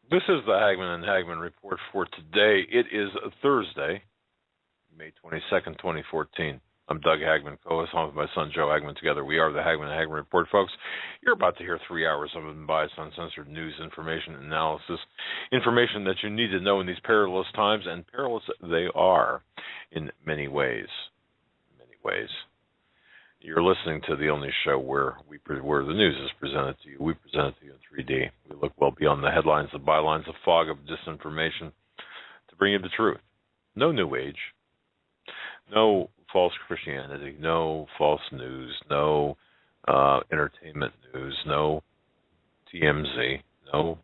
This is the Hagmann and Hagmann report for today. It is Thursday, May 22nd, 2014. I'm Doug Hagmann, co-host along with my son Joe Hagmann. Together we are the Hagmann and Hagmann report, folks. You're about to hear 3 hours of unbiased, uncensored news, information, analysis, information that you need to know in these perilous times, and perilous they are in many ways. Many ways. You're listening to the only show where the news is presented to you. We present it to you in 3D. We look well beyond the headlines, the bylines, the fog of disinformation to bring you the truth. No New Age, no false Christianity, no false news, no entertainment news, no TMZ, no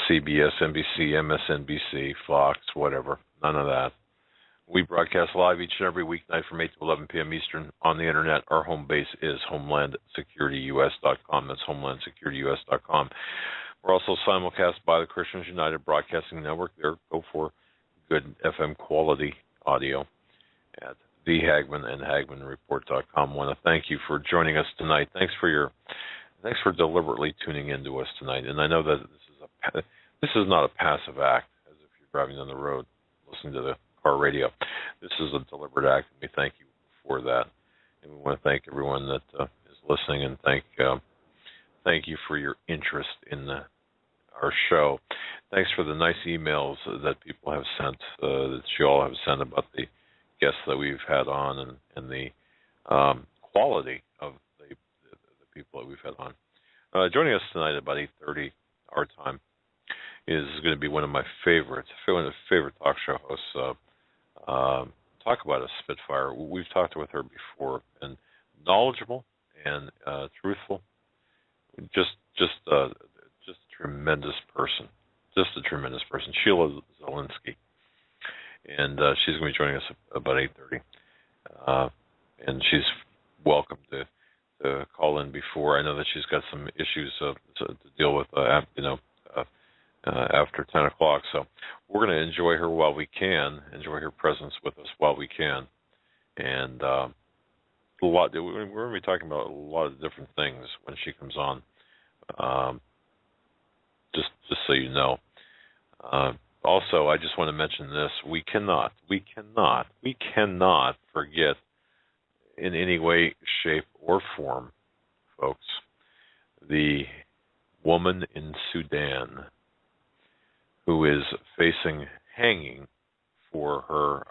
CBS, NBC, MSNBC, Fox, whatever. None of that. We broadcast live each and every weeknight from 8 to 11 p.m. Eastern on the Internet. Our home base is HomelandSecurityUS.com. That's HomelandSecurityUS.com. We're also simulcast by the Christians United Broadcasting Network. There, go for good FM quality audio at thehagmanandhagmanreport.com. I want to thank you for joining us tonight. Thanks for deliberately tuning in to us tonight. And I know that this is not a passive act, as if you're driving down the road listening to the car radio. This is a deliberate act, and we thank you for that. And we want to thank everyone that is listening, and thank you for your interest in our show. Thanks for the nice emails that people have sent, that you all have sent about the guests that we've had on and the quality of the people that we've had on. Joining us tonight at about 8:30 our time is going to be one of my favorite talk show hosts. Talk about a Spitfire. We've talked with her before, and knowledgeable and truthful. Just a tremendous person. Just a tremendous person. Sheila Zelinsky, and she's going to be joining us about 8:30. And she's welcome to call in before. I know that she's got some issues to deal with. After 10 o'clock. So we're going to enjoy her while we can, enjoy her presence with us while we can. And we're going to be talking about a lot of different things when she comes on, just so you know. Also, I just want to mention this. We cannot forget in any way, shape, or form, folks, the woman in Sudan who is facing hanging for her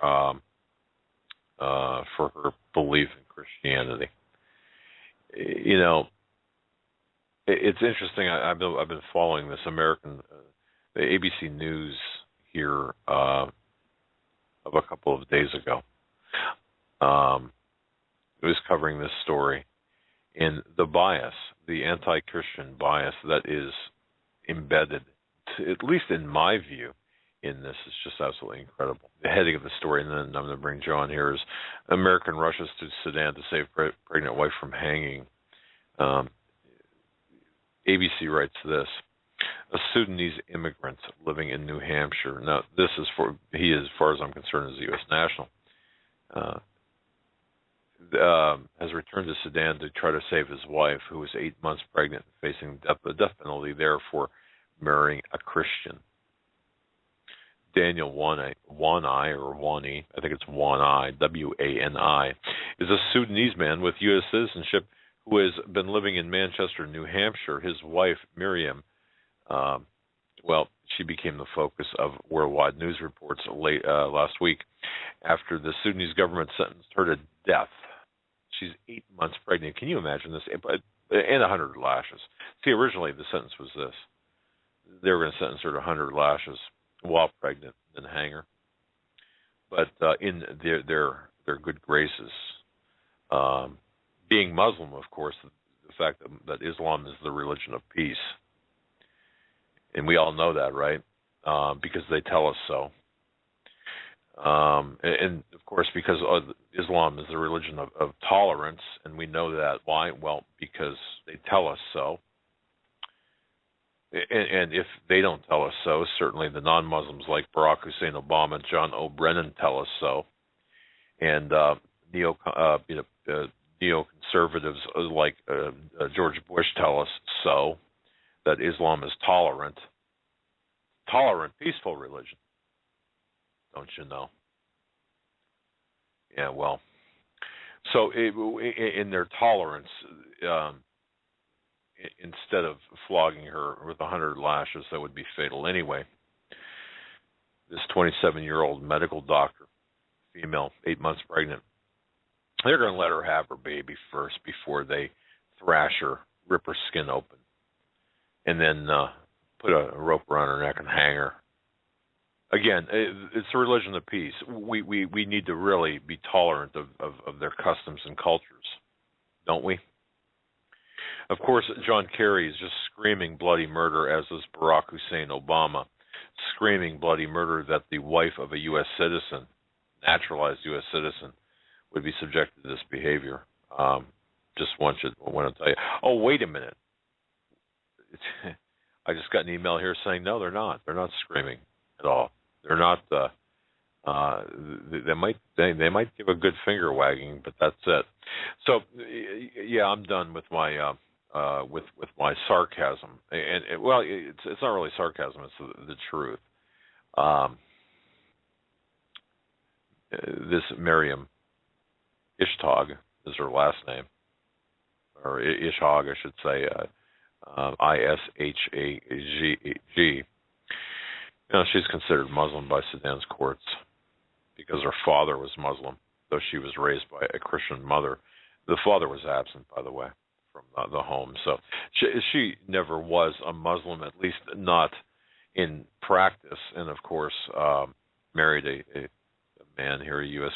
belief in Christianity. You know, it's interesting. I've been following this American, the ABC News here of a couple of days ago. It was covering this story, and the bias, the anti-Christian bias that is embedded, at least in my view, in this is just absolutely incredible. The heading of the story, and then I'm going to bring John here, is American rushes to Sudan to save pregnant wife from hanging. ABC writes this: a Sudanese immigrant living in New Hampshire. Now, he is, as far as I'm concerned, is a U.S. national. Has returned to Sudan to try to save his wife, who was 8 months pregnant, facing the death penalty there for marrying a Christian. Daniel Wani, I think it's Wani, W-A-N-I, is a Sudanese man with U.S. citizenship who has been living in Manchester, New Hampshire. His wife, Miriam, she became the focus of worldwide news reports last week after the Sudanese government sentenced her to death. She's 8 months pregnant. Can you imagine this? And 100 lashes. See, originally the sentence was this. They were going to sentence her to 100 lashes while pregnant and hang her. But in their good graces, being Muslim, of course, the fact that Islam is the religion of peace. And we all know that, right? Because they tell us so. And of course, because Islam is the religion of tolerance, and we know that. Why? Well, because they tell us so. And if they don't tell us so, certainly the non-Muslims like Barack Hussein Obama, John O'Brien tell us so, and neoconservatives like George Bush tell us so, that Islam is tolerant. tolerant, peaceful religion. Don't you know? Yeah, well. So in their tolerance, instead of flogging her with 100 lashes that would be fatal anyway, this 27-year-old medical doctor, female, 8 months pregnant, they're going to let her have her baby first before they thrash her, rip her skin open, and then put a rope around her neck and hang her. Again, it's a religion of peace. We need to really be tolerant of their customs and cultures, don't we? Of course, John Kerry is just screaming bloody murder, as is Barack Hussein Obama, screaming bloody murder that the wife of a U.S. citizen, naturalized U.S. citizen, would be subjected to this behavior. Just want to tell you. Oh, wait a minute. I just got an email here saying no, they're not. They're not screaming at all. They're not. They might give a good finger wagging, but that's it. So yeah, I'm done with my with my sarcasm. And well, it's not really sarcasm. It's the truth. This Miriam Ishtag is her last name, or Ishag, I should say, Ishag. She's considered Muslim by Sudan's courts because her father was Muslim, though she was raised by a Christian mother. The father was absent, by the way, from the home. So she never was a Muslim, at least not in practice. And, of course, married a man here, a U.S.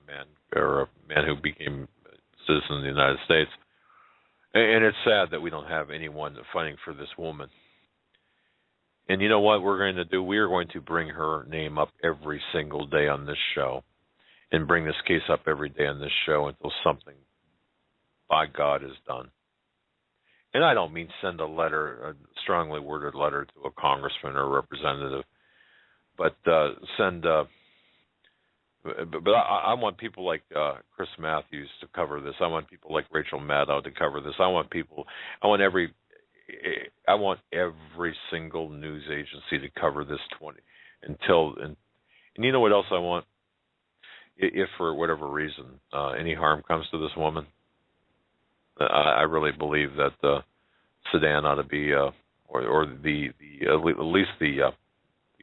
man, or a man who became a citizen of the United States. And it's sad that we don't have anyone fighting for this woman. And you know what we're going to do? We are going to bring her name up every single day on this show, and bring this case up every day on this show until something, by God, is done. And I don't mean send a letter, a strongly worded letter to a congressman or a representative, but send. But I want people like Chris Matthews to cover this. I want people like Rachel Maddow to cover this. I want every single news agency to cover this and you know what else I want? If for whatever reason any harm comes to this woman, I really believe that Sudan ought to be, or at least the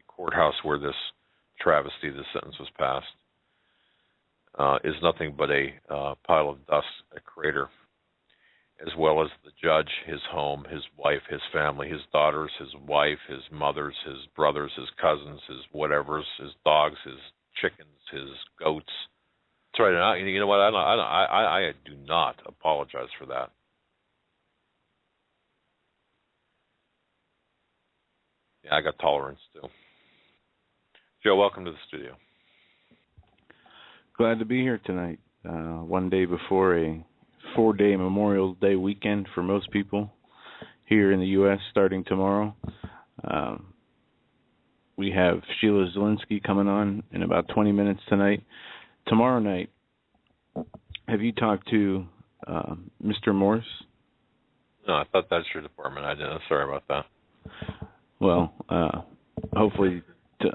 courthouse where this travesty, this sentence was passed, is nothing but a pile of dust, a crater, as well as the judge, his home, his wife, his family, his daughters, his wife, his mothers, his brothers, his cousins, his whatevers, his dogs, his chickens, his goats. That's right. And you know what? I do not apologize for that. Yeah, I got tolerance too. Joe, welcome to the studio. Glad to be here tonight. One day before a 4-day Memorial Day weekend for most people here in the U.S. starting tomorrow. We have Sheila Zielinski coming on in about 20 minutes tonight. Tomorrow night, have you talked to Mr. Morse? No, I thought that's your department. I didn't. Sorry about that. Well, hopefully,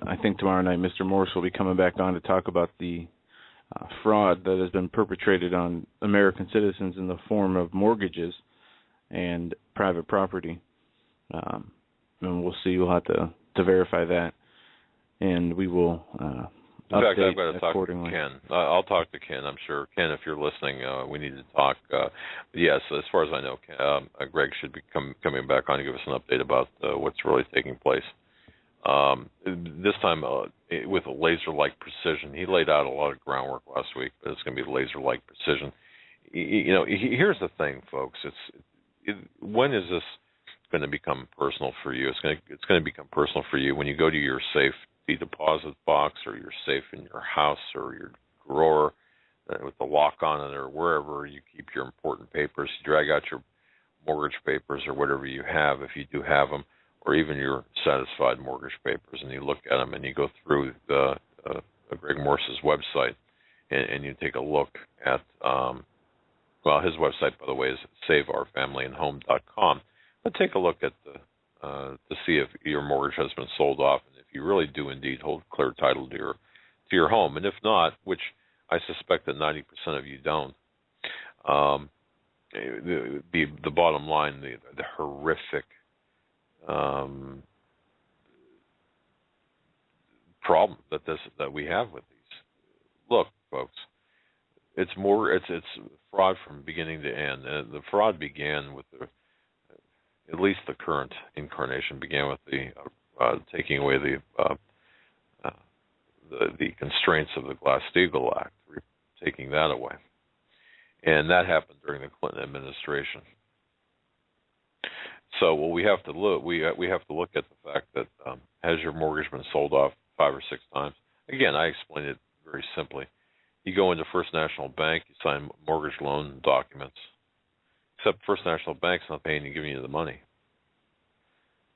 I think tomorrow night Mr. Morse will be coming back on to talk about the fraud that has been perpetrated on American citizens in the form of mortgages and private property. And we'll see. We'll have to verify that, and we will in fact, I've got to talk to accordingly. Ken. I'll talk to Ken. I'm sure, Ken, if you're listening, we need to talk. Yes, as far as I know, Greg should be coming back on to give us an update about what's really taking place. This time with a laser-like precision. He laid out a lot of groundwork last week, but it's going to be laser-like precision. Here's the thing, folks. When is this going to become personal for you? It's going to become personal for you when you go to your safety deposit box, or your safe in your house, or your drawer with the lock on it, or wherever you keep your important papers. You drag out your mortgage papers or whatever you have, if you do have them, or even your satisfied mortgage papers, and you look at them and you go through the Greg Morse's website, and you take a look at, his website, by the way, is saveourfamilyandhome.com. But take a look at to see if your mortgage has been sold off, and if you really do indeed hold clear title to your home. And if not, which I suspect that 90% of you don't, the bottom line, the horrific problem that we have with these. Look, folks, it's fraud from beginning to end. And the fraud began with at least the current incarnation began with the taking away the constraints of the Glass-Steagall Act, taking that away, and that happened during the Clinton administration. So, well, we have to look at the fact that has your mortgage been sold off 5 or 6 times? Again, I explained it very simply. You go into First National Bank, you sign mortgage loan documents. Except First National Bank's not paying you, giving you the money.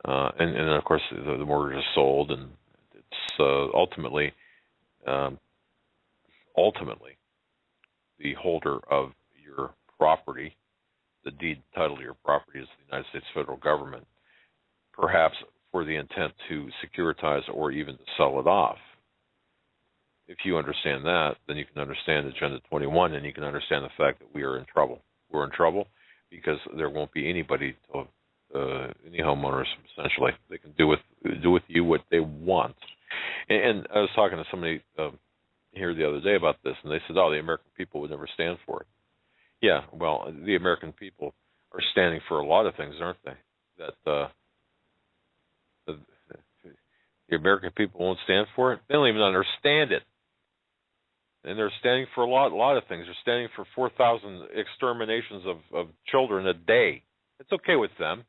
And of course, the mortgage is sold, and it's ultimately, the holder of your property, the deed title to your property, is the United States federal government, perhaps for the intent to securitize or even to sell it off. If you understand that, then you can understand Agenda 21, and you can understand the fact that we are in trouble. We're in trouble because there won't be anybody, any homeowners, essentially. They can do with you what they want. And I was talking to somebody here the other day about this, and they said, "Oh, the American people would never stand for it." Yeah, well, the American people are standing for a lot of things, aren't they? That the American people won't stand for it. They don't even understand it. And they're standing for a lot of things. They're standing for 4,000 exterminations of children a day. It's okay with them.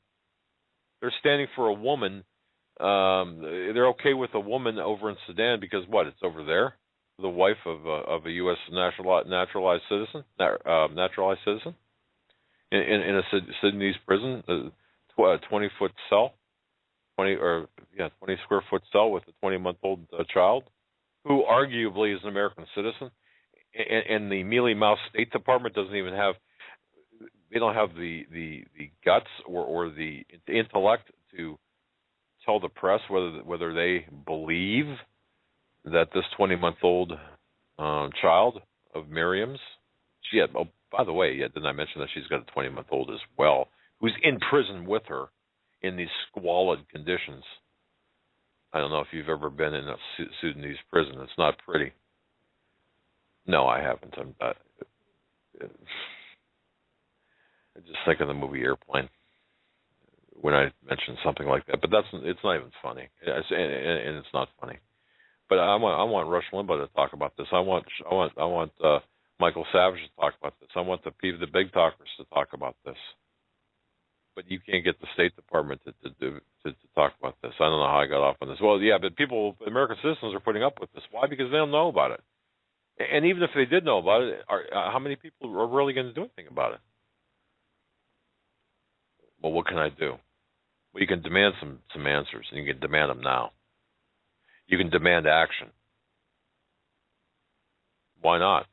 They're standing for a woman. They're okay with a woman over in Sudan because what? It's over there, the wife of a U.S. naturalized citizen, in a Sudanese prison, a 20-foot cell, 20 square foot cell with a 20-month-old child, who arguably is an American citizen, and the mealy mouse State Department doesn't even have. They don't have the guts or the intellect to tell the press whether they believe that this 20-month-old child of Miriam's, by the way, didn't I mention that she's got a 20-month-old as well, who's in prison with her in these squalid conditions. I don't know if you've ever been in a Sudanese prison. It's not pretty. No, I haven't. I just think of the movie Airplane when I mention something like that. But it's not even funny, and it's not funny. But I want Rush Limbaugh to talk about this. I want Michael Savage to talk about this. I want the big talkers to talk about this. But you can't get the State Department to talk about this. I don't know how I got off on this. Well, yeah, but American citizens are putting up with this. Why? Because they don't know about it. And even if they did know about it, how many people are really going to do anything about it? Well, what can I do? Well, you can demand some answers, and you can demand them now. You can demand action. Why not?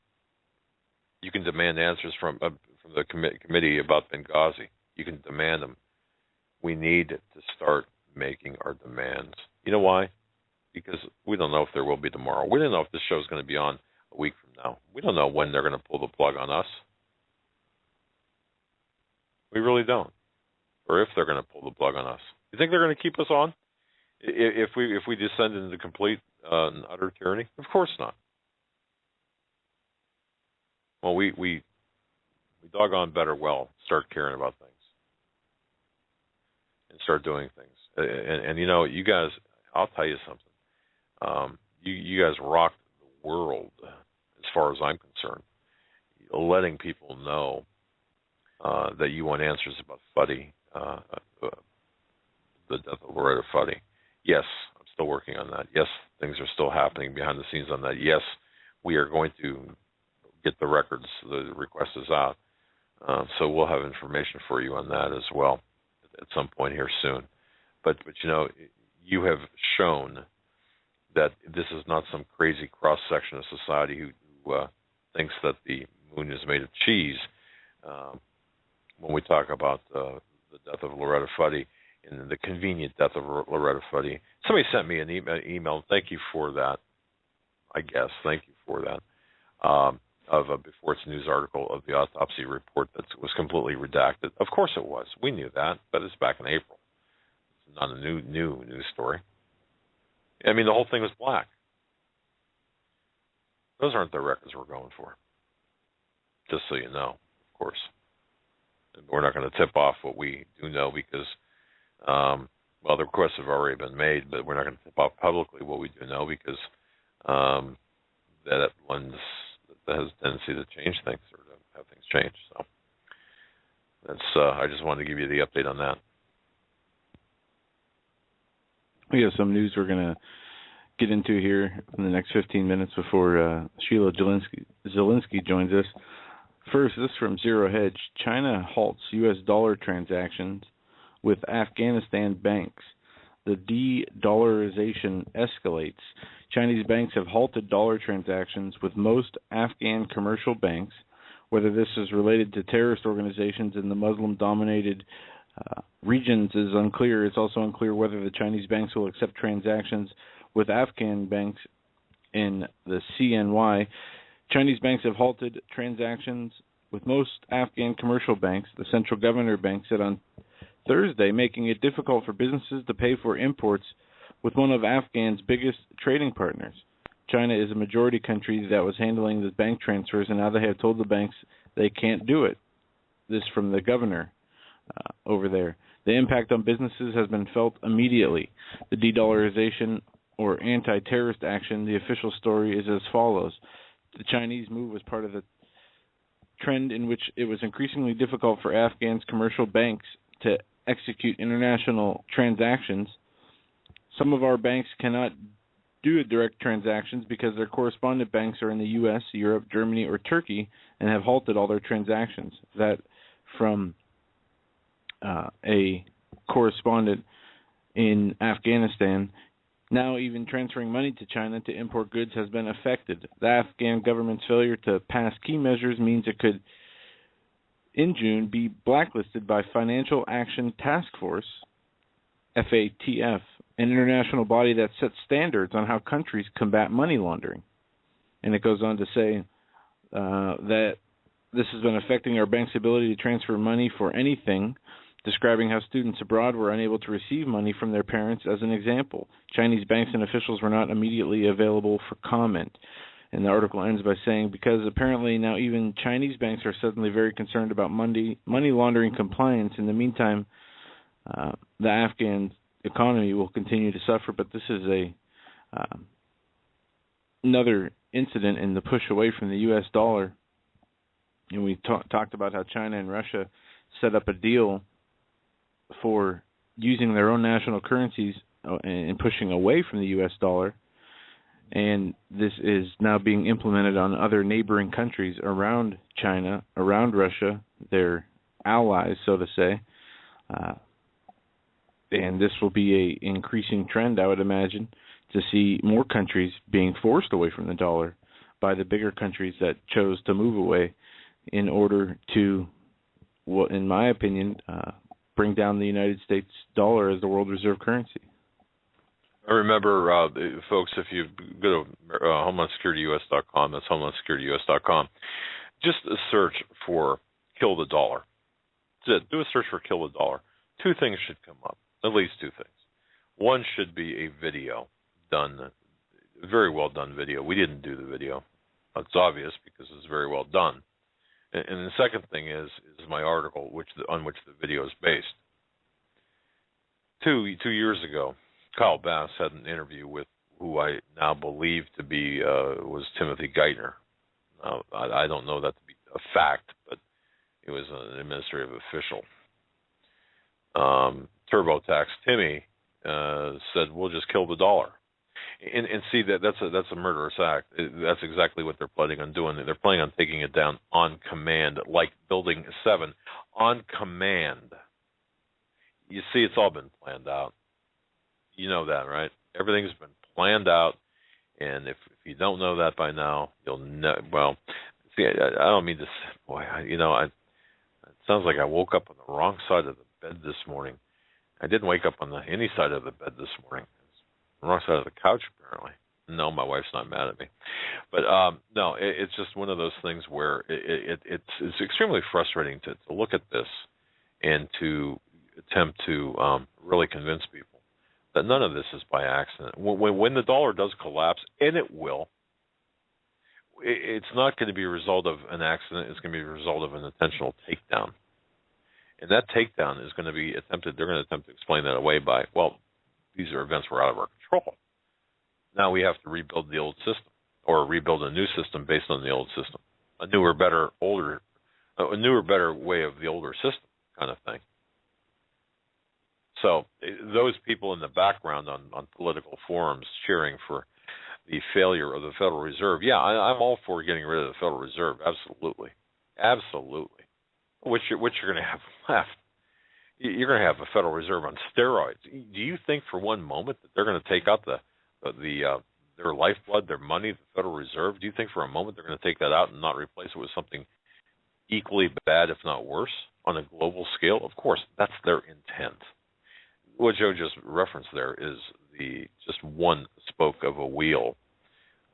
You can demand answers from the committee about Benghazi. You can demand them. We need to start making our demands. You know why? Because we don't know if there will be tomorrow. We don't know if this show is going to be on a week from now. We don't know when they're going to pull the plug on us. We really don't. Or if they're going to pull the plug on us. You think they're going to keep us on if we descend into complete and utter tyranny? Of course not. Well, we doggone better start caring about things and start doing things. And you know, you guys, I'll tell you something. You guys rock the world as far as I'm concerned. Letting people know that you want answers about Fuddy, the death of Loretta Fuddy. Yes, I'm still working on that. Yes, things are still happening behind the scenes on that. Yes, we are going to get the records. The request is out. So we'll have information for you on that as well at some point here soon. But you know, you have shown that this is not some crazy cross-section of society who thinks that the moon is made of cheese. When we talk about the death of Loretta Fuddy in the convenient death of Loretta Fuddy. Somebody sent me an email. Thank you for that. I guess thank you for that. Of a Before It's News article of the autopsy report that was completely redacted. Of course it was. We knew that, but it's back in April. It's not a new news story. I mean, the whole thing was black. Those aren't the records we're going for. Just so you know, of course. And we're not going to tip off what we do know because, the requests have already been made, but we're not going to tip off publicly what we do know because that has a tendency to change things or to have things change. So that's I just wanted to give you the update on that. We have some news we're going to get into here in the next 15 minutes before Sheila Zielinski joins us. First, this from Zero Hedge. China halts U.S. dollar transactions with Afghanistan banks. The de-dollarization escalates. Chinese banks have halted dollar transactions with most Afghan commercial banks. Whether this is related to terrorist organizations in the Muslim-dominated regions is unclear. It's also unclear whether the Chinese banks will accept transactions with Afghan banks in the CNY. Chinese banks have halted transactions with most Afghan commercial banks, the central governor bank said on Thursday, making it difficult for businesses to pay for imports with one of Afghan's biggest trading partners. China is a majority country that was handling the bank transfers, and now they have told the banks they can't do it. This from the governor over there. The impact on businesses has been felt immediately. The de-dollarization or anti-terrorist action, the official story is as follows. The Chinese move was part of the trend in which it was increasingly difficult for Afghan's commercial banks to execute international transactions. Some of our banks cannot do direct transactions because their correspondent banks are in the U.S., Europe, Germany, or Turkey and have halted all their transactions. That from a correspondent in Afghanistan. Now even transferring money to China to import goods has been affected. The Afghan government's failure to pass key measures means it could, in June, be blacklisted by Financial Action Task Force, FATF, an international body that sets standards on how countries combat money laundering. And it goes on to say that this has been affecting our bank's ability to transfer money for anything, describing how students abroad were unable to receive money from their parents as an example. Chinese banks and officials were not immediately available for comment. And the article ends by saying, because apparently now even Chinese banks are suddenly very concerned about money laundering compliance. In the meantime, the Afghan economy will continue to suffer, but this is another incident in the push away from the U.S. dollar. And we talked about how China and Russia set up a deal for using their own national currencies and pushing away from the U.S. dollar. And this is now being implemented on other neighboring countries around China, around Russia, their allies, so to say. And this will be an increasing trend, I would imagine, to see more countries being forced away from the dollar by the bigger countries that chose to move away in order to, well, in my opinion, bring down the United States dollar as the world reserve currency. I remember, folks, if you go to HomelandSecurityUS.com, that's HomelandSecurityUS.com, just a search for Kill the Dollar. That's it. Do a search for Kill the Dollar. Two things should come up, at least two things. One should be a video done, a very well done video. We didn't do the video. It's obvious because it's very well done. And the second thing is my article, on which the video is based. Two years ago, Kyle Bass had an interview with who I now believe to be was Timothy Geithner. Now, I don't know that to be a fact, but it was an administrative official. TurboTax Timmy said, "We'll just kill the dollar." And see that's a murderous act. That's exactly what they're planning on doing. They're planning on taking it down on command, like Building 7, on command. You see, it's all been planned out. You know that, right? Everything's been planned out, and if you don't know that by now, you'll know. Well, see, I don't mean to. Boy, it sounds like I woke up on the wrong side of the bed this morning. I didn't wake up on any side of the bed this morning. The wrong side of the couch, apparently. No, my wife's not mad at me. But no, it's just one of those things where it's extremely frustrating to look at this and to attempt to really convince people that none of this is by accident. When the dollar does collapse, and it will, it's not going to be a result of an accident. It's going to be a result of an intentional takedown. And that takedown is going to be attempted, they're going to attempt to explain that away by, well, these are events were out of our control. Now we have to rebuild the old system, or rebuild a new system based on the old system. A newer, better way of the older system kind of thing. So those people in the background on political forums cheering for the failure of the Federal Reserve, yeah, I'm all for getting rid of the Federal Reserve, absolutely. Absolutely. Which you're going to have left. You're going to have a Federal Reserve on steroids. Do you think for one moment that they're going to take out their lifeblood, their money, the Federal Reserve? Do you think for a moment they're going to take that out and not replace it with something equally bad, if not worse, on a global scale? Of course, that's their intent. What Joe just referenced there is just one spoke of a wheel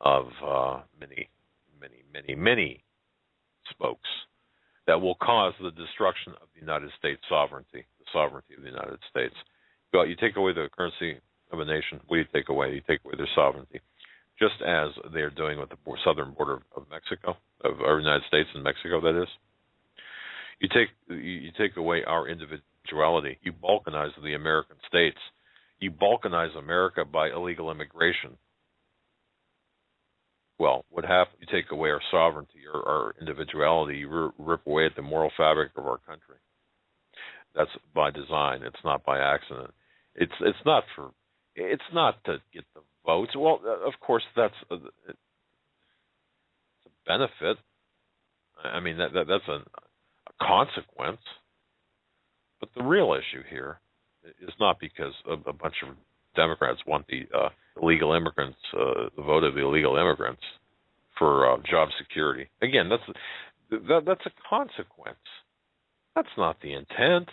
of many, many, many, many spokes that will cause the destruction of the United States sovereignty, the sovereignty of the United States. You take away the currency of a nation, what do you take away? You take away their sovereignty, just as they are doing with the southern border of Mexico, of our United States and Mexico, that is. You take away our individuality. You balkanize the American states. You balkanize America by illegal immigration. Well, what happens? You take away our sovereignty, our individuality. You rip away at the moral fabric of our country. That's by design. It's not by accident. It's not to get the votes. Well, of course, it's a benefit. I mean, that's a consequence. But the real issue here is not because a bunch of Democrats want the illegal immigrants, the vote of the illegal immigrants for job security. Again, that's a consequence. That's not the intent.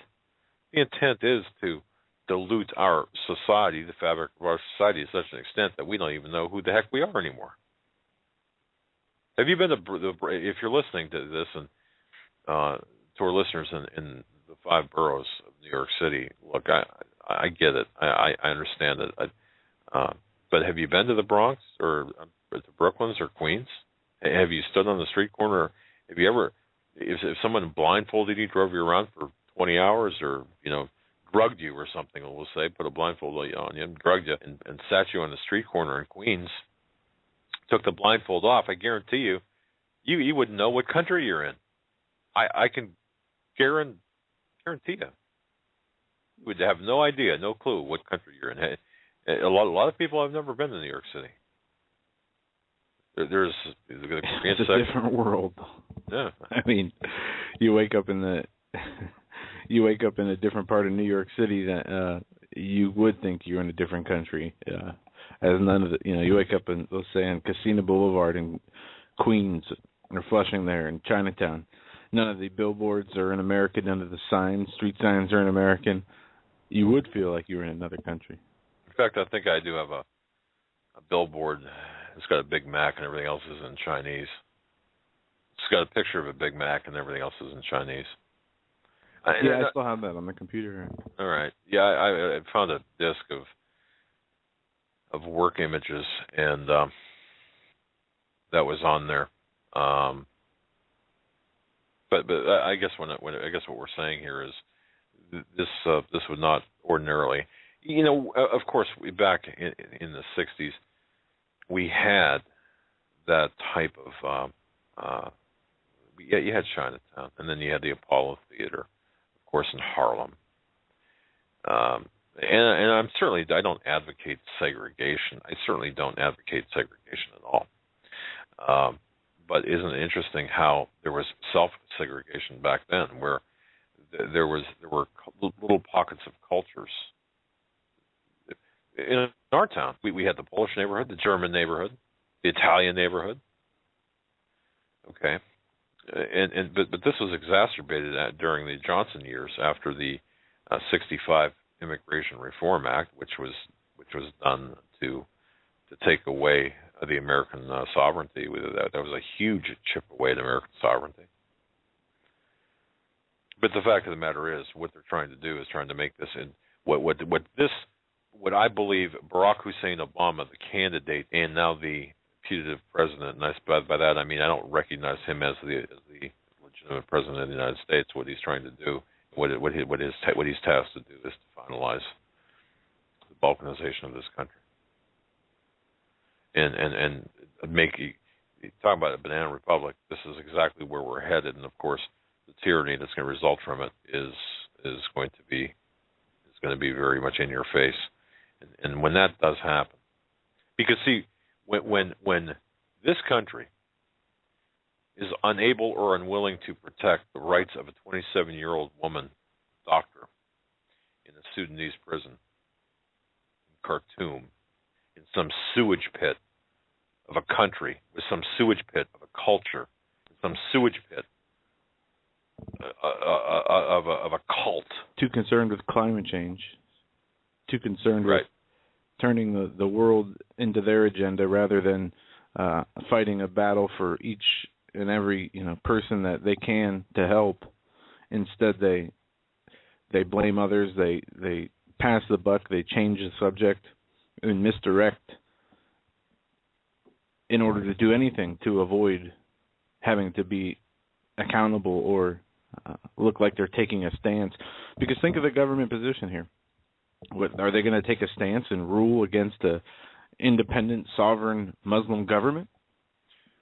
The intent is to dilute our society, the fabric of our society, to such an extent that we don't even know who the heck we are anymore. Have you been if you're listening to this and to our listeners in the 5 boroughs of New York City, look, I get it. I understand it. But have you been to the Bronx or to Brooklyn or Queens? Have you stood on the street corner? Have you ever, if someone blindfolded you, drove you around for 20 hours, or drugged you or something, we'll say, put a blindfold on you, drugged you, and sat you on the street corner in Queens, took the blindfold off, I guarantee you wouldn't know what country you're in. I can guarantee you. You would have no idea, no clue what country you're in. A lot of people have never been to New York City. There's it's a different world. Yeah. I mean, you wake up in a different part of New York City that you would think you're in a different country. As none of the, you wake up in, let's say, on Casino Boulevard in Queens or Flushing there in Chinatown. None of the billboards are in American. None of the street signs are in American. You would feel like you were in another country. In fact, I think I do have a billboard. It's got a Big Mac and everything else is in Chinese. It's got a picture of a Big Mac and everything else is in Chinese. I still have that on the computer. All right. Yeah, I found a disc of work images, and that was on there. But I guess what we're saying here is this would not ordinarily, of course, back in the 60s, we had that type of you had Chinatown, and then you had the Apollo Theater, of course, in Harlem. And I don't advocate segregation. I certainly don't advocate segregation at all. But isn't it interesting how there was self-segregation back then, where there were little pockets of cultures. In our town, we had the Polish neighborhood, the German neighborhood, the Italian neighborhood. Okay, but this was exacerbated during the Johnson years after the 65 Immigration Reform Act, which was done to take away the American sovereignty. That was a huge chip away at American sovereignty. But the fact of the matter is, what they're trying to do is trying to make this in what I believe Barack Hussein Obama, the candidate and now the putative president, and by that I mean I don't recognize him as the legitimate president of the United States. What he's trying to do, what he's tasked to do, is to finalize the balkanization of this country, and make you talk about a banana republic. This is exactly where we're headed, and of course, the tyranny that's going to result from it is going to be very much in your face, and when that does happen, because see, when this country is unable or unwilling to protect the rights of a 27-year-old woman doctor in a Sudanese prison in Khartoum, in some sewage pit of a country, with some sewage pit of a culture, some sewage pit of a cult. Too concerned with climate change. Too concerned right. with turning the world into their agenda rather than fighting a battle for each and every person that they can to help. Instead, they blame others. They pass the buck. They change the subject and misdirect in order to do anything to avoid having to be accountable or look like they're taking a stance. Because think of the government position here. What, are they going to take a stance and rule against a independent, sovereign Muslim government?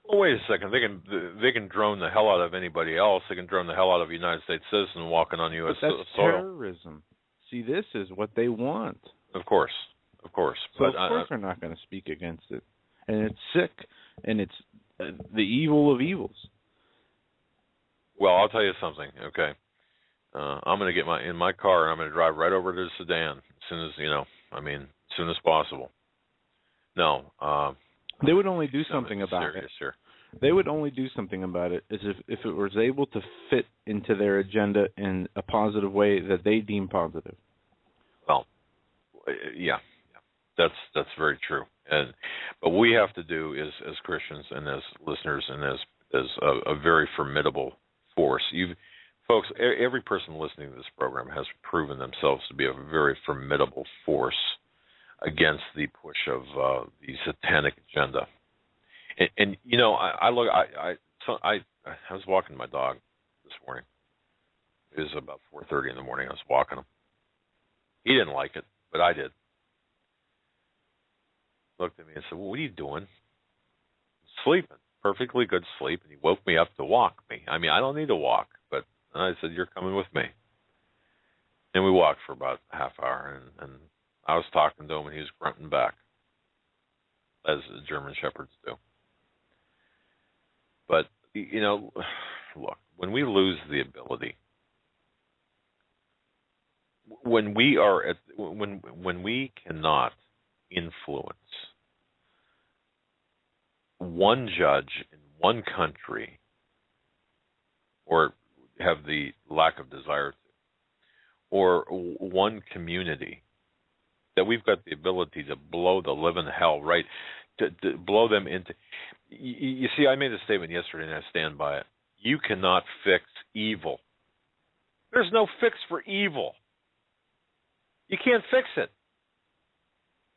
Well, wait a second. They can drone the hell out of anybody else. They can drone the hell out of a United States citizen walking on U.S. soil. That's terrorism. See, this is what they want. Of course. So but, of course they're not going to speak against it. And it's sick, and it's the evil of evils. Well, I'll tell you something, okay? I'm going to get in my car, and I'm going to drive right over to Sudan as soon as, as soon as possible. No. They would only do something about it. Here. They would only do something about it if it was able to fit into their agenda in a positive way that they deem positive. Well, yeah. That's very true. But what we have to do is, as Christians and as listeners and as a very formidable force. Folks, every person listening to this program has proven themselves to be a very formidable force against the push of the satanic agenda. And I was walking my dog this morning. It was about 4:30 in the morning. I was walking him. He didn't like it, but I did. Looked at me and said, "Well, what are you doing?" Sleeping, perfectly good sleep, and he woke me up to walk me. I mean, I don't need to walk, but I said, "You're coming with me." And we walked for about a half hour, and I was talking to him, and he was grunting back, as German shepherds do. But look, when we lose the ability, when we cannot influence one judge in one country, or have the lack of desire to, or one community, that we've got the ability to blow the living hell, right, to blow them into. You see, I made a statement yesterday, and I stand by it. You cannot fix evil. There's no fix for evil. You can't fix it.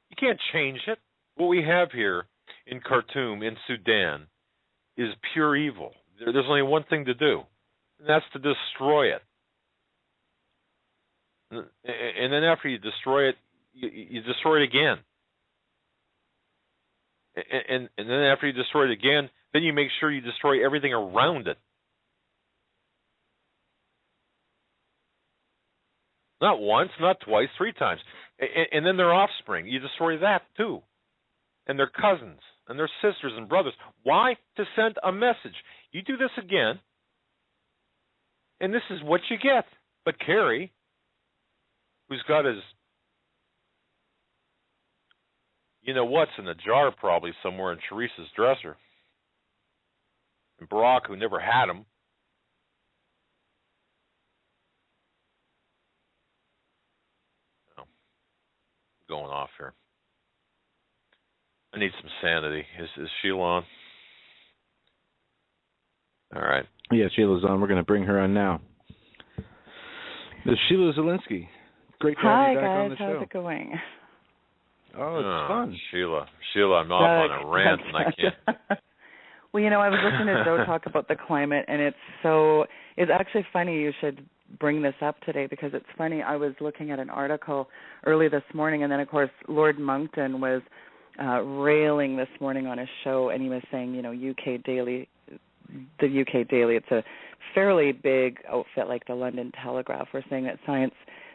You can't change it. What we have here in Khartoum, in Sudan, is pure evil. There's only one thing to do, and that's to destroy it. And then after you destroy it, you destroy it again. And then after you destroy it again, then you make sure you destroy everything around it. Not once, not twice, 3 times. And then their offspring, you destroy that too. And their cousins, and their sisters and brothers. Why? To send a message. You do this again, and this is what you get. But Kerry, who's got his what's in a jar probably somewhere in Teresa's dresser, and Barack, who never had him, going off here. I need some sanity. Is Sheila on? All right. Yeah, Sheila's on. We're going to bring her on now. This is Sheila Zielinski. Great to have you back on the show. Hi, guys. How's it going? Oh, it's fun. Sheila, I'm off on a rant, and I can't. Well, I was listening to Joe talk about the climate, and it's actually funny you should bring this up today, because it's funny. I was looking at an article early this morning, and then, of course, Lord Monkton was railing this morning on his show, and he was saying, UK Daily, it's a fairly big outfit like the London Telegraph. We're saying that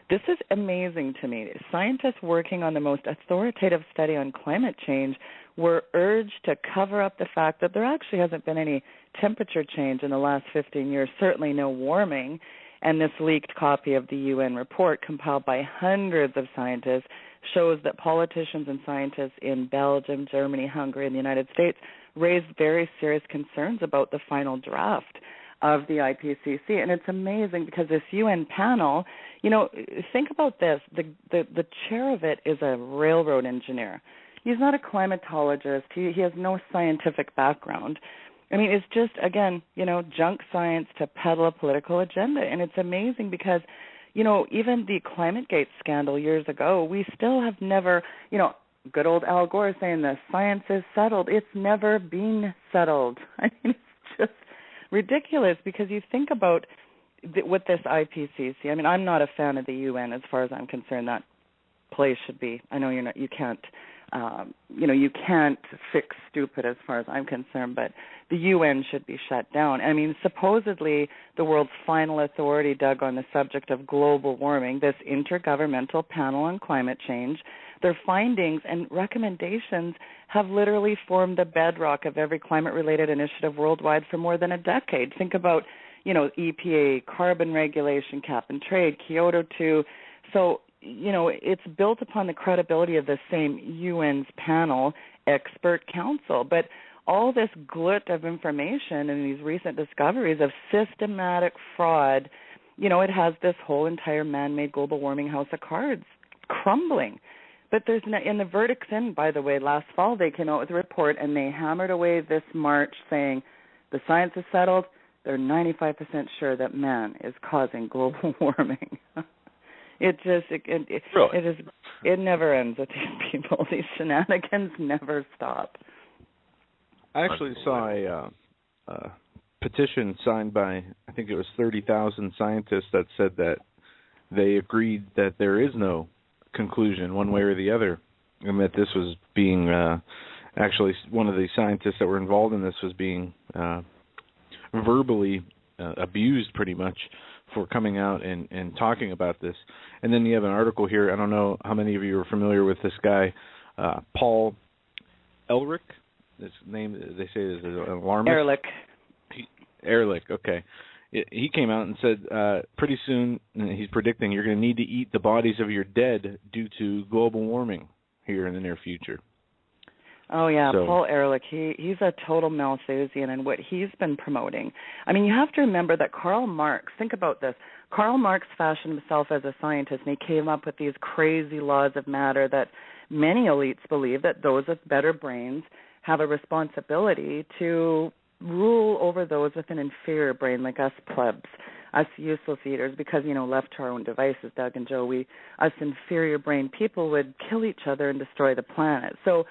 this is amazing to me. Scientists working on the most authoritative study on climate change were urged to cover up the fact that there actually hasn't been any temperature change in the last 15 years, certainly no warming. And this leaked copy of the UN report, compiled by hundreds of scientists, shows that politicians and scientists in Belgium, Germany, Hungary, and the United States raised very serious concerns about the final draft of the IPCC. And it's amazing because this UN panel, think about this. The chair of it is a railroad engineer. He's not a climatologist. He has no scientific background. I mean, it's just, again, junk science to peddle a political agenda. And it's amazing because, even the ClimateGate scandal years ago, we still have never, good old Al Gore saying the science is settled. It's never been settled. I mean, it's just ridiculous because you think about with this IPCC. I mean, I'm not a fan of the UN as far as I'm concerned. That place should be. I know you can't. You can't fix stupid as far as I'm concerned, but the UN should be shut down. I mean, supposedly the world's final authority, Doug, on the subject of global warming, this intergovernmental panel on climate change, their findings and recommendations have literally formed the bedrock of every climate-related initiative worldwide for more than a decade. Think about, EPA, carbon regulation, cap and trade, Kyoto 2. So, it's built upon the credibility of the same UN's panel expert council. But all this glut of information and these recent discoveries of systematic fraud, it has this whole entire man-made global warming house of cards crumbling. But there's in the verdict's in, by the way, last fall they came out with a report and they hammered away this March saying the science is settled. They're 95% sure that man is causing global warming. It never ends with these people. These shenanigans never stop. I actually saw a petition signed by, I think it was 30,000 scientists that said that they agreed that there is no conclusion one way or the other, and that this was being actually one of the scientists that were involved in this was being verbally abused pretty much for coming out and talking about this. And then you have an article here. I don't know how many of you are familiar with this guy, Paul Ehrlich. His name, they say, is an alarmist. Ehrlich, okay. He came out and said pretty soon, he's predicting you're going to need to eat the bodies of your dead due to global warming here in the near future. Oh, yeah, so, Paul Ehrlich, he's a total Malthusian in what he's been promoting. I mean, you have to remember that Karl Marx, think about this, Karl Marx fashioned himself as a scientist, and he came up with these crazy laws of matter that many elites believe that those with better brains have a responsibility to rule over those with an inferior brain like us plebs, us useless eaters, because, left to our own devices, Doug and Joe, us inferior brain people would kill each other and destroy the planet. So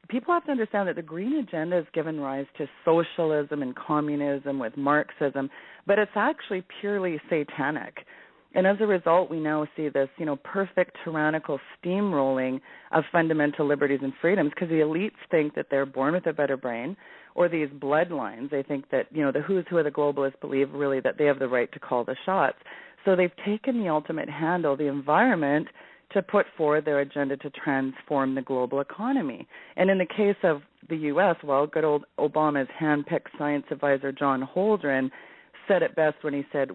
people have to understand that the green agenda has given rise to socialism and communism with Marxism, but it's actually purely satanic. And as a result, we now see this, perfect tyrannical steamrolling of fundamental liberties and freedoms because the elites think that they're born with a better brain, or these bloodlines. They think that, the who's who of the globalists believe really that they have the right to call the shots. So they've taken the ultimate handle, the environment, to put forward their agenda to transform the global economy. And in the case of the U.S., well, good old Obama's hand-picked science advisor, John Holdren, said it best when he said,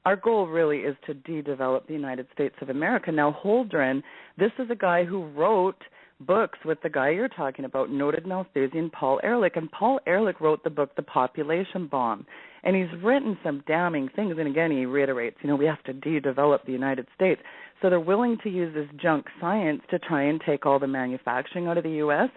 our goal really is to de-develop the United States of America. Now, Holdren, this is a guy who wrote books with the guy you're talking about, noted Malthusian Paul Ehrlich. And Paul Ehrlich wrote the book, The Population Bomb. And he's written some damning things. And again, he reiterates, we have to de-develop the United States. So they're willing to use this junk science to try and take all the manufacturing out of the U.S.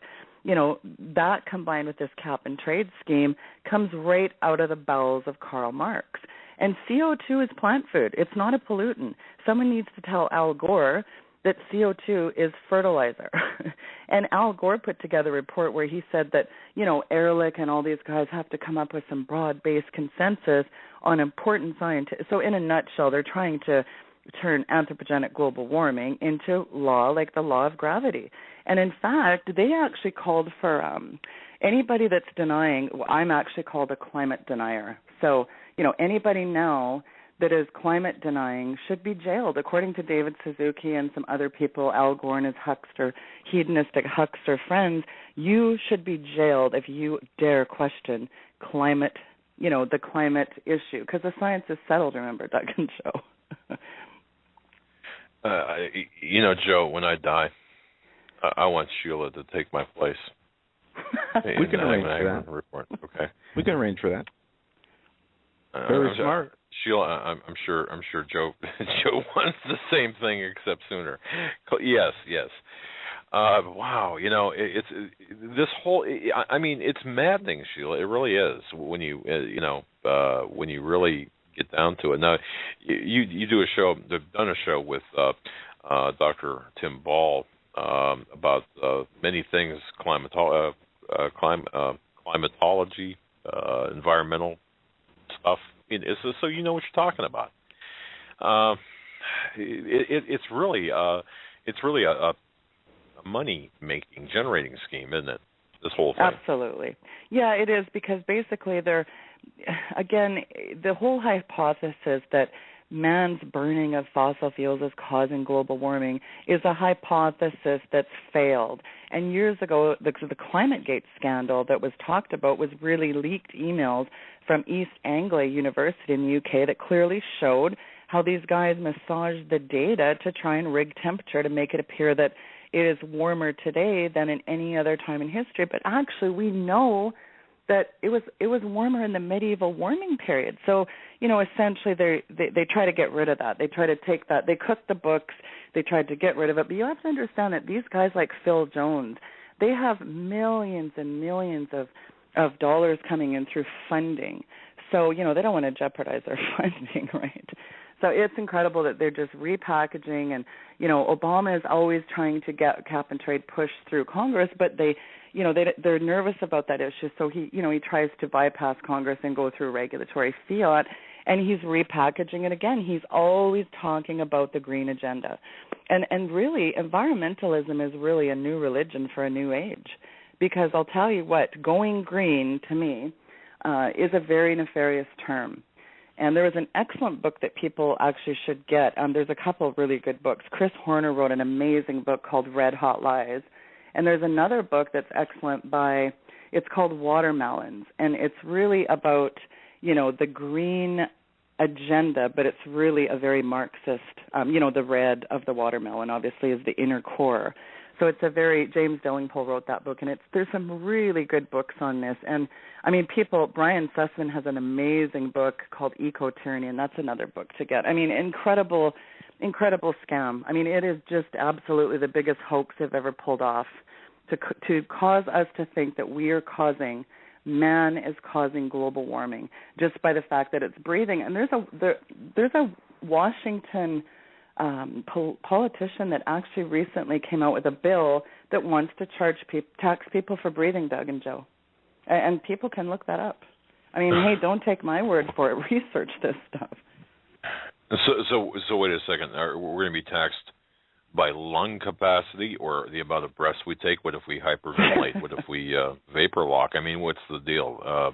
That combined with this cap and trade scheme comes right out of the bowels of Karl Marx. And CO2 is plant food. It's not a pollutant. Someone needs to tell Al Gore that CO2 is fertilizer. And Al Gore put together a report where he said that, Ehrlich and all these guys have to come up with some broad-based consensus on important science. So in a nutshell, they're trying to turn anthropogenic global warming into law, like the law of gravity. And in fact, they actually called for anybody that's denying, I'm actually called a climate denier. So, anybody now that is climate denying should be jailed. According to David Suzuki and some other people, Al Gore and his hedonistic huckster friends, you should be jailed if you dare question climate, the climate issue, because the science is settled, remember, Doug and Joe. Joe, when I die, I want Sheila to take my place. We can arrange for that. Report. Okay. We can arrange for that. Very smart. Sheila, I'm sure Joe wants the same thing except sooner. Yes. Wow, it's this whole. I mean, it's maddening, Sheila. It really is when you when you really get down to it. Now, you do a show. They've done a show with Dr. Tim Ball about many things, climatology, environmental stuff. So you know what you're talking about. It's really a money-making, generating scheme, isn't it? This whole thing. Absolutely. Yeah, it is, because basically the whole hypothesis that man's burning of fossil fuels is causing global warming is a hypothesis that's failed. And years ago, the ClimateGate scandal that was talked about was really leaked emails from East Anglia University in the UK that clearly showed how these guys massaged the data to try and rig temperature to make it appear that it is warmer today than in any other time in history. But actually, we know that it was warmer in the medieval warming period. So, essentially they try to get rid of that. They try to take that. They cooked the books. They tried to get rid of it. But you have to understand that these guys like Phil Jones, they have millions and millions of dollars coming in through funding. So, they don't want to jeopardize their funding, right? So it's incredible that they're just repackaging, and, Obama is always trying to get cap and trade pushed through Congress, but they're nervous about that issue. So he tries to bypass Congress and go through regulatory fiat, and he's repackaging it again. He's always talking about the green agenda. And really, environmentalism is really a new religion for a new age, because I'll tell you what, going green to me is a very nefarious term. And there was an excellent book that people actually should get. There's a couple of really good books. Chris Horner wrote an amazing book called Red Hot Lies. And there's another book that's excellent it's called Watermelons. And it's really about, the green agenda, but it's really a very Marxist, the red of the watermelon obviously is the inner core. So it's James Dillingpole wrote that book, and there's some really good books on this. And I mean, Brian Sussman has an amazing book called Eco-Tyranny, and that's another book to get. I mean, incredible scam. I mean, it is just absolutely the biggest hoax they've ever pulled off to cause us to think that man is causing global warming just by the fact that it's breathing. And there's a Washington politician that actually recently came out with a bill that wants to tax people for breathing, Doug and Joe. And people can look that up. I mean, hey, don't take my word for it. Research this stuff. So wait a second. We're going to be taxed by lung capacity or the amount of breaths we take? What if we hyperventilate? What if we vapor lock? I mean, what's the deal?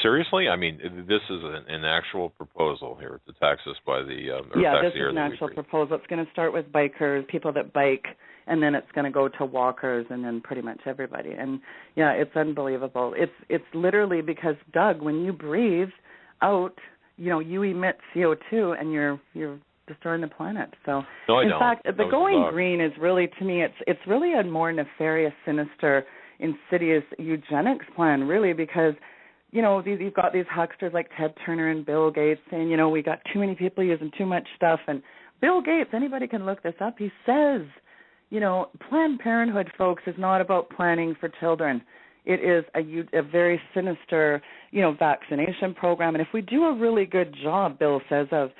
Seriously? I mean, this is an actual proposal here to tax us by the this is an actual proposal. It's going to start with bikers, people that bike, and then it's going to go to walkers, and then pretty much everybody. And yeah, it's unbelievable. It's literally because, Doug, when you breathe out, you emit CO2, and you're destroying the planet. So no, in fact, the going green is really, to me, it's really a more nefarious, sinister, insidious eugenics plan, really, because you've got these hucksters like Ted Turner and Bill Gates saying, we got too many people using too much stuff. And Bill Gates, anybody can look this up, he says, Planned Parenthood, folks, is not about planning for children. It is a very sinister, vaccination program. And if we do a really good job, Bill says, of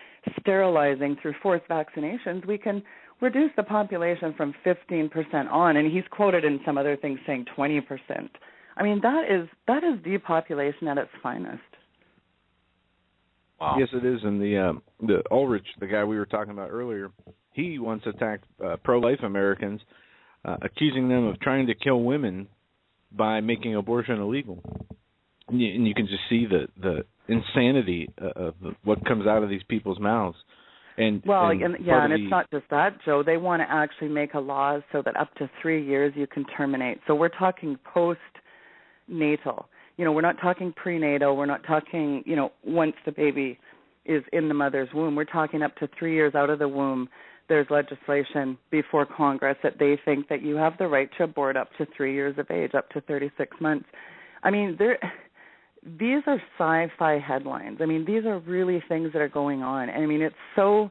sterilizing through forced vaccinations, we can reduce the population from 15% on. And he's quoted in some other things saying 20%. I mean, that is depopulation at its finest. Wow. Yes, it is. And the Ulrich, the guy we were talking about earlier, he once attacked pro-life Americans, accusing them of trying to kill women by making abortion illegal. And you can just see the insanity of what comes out of these people's mouths. And it's not just that, Joe. They want to actually make a law so that up to 3 years you can terminate. So we're talking post-natal. We're not talking prenatal. We're not talking, once the baby is in the mother's womb. We're talking up to 3 years out of the womb. There's legislation before Congress that they think that you have the right to abort up to 3 years of age, up to 36 months. I mean, these are sci-fi headlines. I mean, these are really things that are going on. I mean, it's so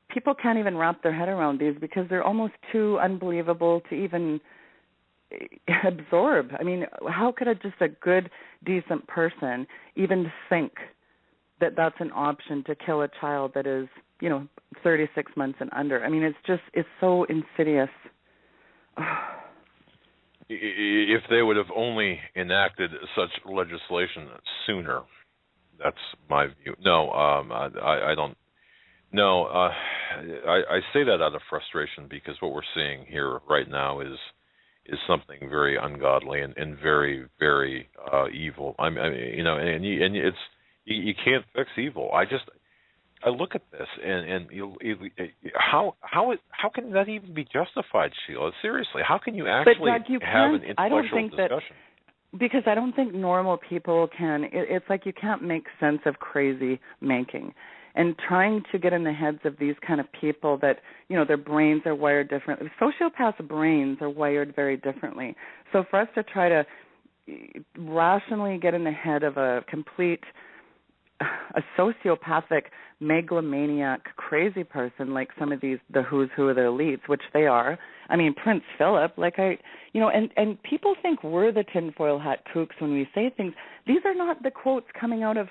people can't even wrap their head around these because they're almost too unbelievable to even absorb. I mean, how could just a good, decent person even think that that's an option to kill a child that is, 36 months and under? I mean, it's so insidious. If they would have only enacted such legislation sooner, that's my view. No, I don't. No, I say that out of frustration because what we're seeing here right now is something very ungodly and very, very evil. I mean, and it's you can't fix evil. I look at this and how can that even be justified, Sheila? Seriously, how can you actually have an intellectual discussion? Because I don't think normal people can. It's like you can't make sense of crazy making. And trying to get in the heads of these kind of people that, their brains are wired differently. Sociopaths' brains are wired very differently. So for us to try to rationally get in the head of a sociopathic, megalomaniac, crazy person like some of the who's who of the elites, which they are. I mean, Prince Philip, and people think we're the tinfoil hat kooks when we say things. These are not the quotes coming out of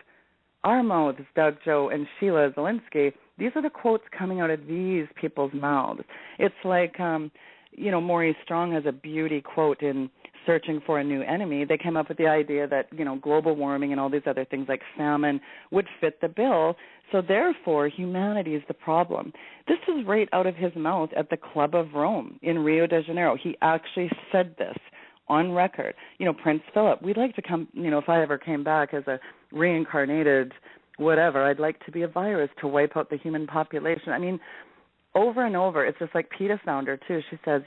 our mouths, Doug, Joe, and Sheila Zielinski. These are the quotes coming out of these people's mouths. It's like, Maurice Strong has a beauty quote in Searching for a New Enemy. They came up with the idea that, global warming and all these other things like famine would fit the bill. So therefore, humanity is the problem. This is right out of his mouth at the Club of Rome in Rio de Janeiro. He actually said this on record. Prince Philip, we'd like to come, if I ever came back as a reincarnated whatever, I'd like to be a virus to wipe out the human population. I mean, over and over, it's just like PETA founder, too. She says,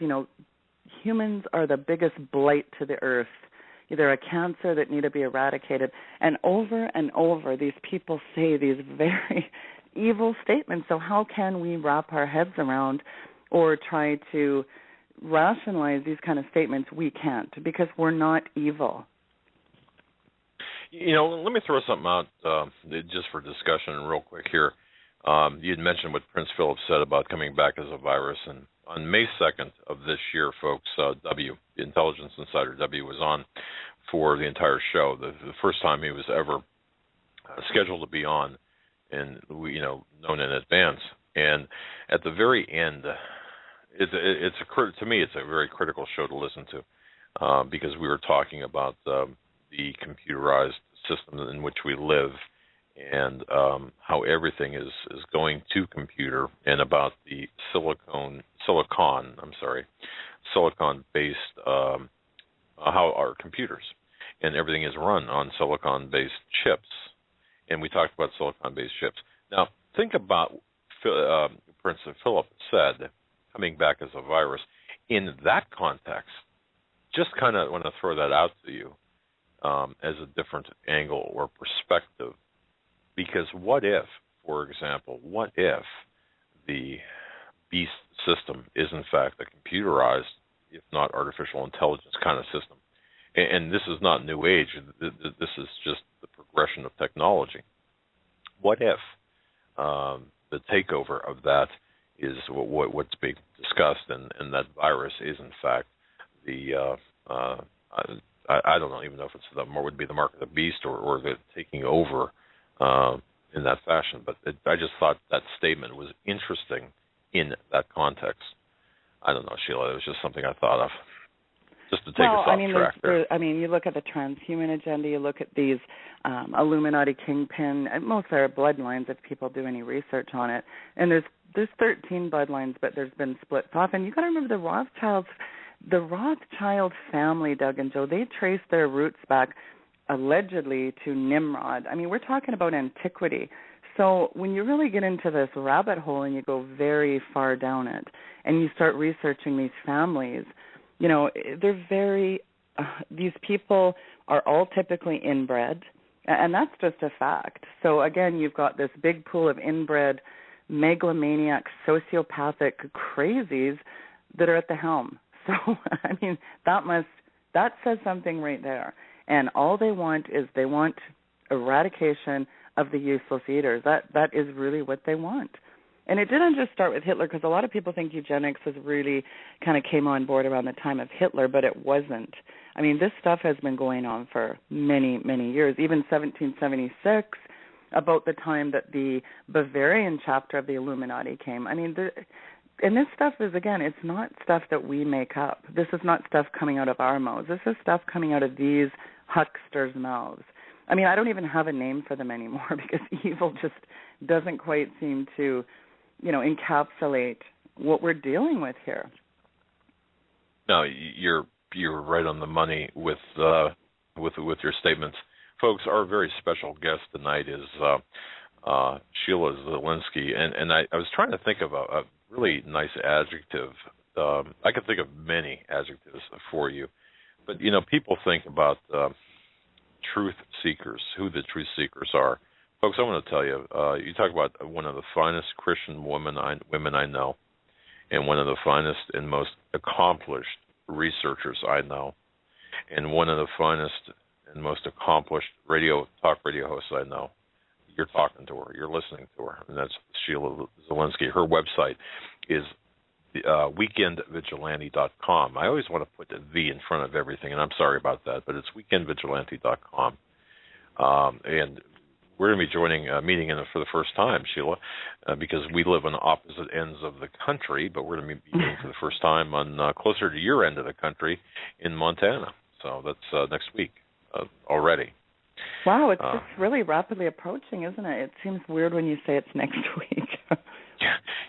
humans are the biggest blight to the earth. They're a cancer that need to be eradicated. And over, these people say these very evil statements. So how can we wrap our heads around or try to rationalize these kind of statements? We can't, because we're not evil. Let me throw something out just for discussion real quick here. You had mentioned what Prince Philip said about coming back as a virus, and on May 2nd of this year, folks, the Intelligence Insider W was on for the entire show. The first time he was ever scheduled to be on, and known in advance. And at the very end, to me, it's a very critical show to listen to because we were talking about the computerized system in which we live and how everything is going to computer, and about the silicon-based how our computers and everything is run on silicon-based chips. And we talked about silicon-based chips. Now, think about Prince Philip said, coming back as a virus. In that context, just kind of want to throw that out to you as a different angle or perspective. Because what if, for example, the beast system is in fact a computerized, if not artificial intelligence kind of system? And this is not New Age. This is just the progression of technology. What if the takeover of that is what's being discussed, and that virus is in fact the I don't even know if it's would be the mark of the beast or the taking over in that fashion. But I just thought that statement was interesting in that context. I don't know, Sheila. It was just something I thought of. Just to take us off track there. You look at the transhuman agenda, you look at these Illuminati kingpin, and most are bloodlines if people do any research on it. And there's 13 bloodlines, but there's been splits off. And you got to remember the Rothschild family, Doug and Joe, they trace their roots back allegedly to Nimrod. I mean, we're talking about antiquity. So when you really get into this rabbit hole and you go very far down it and you start researching these families, they're very, these people are all typically inbred, and that's just a fact. So again, you've got this big pool of inbred, megalomaniac, sociopathic crazies that are at the helm. So, that says something right there. And all they want is eradication of the useless eaters. That is really what they want. And it didn't just start with Hitler, because a lot of people think eugenics has really kind of came on board around the time of Hitler, but it wasn't. I mean, this stuff has been going on for many, many years, even 1776, about the time that the Bavarian chapter of the Illuminati came. I mean, and this stuff is, again, it's not stuff that we make up. This is not stuff coming out of our mouths. This is stuff coming out of these hucksters' mouths. I mean, I don't even have a name for them anymore because evil just doesn't quite seem to encapsulate what we're dealing with here. No, you're right on the money with your statements, folks. Our very special guest tonight is Sheila Zielinski, and I was trying to think of a really nice adjective. I could think of many adjectives for you, but people think about truth seekers, who the truth seekers are. Folks, I want to tell you, you talk about one of the finest Christian women I know, and one of the finest and most accomplished researchers I know, and one of the finest and most accomplished talk radio hosts I know. You're talking to her, you're listening to her, and that's Sheila Zielinski. Her website is weekendvigilante.com. I always want to put the V in front of everything, and I'm sorry about that, but it's weekendvigilante.com. And we're going to be meeting in it for the first time, Sheila, because we live on opposite ends of the country, but we're going to be meeting for the first time on closer to your end of the country in Montana. So that's next week already. Wow, it's just really rapidly approaching, isn't it? It seems weird when you say it's next week.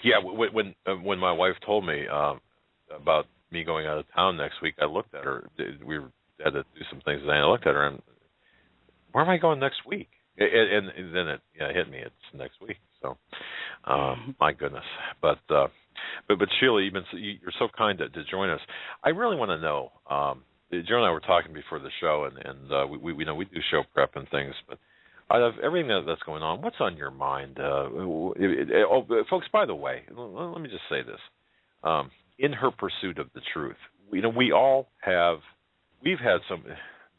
Yeah. When my wife told me about me going out of town next week, I looked at her. We had to do some things, and I looked at her, and where am I going next week? And then it hit me. It's next week. So, my goodness. But Sheila, you're so kind to join us. I really want to know. Joe and I were talking before the show, and we do show prep and things. But out of everything that's going on, what's on your mind? Folks, by the way, let me just say this: in her pursuit of the truth,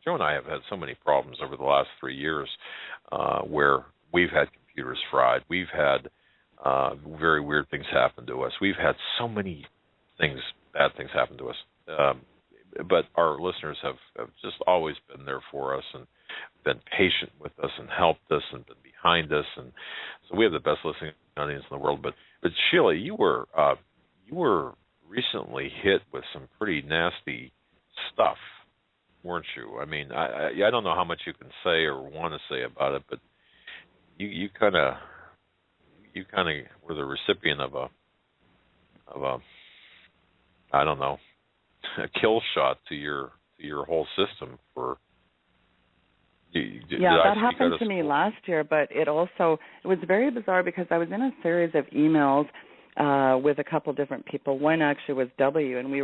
Joe and I have had so many problems over the last 3 years where we've had computers fried. We've had very weird things happen to us. We've had so many bad things happen to us. But our listeners have just always been there for us and been patient with us and helped us and been behind us. And so we have the best listening audience in the world. But Sheila, you were recently hit with some pretty nasty stuff, weren't you? I mean, I don't know how much you can say or want to say about it, but you kind of were the recipient of a I don't know, a kill shot to your whole system for. That happened to me last year, but it was very bizarre because I was in a series of emails with a couple different people. One actually was W, and we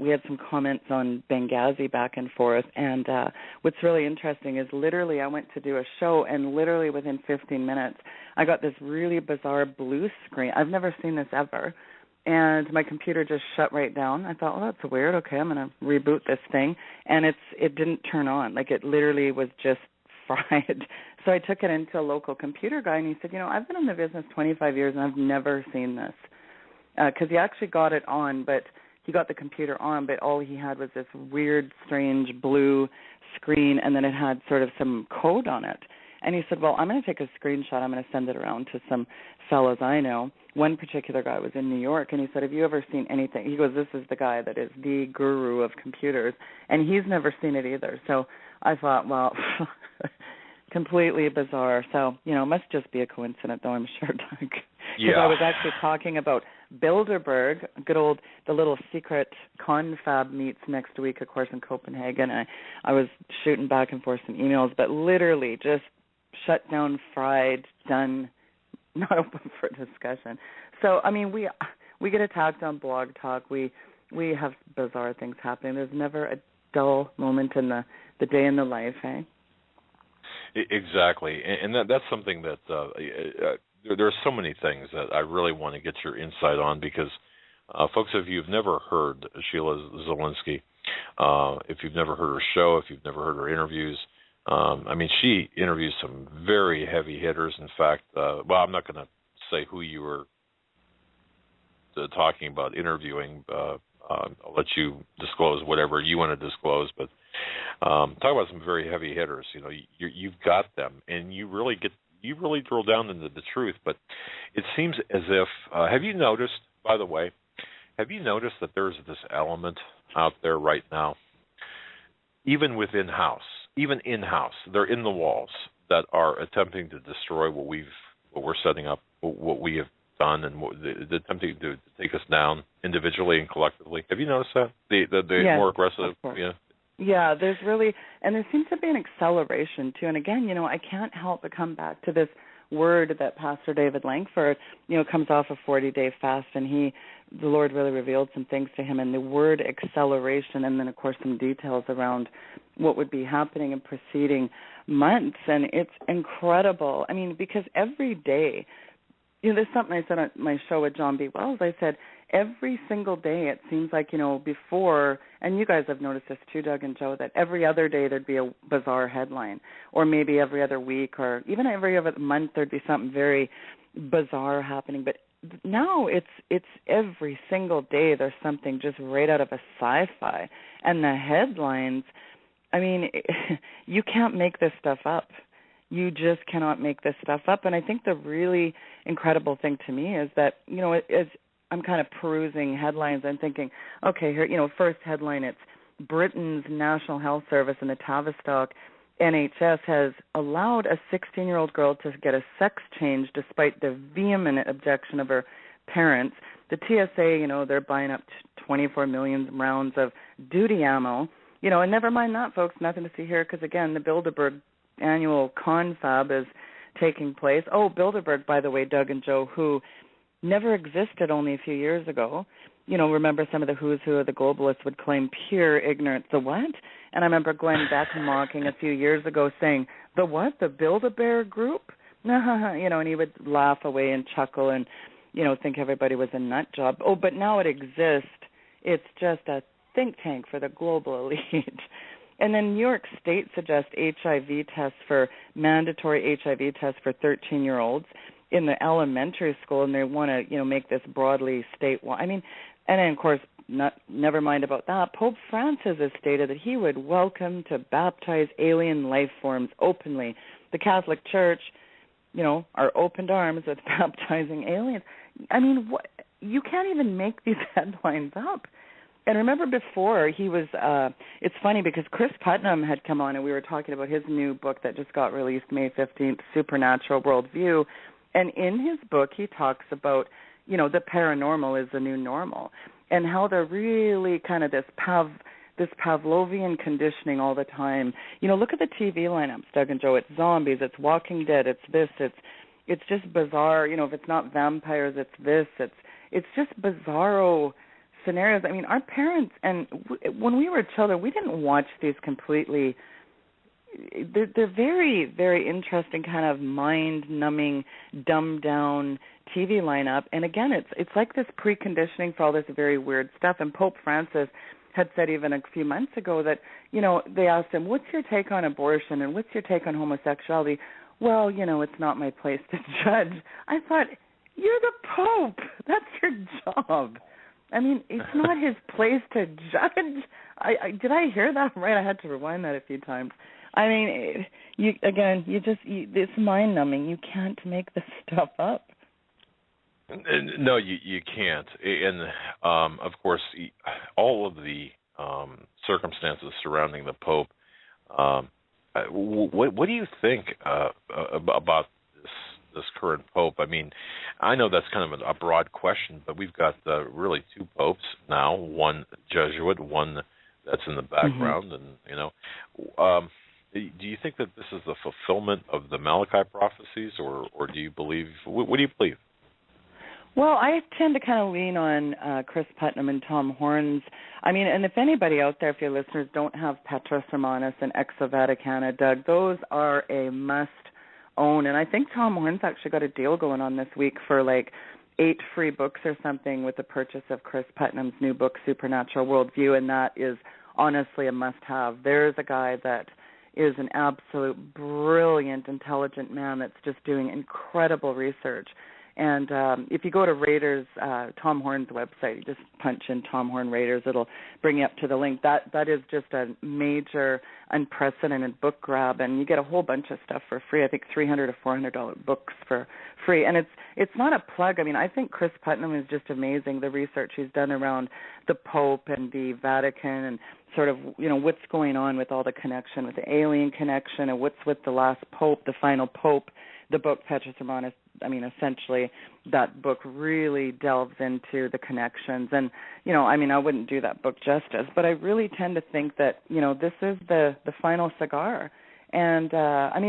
had some comments on Benghazi back and forth. And what's really interesting is literally I went to do a show, and literally within 15 minutes, I got this really bizarre blue screen. I've never seen this ever. And my computer just shut right down. I thought, well, that's weird. Okay, I'm going to reboot this thing. And it didn't turn on. Like, it literally was just fried. So I took it into a local computer guy, and he said, I've been in the business 25 years, and I've never seen this. Because he actually got it on, but he got the computer on, but all he had was this weird, strange blue screen, and then it had sort of some code on it. And he said, well, I'm going to take a screenshot. I'm going to send it around to some fellows I know. One particular guy was in New York, and he said, have you ever seen anything? He goes, this is the guy that is the guru of computers, and he's never seen it either. So I thought, well, completely bizarre. So, it must just be a coincidence, though, I'm sure, Doug. Because I was actually talking about Bilderberg, the little secret confab meets next week, of course, in Copenhagen. I was shooting back and forth some emails, but literally just shut down, fried, done, not open for discussion. So, I mean, we get attacked on Blog Talk. We have bizarre things happening. There's never a dull moment in the day in the life, eh? Exactly, and that's something that there are so many things that I really want to get your insight on, because folks, if you've never heard Sheila Zielinski, if you've never heard her show, if you've never heard her interviews, she interviews some very heavy hitters. In fact, I'm not going to say who you were talking about interviewing. I'll let you disclose whatever you want to disclose, but talk about some very heavy hitters. You've got them, and you really drill down into the truth. But it seems as if, have you noticed that there's this element out there right now, even in-house, they're in the walls, that are attempting to destroy what we're setting up, what we have done, and the attempting to take us down individually and collectively. Have you noticed that? The yes, more aggressive, yeah. Yeah, there's really, and there seems to be an acceleration too. And again, I can't help but come back to this word that Pastor David Langford, comes off a 40-day fast, and the Lord really revealed some things to him, and the word acceleration, and then of course some details around what would be happening in preceding months. And it's incredible. Because every day, there's something I said on my show with John B. Wells. I said, every single day it seems like, before, and you guys have noticed this too, Doug and Joe, that every other day there'd be a bizarre headline, or maybe every other week, or even every other month there'd be something very bizarre happening. But now it's every single day there's something just right out of a sci-fi. And the headlines, you can't make this stuff up. You just cannot make this stuff up. And I think the really incredible thing to me is that, as I'm kind of perusing headlines, I'm thinking, okay, here, first headline, it's Britain's National Health Service and the Tavistock NHS has allowed a 16-year-old girl to get a sex change despite the vehement objection of her parents. The TSA, they're buying up 24 million rounds of duty ammo. And never mind that, folks, nothing to see here, because, again, the Bilderberg annual confab is taking place. Oh, Bilderberg, by the way, Doug and Joe, who never existed only a few years ago. Remember some of the who's who of the globalists would claim pure ignorance. The what? And I remember Glenn Beck mocking a few years ago, saying, the what? The Bilderberg group? And he would laugh away and chuckle and, think everybody was a nut job. Oh, but now it exists. It's just a think tank for the global elite. And then New York State suggests mandatory HIV tests for 13-year-olds in the elementary school, and they want to, make this broadly statewide. And then, of course, never mind about that. Pope Francis has stated that he would welcome to baptize alien life forms openly. The Catholic Church, are opened arms with baptizing aliens. You can't even make these headlines up. And remember before he was, it's funny because Chris Putnam had come on and we were talking about his new book that just got released May 15th, Supernatural Worldview. And in his book he talks about, the paranormal is the new normal and how they're really kind of this Pavlovian conditioning all the time. Look at the TV lineups, Doug and Joe. It's zombies, it's Walking Dead, it's this, it's just bizarre. If it's not vampires, it's this. It's just bizarro scenarios. Our parents, and when we were children, we didn't watch these completely. They're very, very interesting, kind of mind-numbing, dumbed-down TV lineup. And again, it's like this preconditioning for all this very weird stuff. And Pope Francis had said even a few months ago that, they asked him, what's your take on abortion and what's your take on homosexuality? Well, it's not my place to judge. I thought, you're the Pope. That's your job. I mean, it's not his place to judge. Did I hear that right? I had to rewind that a few times. I mean, it's mind-numbing. You can't make this stuff up. No, you can't. And, of course, all of the circumstances surrounding the Pope, what do you think about this current Pope? I mean, I know that's kind of a broad question, but we've got really two popes now, one Jesuit, one that's in the background. And, do you think that this is the fulfillment of the Malachi prophecies, or do you believe, what do you believe? Well, I tend to kind of lean on Chris Putnam and Tom Horns. I mean, and if anybody out there, if your listeners don't have Petrus Romanus and Exo Vaticana, Doug, those are a must-own. And I think Tom Horns actually got a deal going on this week for like 8 free books or something with the purchase of Chris Putnam's new book, Supernatural Worldview, and that is honestly a must-have. There's a guy that is an absolute brilliant, intelligent man that's just doing incredible research. And if you go to Raiders, Tom Horn's website, you just punch in Tom Horn Raiders, it'll bring you up to the link. That is just a major, unprecedented book grab, and you get a whole bunch of stuff for free. I think $300 to $400 books for free. And it's not a plug. I mean, I think Chris Putnam is just amazing, the research he's done around the Pope and the Vatican and sort of, what's going on with all the connection, with the alien connection, and what's with the last Pope, the final Pope. The book, Petrus Romanus, I mean, essentially that book really delves into the connections. And, I wouldn't do that book justice, but I really tend to think that, this is the final cigar. And,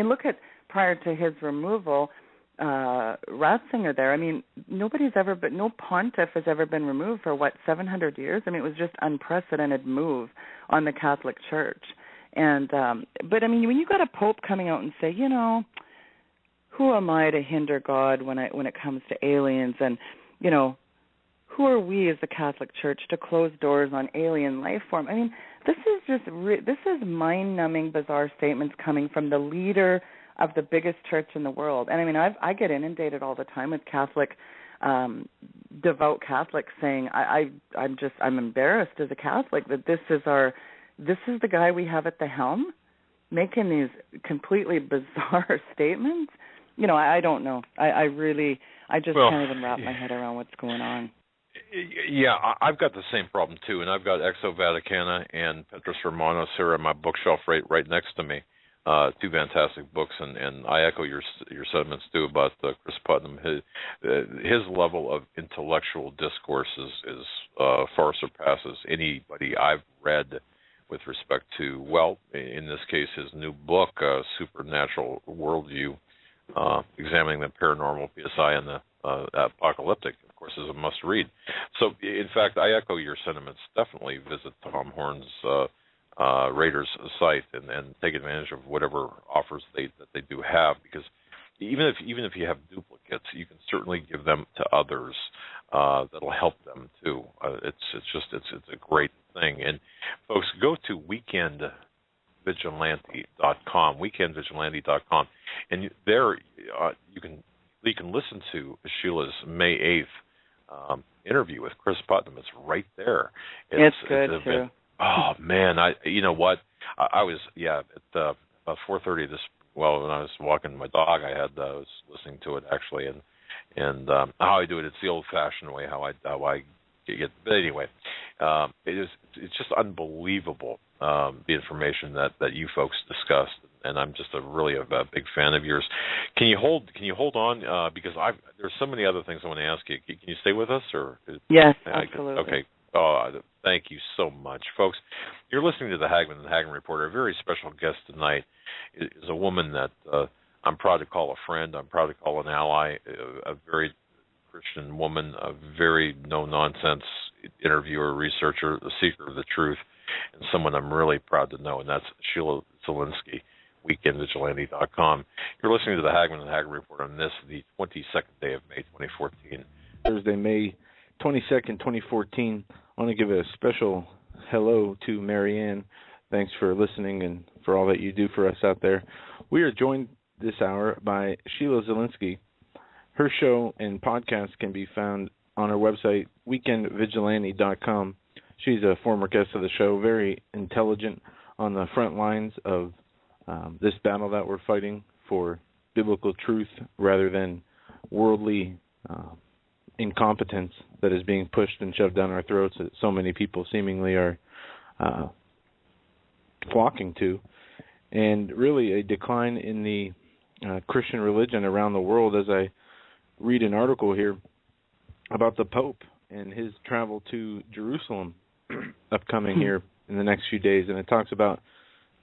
look at prior to his removal, Ratzinger there. I mean, no pontiff has ever been removed for, 700 years? I mean, it was just unprecedented move on the Catholic Church. And, but, when you got a pope coming out and say, who am I to hinder God when it comes to aliens? And, who are we as the Catholic Church to close doors on alien life form? I mean, this is just this is mind-numbing, bizarre statements coming from the leader of the biggest church in the world. And I get inundated all the time with Catholic, devout Catholics saying, I'm embarrassed as a Catholic that this is the guy we have at the helm, making these completely bizarre statements. I don't know. I just can't even wrap my head around what's going on. Yeah, I've got the same problem too, and I've got Exo Vaticana and Petrus Romanus here on my bookshelf right next to me. 2 fantastic books, and I echo your sentiments too about Chris Putnam. His level of intellectual discourse is far surpasses anybody I've read with respect to, well, in this case, his new book, Supernatural Worldview, examining the paranormal, PSI, and the apocalyptic, of course, is a must-read. So, in fact, I echo your sentiments. Definitely visit Tom Horn's Raiders site and take advantage of whatever offers that they do have, because even if you have duplicates, you can certainly give them to others that'll help them too. It's a great thing. And folks, go to weekendvigilante.com, and there you can listen to Sheila's May 8th interview with Chris Putnam. It's right there. It's good too. Oh man, you know what? I was at about 4:30 when I was walking my dog, I was listening to it actually, and how I do it, it's the old-fashioned way, how I get. But anyway, it's just unbelievable the information that you folks discussed, and I'm just really a big fan of yours. Can you hold on because there's so many other things I want to ask you. Can you stay with us or? Yes, absolutely. Okay. Oh, thank you so much, folks. You're listening to the Hagmann and Hagmann Report. Our very special guest tonight is a woman that I'm proud to call a friend. I'm proud to call an ally, a very Christian woman, a very no-nonsense interviewer, researcher, a seeker of the truth, and someone I'm really proud to know, and that's Sheila Zielinski, weekendvigilante.com. You're listening to the Hagmann and Hagmann Report on this, the 22nd day of May 2014. Thursday, May 22nd, 2014. I want to give a special hello to Marianne. Thanks for listening and for all that you do for us out there. We are joined this hour by Sheila Zielinski. Her show and podcast can be found on her website, weekendvigilante.com. She's a former guest of the show, very intelligent on the front lines of this battle that we're fighting for biblical truth rather than worldly incompetence that is being pushed and shoved down our throats that so many people seemingly are flocking to, and really a decline in the Christian religion around the world. As I read an article here about the Pope and his travel to Jerusalem upcoming here in the next few days, and it talks about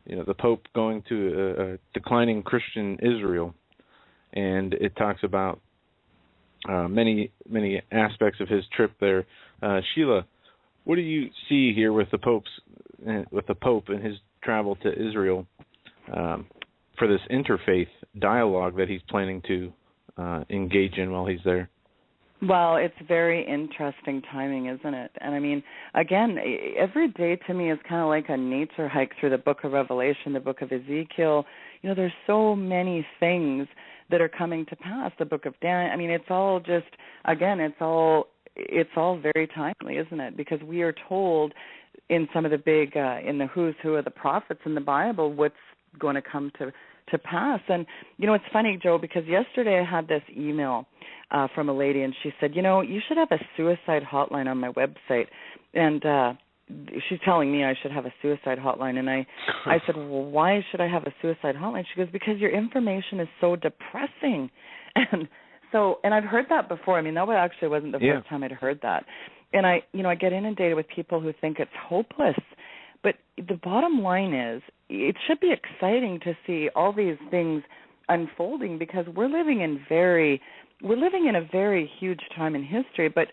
the Pope going to a declining Christian Israel, and it talks about many aspects of his trip there. Sheila, what do you see here with the Pope and his travel to Israel for this interfaith dialogue that he's planning to engage in while he's there? Well, it's very interesting timing, isn't it? And I mean, again, every day to me is kind of like a nature hike through the book of Revelation, the book of Ezekiel. There's so many things that are coming to pass, the book of Daniel. I mean, it's all just, again, it's all very timely, isn't it? Because we are told in some of the big, in the who's who of the prophets in the Bible, what's going to come to pass. And, it's funny, Joe, because yesterday I had this email from a lady, and she said, you should have a suicide hotline on my website. And she's telling me I should have a suicide hotline. And I said, well, why should I have a suicide hotline? She goes, because your information is so depressing. And I've heard that before. I mean, that actually wasn't the first time I'd heard that. And I get inundated with people who think it's hopeless. But the bottom line is, it should be exciting to see all these things unfolding, because we're living in a very huge time in history. But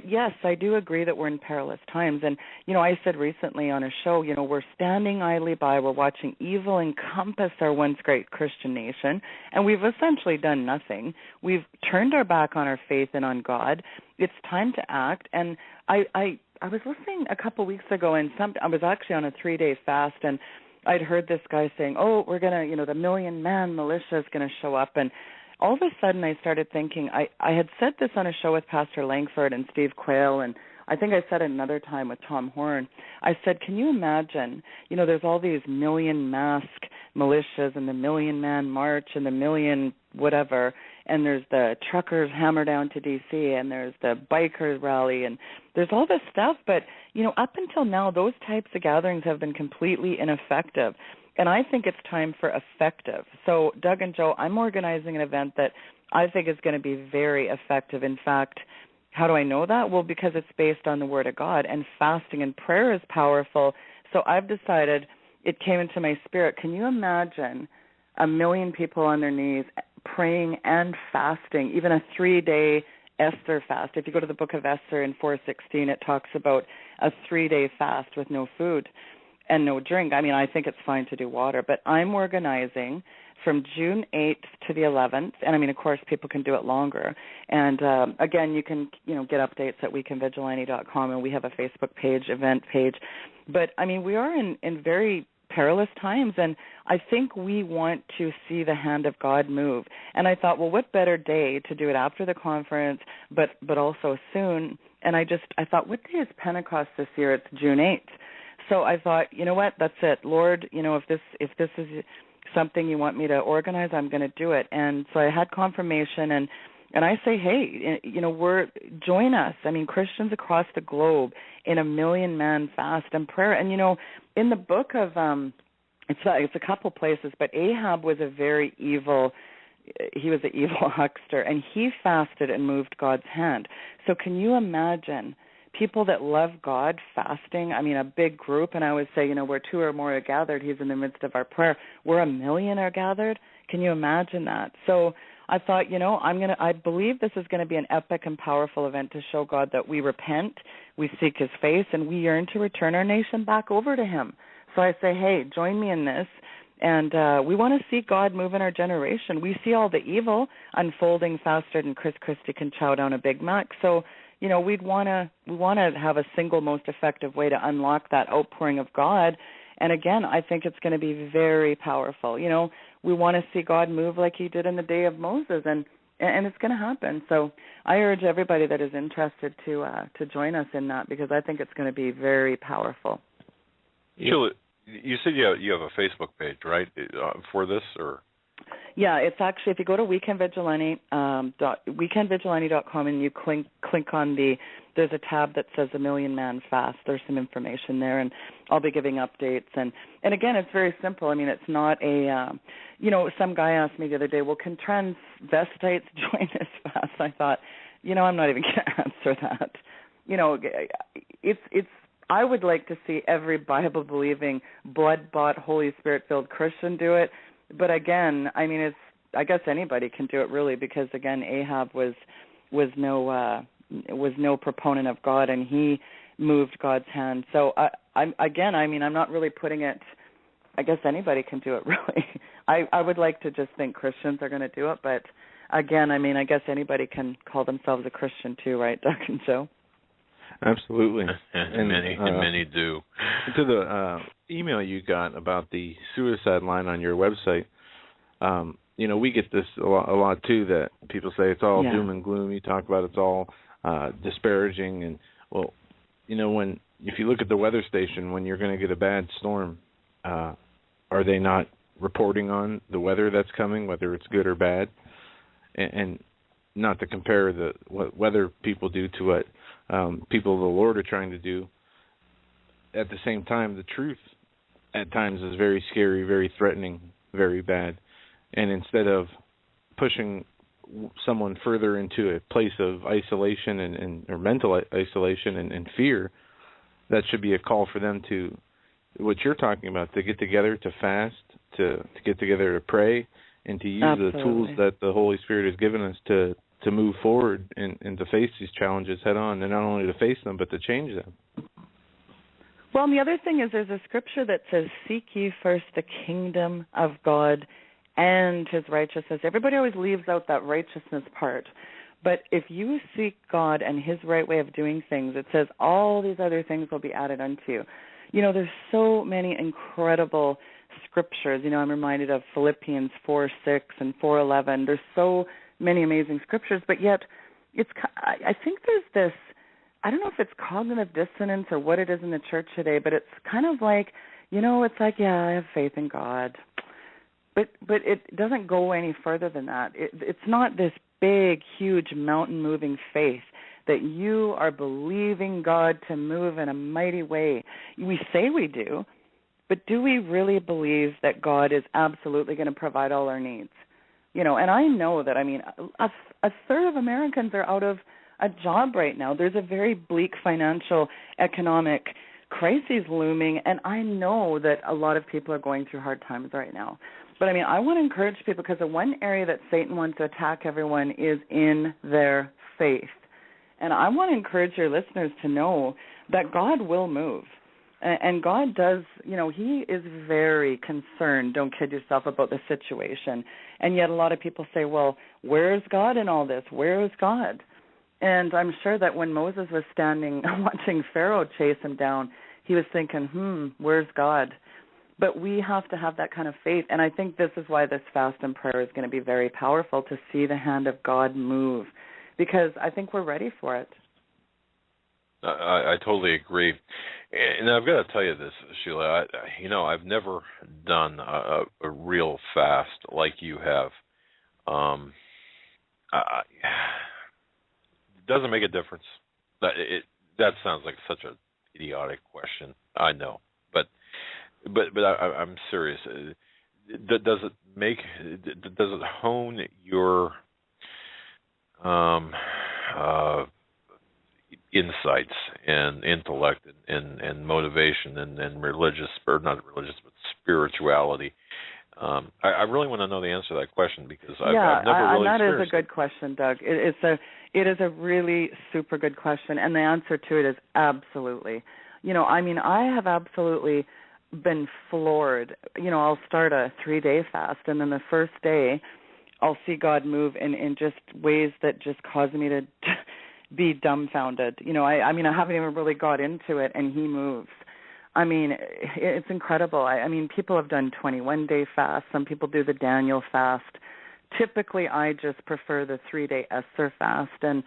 yes, I do agree that we're in perilous times. And, I said recently on a show, we're standing idly by, we're watching evil encompass our once great Christian nation, and we've essentially done nothing. We've turned our back on our faith and on God. It's time to act. And I was listening a couple weeks ago, and I was actually on a 3-day fast, and I'd heard this guy saying, we're going to, the 1 million man militia is going to show up. And all of a sudden I started thinking, I had said this on a show with Pastor Langford and Steve Quayle, and I think I said it another time with Tom Horn. I said, can you imagine, there's all these 1 million mask militias and the 1 million man march and the 1 million whatever, and there's the truckers hammer down to D.C., and there's the bikers rally, and there's all this stuff. But, up until now, those types of gatherings have been completely ineffective. And I think it's time for effective. So, Doug and Joe, I'm organizing an event that I think is going to be very effective. In fact, how do I know that? Well, because it's based on the Word of God, and fasting and prayer is powerful. So I've decided, it came into my spirit, can you imagine 1 million people on their knees praying and fasting, even a 3-day Esther fast? If you go to the book of Esther in 4:16, it talks about a 3-day fast with no food and no drink. I mean, I think it's fine to do water, but I'm organizing from June 8th to the 11th, and I mean, of course, people can do it longer. And again, you can get updates at weekendvigilante.com, and we have a Facebook page, event page. But I mean, we are in very perilous times, and I think we want to see the hand of God move. And I thought, well, what better day to do it after the conference, but also soon. And I thought, what day is Pentecost this year? It's June 8th. So I thought, you know what, that's it. Lord, if this is something you want me to organize, I'm going to do it. And so I had confirmation, and I say, hey, join us. I mean, Christians across the globe in a 1 million man fast and prayer. And in the book of it's a couple places, but Ahab was a very evil. He was an evil huckster, and he fasted and moved God's hand. So can you imagine people that love God fasting? I mean, a big group, and I would say, where 2 or more are gathered, he's in the midst of our prayer. Where 1 million are gathered, can you imagine that? So I thought, I believe this is going to be an epic and powerful event to show God that we repent, we seek his face, and we yearn to return our nation back over to him. So I say, hey, join me in this. And we want to see God move in our generation. We see all the evil unfolding faster than Chris Christie can chow down a Big Mac. So, we want to have a single most effective way to unlock that outpouring of God. And again, I think it's going to be very powerful. We want to see God move like he did in the day of Moses, and it's going to happen. So I urge everybody that is interested to join us in that, because I think it's going to be very powerful. Sheila, you said you have a Facebook page, right, for this, or? Yeah, it's actually, if you go to weekendvigilante.com and you click on there's a tab that says A Million Man Fast. There's some information there, and I'll be giving updates. And again, it's very simple. I mean, it's not a, some guy asked me the other day, well, can transvestites join this fast? I thought, I'm not even going to answer that. I would like to see every Bible-believing, blood-bought, Holy Spirit-filled Christian do it. But again, I mean, I guess anybody can do it, really, because again, Ahab was no proponent of God, and he moved God's hand. So I'm not really putting it. I guess anybody can do it, really. I would like to just think Christians are going to do it, but again, I guess anybody can call themselves a Christian too, right, Doug and Joe? Absolutely. And many do. To the email you got about the suicide line on your website, we get this a lot too, that people say it's all doom and gloom. You talk about it's all disparaging. And, well, if you look at the weather station, when you're going to get a bad storm, are they not reporting on the weather that's coming, whether it's good or bad? And not to compare what weather people do to what people of the Lord are trying to do. At the same time, the truth at times is very scary, very threatening, very bad. And instead of pushing someone further into a place of isolation or mental isolation and fear, that should be a call for them to, what you're talking about, to get together, to fast, to get together to pray, and to use the tools that the Holy Spirit has given us to move forward and to face these challenges head on, and not only to face them, but to change them. Well, and the other thing is there's a scripture that says, seek ye first the kingdom of God and his righteousness. Everybody always leaves out that righteousness part. But if you seek God and his right way of doing things, it says all these other things will be added unto you. There's so many incredible scriptures. I'm reminded of Philippians 4:6 and 4:11. There's so many amazing scriptures, but yet I think there's this, I don't know if it's cognitive dissonance or what it is in the church today, but it's kind of like, it's like, I have faith in God. But it doesn't go any further than that. It's not this big, huge, mountain-moving faith that you are believing God to move in a mighty way. We say we do, but do we really believe that God is absolutely going to provide all our needs? And I know that, a third of Americans are out of a job right now. There's a very bleak financial, economic crisis looming, and I know that a lot of people are going through hard times right now. But, I want to encourage people, because the one area that Satan wants to attack everyone is in their faith. And I want to encourage your listeners to know that God will move. And God does, he is very concerned, don't kid yourself, about the situation. And yet a lot of people say, well, where's God in all this? Where is God? And I'm sure that when Moses was standing watching Pharaoh chase him down, he was thinking, where's God? But we have to have that kind of faith. And I think this is why this fast and prayer is going to be very powerful, to see the hand of God move, because I think we're ready for it. I totally agree. And I've got to tell you this, Sheila, I've never done a real fast like you have. It doesn't make a difference. That sounds like such an idiotic question. I know, but I'm serious. Does it hone your insights and intellect and motivation and religious, or not religious, but spirituality? I really want to know the answer to that question, because I've never really that experienced is a good question, Doug. It is a really super good question, and the answer to it is absolutely. I have absolutely been floored. I'll start a 3-day fast, and then the first day I'll see God move in just ways that just cause me to be dumbfounded. I mean, I haven't even really got into it, and he moves. I mean, it's incredible. I mean, people have done 21-day fast. Some people do the Daniel fast. Typically, I just prefer the 3-day Esther fast. And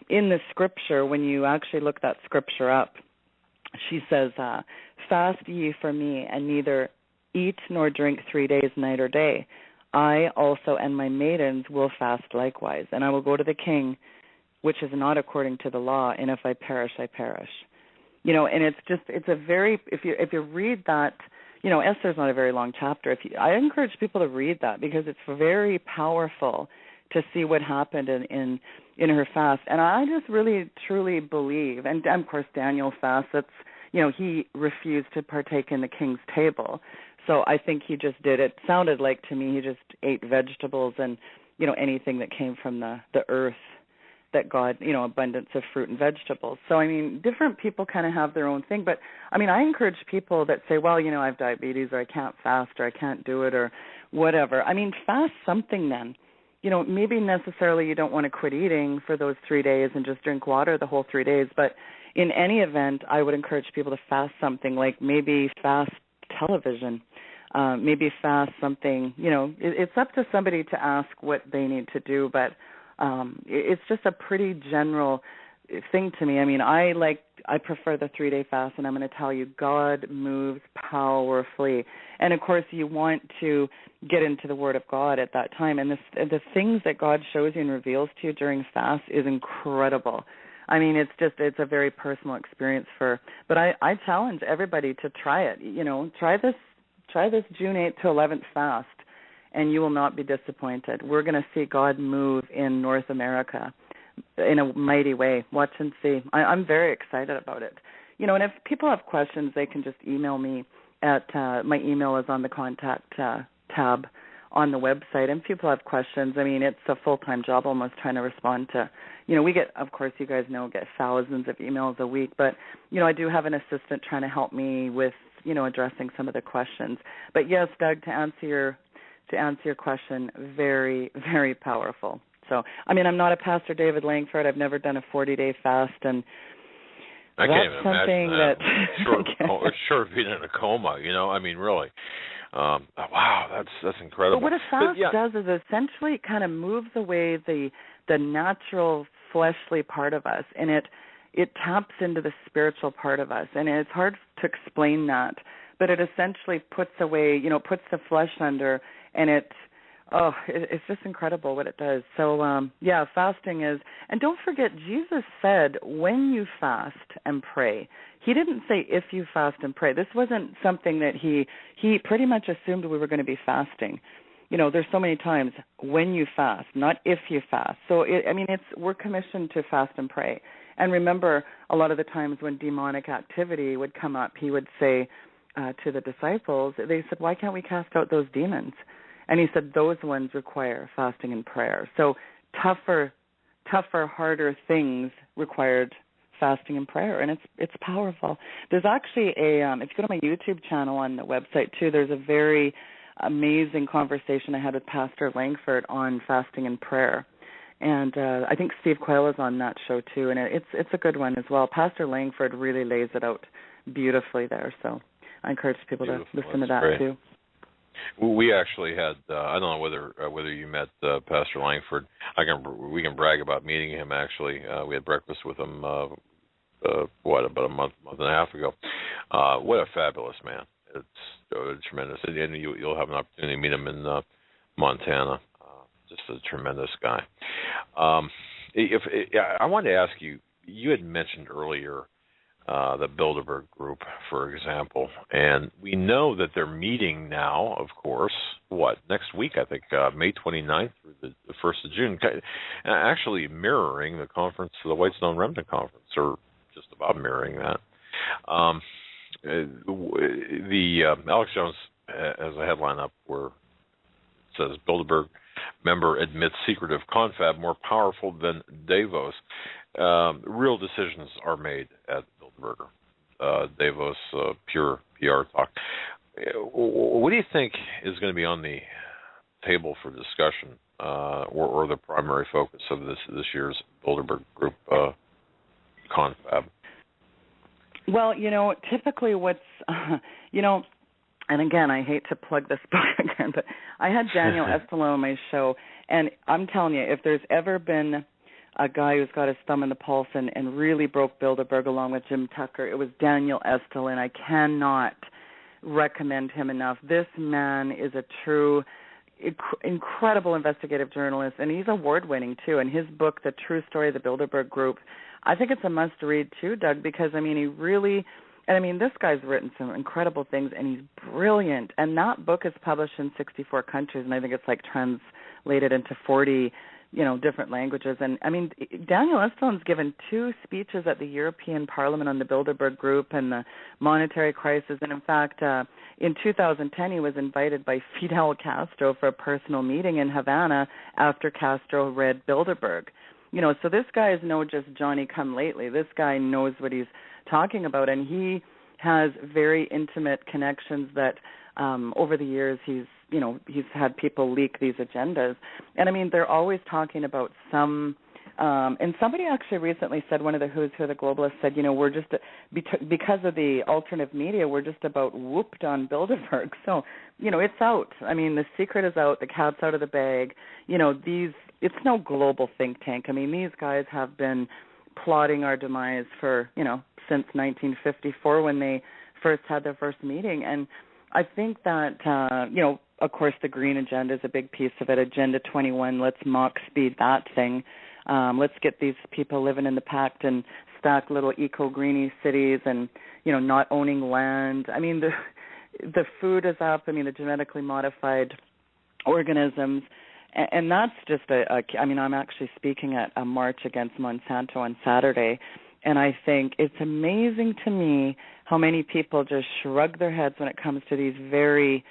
in the scripture, when you actually look that scripture up, she says, fast ye for me, and neither eat nor drink 3 days, night or day. I also and my maidens will fast likewise, and I will go to the king, which is not according to the law, and if I perish, I perish. And it's a very, if you read that, Esther's not a very long chapter. I encourage people to read that because it's very powerful to see what happened in her fast. And I just really, truly believe, and of course Daniel fast, that's, he refused to partake in the king's table. So I think he just did it. Sounded like to me he just ate vegetables and, anything that came from the earth that God, abundance of fruit and vegetables. So, I mean, different people kind of have their own thing. But, I mean, I encourage people that say, well, I have diabetes or I can't fast or I can't do it or whatever. I mean, fast something then. Maybe necessarily you don't want to quit eating for those 3 days and just drink water the whole 3 days. But in any event, I would encourage people to fast something like maybe fast television, maybe fast something. It's up to somebody to ask what they need to do. But it's just a pretty general thing to me. I mean, I prefer the 3-day fast, and I'm going to tell you, God moves powerfully. And of course, you want to get into the Word of God at that time. And the things that God shows you and reveals to you during fast is incredible. I mean, it's a very personal experience but I challenge everybody to try it. Try this June 8th to 11th fast, and you will not be disappointed. We're going to see God move in North America in a mighty way. Watch and see. I'm very excited about it. And if people have questions, they can just email me at my email is on the contact tab on the website. And if people have questions, I mean, it's a full-time job almost trying to respond to, we get, of course, you guys know, get thousands of emails a week. But, I do have an assistant trying to help me with, addressing some of the questions. But yes, Doug, to answer your question, very, very powerful. So, I mean, I'm not a Pastor David Langford. I've never done a 40-day fast, and I can't even imagine that. Short of being in a coma, I mean, really. Wow, that's incredible. But what a fast does is essentially it kind of moves away the natural fleshly part of us, and it taps into the spiritual part of us. And it's hard to explain that, but it essentially puts away, puts the flesh under, and it's just incredible what it does. So, fasting is, and don't forget, Jesus said, when you fast and pray. He didn't say if you fast and pray. This wasn't something that he pretty much assumed we were going to be fasting. There's so many times when you fast, not if you fast. So, we're commissioned to fast and pray. And remember, a lot of the times when demonic activity would come up, he would say to the disciples, they said, why can't we cast out those demons? And he said those ones require fasting and prayer. So tougher, harder things required fasting and prayer, and it's powerful. There's actually if you go to my YouTube channel on the website too, there's a very amazing conversation I had with Pastor Langford on fasting and prayer. And I think Steve Quayle is on that show too, and it's a good one as well. Pastor Langford really lays it out beautifully there, so I encourage people to listen to that great. too. We actually had I don't know whether you met Pastor Langford. We can brag about meeting him. Actually, we had breakfast with him about a month and a half ago. What a fabulous man! It's tremendous, and you'll have an opportunity to meet him in Montana. Just a tremendous guy. I wanted to ask you. You had mentioned earlier the Bilderberg Group, for example, and we know that they're meeting now, of course, next week, I think, May 29th through the 1st of June, actually mirroring the conference, the Whitestone Remnant Conference, or just about mirroring that. Alex Jones has a headline up where it says, Bilderberg member admits secretive confab more powerful than Davos. Real decisions are made at Bilderberger. Davos, pure PR talk. What do you think is going to be on the table for discussion or the primary focus of this year's Bilderberg Group confab? Well, typically what's, and again, I hate to plug this book again, but I had Daniel Estolo on my show, and I'm telling you, if there's ever been a guy who's got his thumb in the pulse and really broke Bilderberg along with Jim Tucker, it was Daniel Estolo, and I cannot recommend him enough. This man is a true, incredible investigative journalist, and he's award-winning too. And his book, The True Story of the Bilderberg Group, I think it's a must-read too, Doug, because, he really, this guy's written some incredible things, and he's brilliant. And that book is published in 64 countries, and I think it's translated into 40, different languages. And, Daniel Estolo's given 2 speeches at the European Parliament on the Bilderberg Group and the monetary crisis. And, in fact, in 2010, he was invited by Fidel Castro for a personal meeting in Havana after Castro read Bilderberg. So this guy is no just Johnny-come-lately. This guy knows what he's talking about, and he has very intimate connections that over the years he's had people leak these agendas. And, they're always talking about some and somebody actually recently said, one of the Who's Who, the globalists said, we're just, because of the alternative media, we're just about whooped on Bilderberg. So, it's out. The secret is out. The cat's out of the bag. It's no global think tank. These guys have been plotting our demise for, since 1954 when they first had their first meeting. And I think that, of course, the green agenda is a big piece of it. Agenda 21, let's Mach speed that thing. Let's get these people living in the packed and stacked little eco-greeny cities and, not owning land. The food is up. The genetically modified organisms. And that's just I'm actually speaking at a march against Monsanto on Saturday. And I think it's amazing to me how many people just shrug their heads when it comes to these very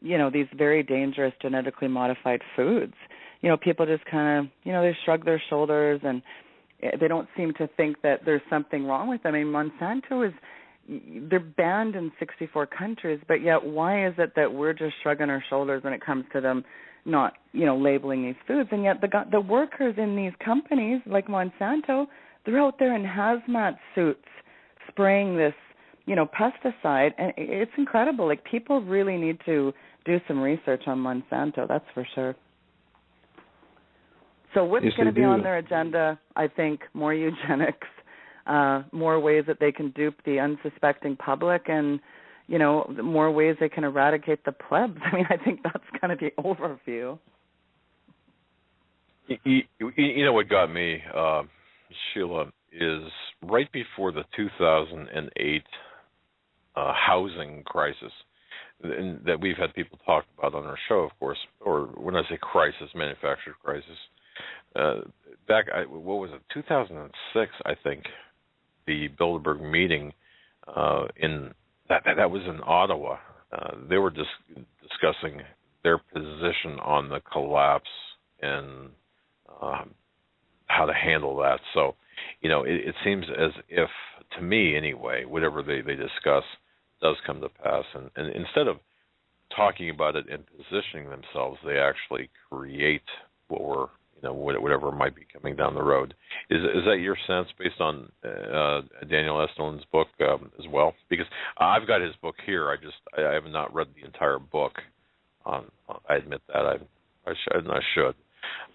dangerous genetically modified foods. People just kind of, they shrug their shoulders and they don't seem to think that there's something wrong with them. Monsanto they're banned in 64 countries, but yet why is it that we're just shrugging our shoulders when it comes to them not, labeling these foods? And yet the workers in these companies like Monsanto, they're out there in hazmat suits spraying this, pesticide, and it's incredible. People really need to do some research on Monsanto, that's for sure. So what's going to be on their agenda? I think more eugenics, more ways that they can dupe the unsuspecting public, and, more ways they can eradicate the plebs. I think that's kind of the overview. What got me, Sheila, is right before the 2008 housing crisis that we've had people talk about on our show, of course, or when I say crisis, manufactured crisis. Back, 2006, I think, the Bilderberg meeting that was in Ottawa. They were discussing their position on the collapse and how to handle that. So, it seems as if, to me anyway, whatever they discuss does come to pass. And instead of talking about it and positioning themselves, they actually create what we're, whatever might be coming down the road. Is that your sense based on Daniel Estolo's book as well? Because I've got his book here. I have not read the entire book. I admit that I should,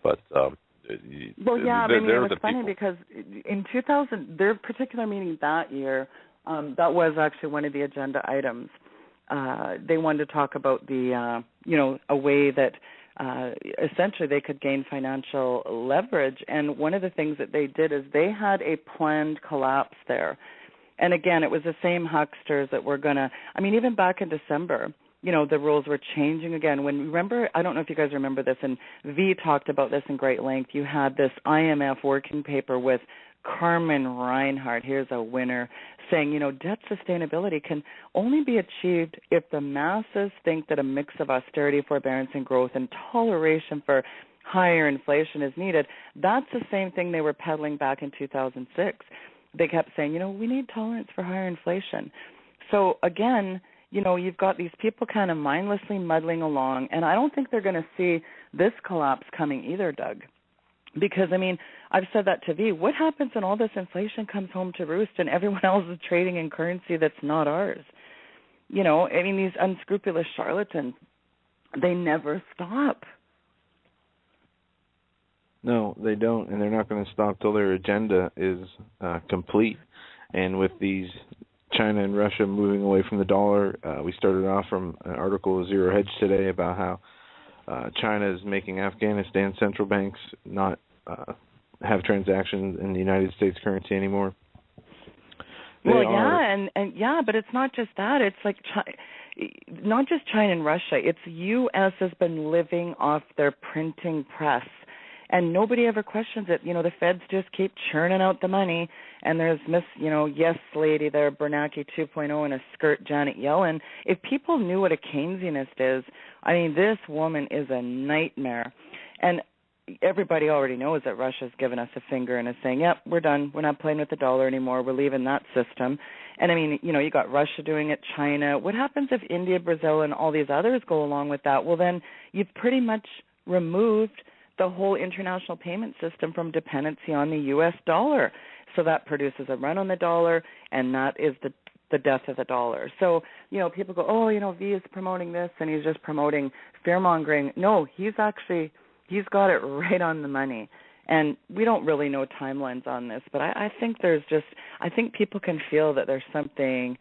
but. Well, yeah, it was funny because in 2000, their particular meeting that year, that was actually one of the agenda items. They wanted to talk about the, a way that essentially they could gain financial leverage. And one of the things that they did is they had a planned collapse there. And again, it was the same hucksters that were going to, even back in December, the rules were changing again. Remember, I don't know if you guys remember this, and V talked about this in great length. You had this IMF working paper with Carmen Reinhardt, here's a winner, saying, debt sustainability can only be achieved if the masses think that a mix of austerity, forbearance, and growth and toleration for higher inflation is needed. That's the same thing they were peddling back in 2006. They kept saying, we need tolerance for higher inflation. So again, you've got these people kind of mindlessly muddling along, and I don't think they're going to see this collapse coming either, Doug. Because, I've said that to V. What happens when all this inflation comes home to roost and everyone else is trading in currency that's not ours? These unscrupulous charlatans, they never stop. No, they don't, and they're not going to stop till their agenda is complete. And with these China and Russia moving away from the dollar, we started off from an article of Zero Hedge today about how China is making Afghanistan central banks not have transactions in the United States currency anymore. But it's not just that. It's like not just China and Russia. It's U.S. has been living off their printing press, and nobody ever questions it. The feds just keep churning out the money, and there's Miss, yes lady there, Bernanke 2.0 in a skirt, Janet Yellen. If people knew what a Keynesianist is, this woman is a nightmare. And everybody already knows that Russia's given us a finger and is saying, yep, we're done. We're not playing with the dollar anymore. We're leaving that system. And, you got Russia doing it, China. What happens if India, Brazil, and all these others go along with that? Well, then you've pretty much removed the whole international payment system from dependency on the U.S. dollar. So that produces a run on the dollar, and that is the death of the dollar. So, people go, V is promoting this, and he's just promoting fear-mongering. No, he's got it right on the money. And we don't really know timelines on this, but I think I think people can feel that there's something's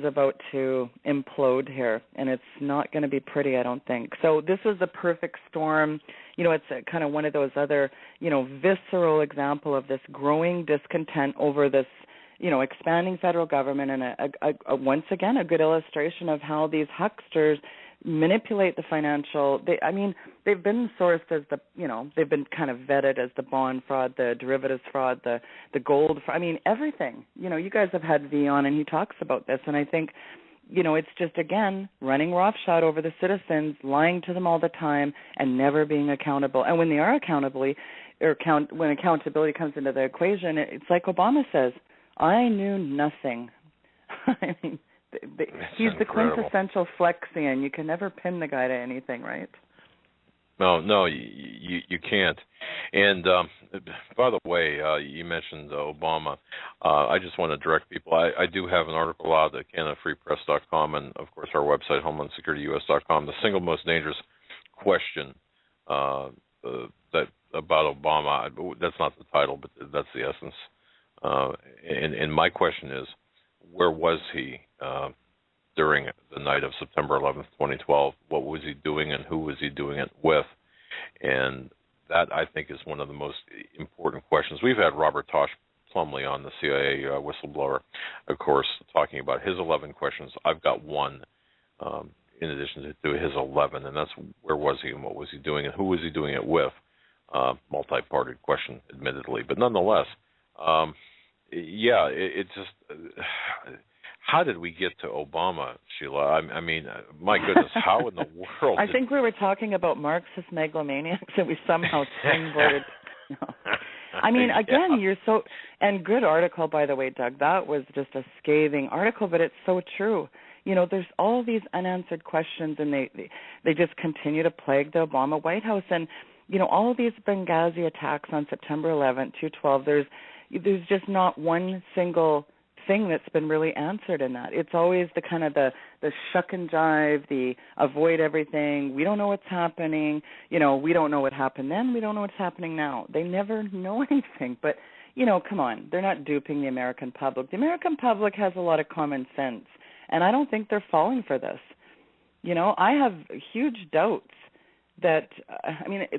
about to implode here, and it's not going to be pretty, I don't think. So this was the perfect storm. It's kind of one of those other, visceral example of this growing discontent over this, expanding federal government, and once again, a good illustration of how these hucksters manipulate the financial. They've been sourced as they've been kind of vetted as the bond fraud, the derivatives fraud, the gold fraud. Everything. You guys have had V on, and he talks about this, and I think, it's just, again, running roughshod over the citizens, lying to them all the time, and never being accountable. And when they are when accountability comes into the equation, it's like Obama says, I knew nothing. He's the quintessential Flexian. You can never pin the guy to anything, right? No, you can't. And by the way, you mentioned Obama. I just want to direct people. I do have an article out at CanadaFreePress.com and, of course, our website, HomelandSecurityUS.com. The single most dangerous question that about Obama. That's not the title, but that's the essence. And my question is, where was he during the night of September 11th, 2012? What was he doing, and who was he doing it with? And that, I think, is one of the most important questions. We've had Robert Tosh Plumley on, the CIA whistleblower, of course, talking about his 11 questions. I've got one in addition to his 11, and that's where was he and what was he doing and who was he doing it with? Multi-parted question, admittedly. But nonetheless, it just... How did we get to Obama, Sheila? My goodness, how in the world? I think we were talking about Marxist megalomaniacs, and we somehow springboarded. You're so... And good article, by the way, Doug. That was just a scathing article, but it's so true. There's all these unanswered questions, and they just continue to plague the Obama White House. And, all of these Benghazi attacks on September 11th, 2012, there's just not one single thing that's been really answered in that. It's always the kind of the shuck and jive, the avoid everything. We don't know what's happening. We don't know what happened then. We don't know what's happening now. They never know anything. But, come on. They're not duping the American public. The American public has a lot of common sense, and I don't think they're falling for this. I have huge doubts that,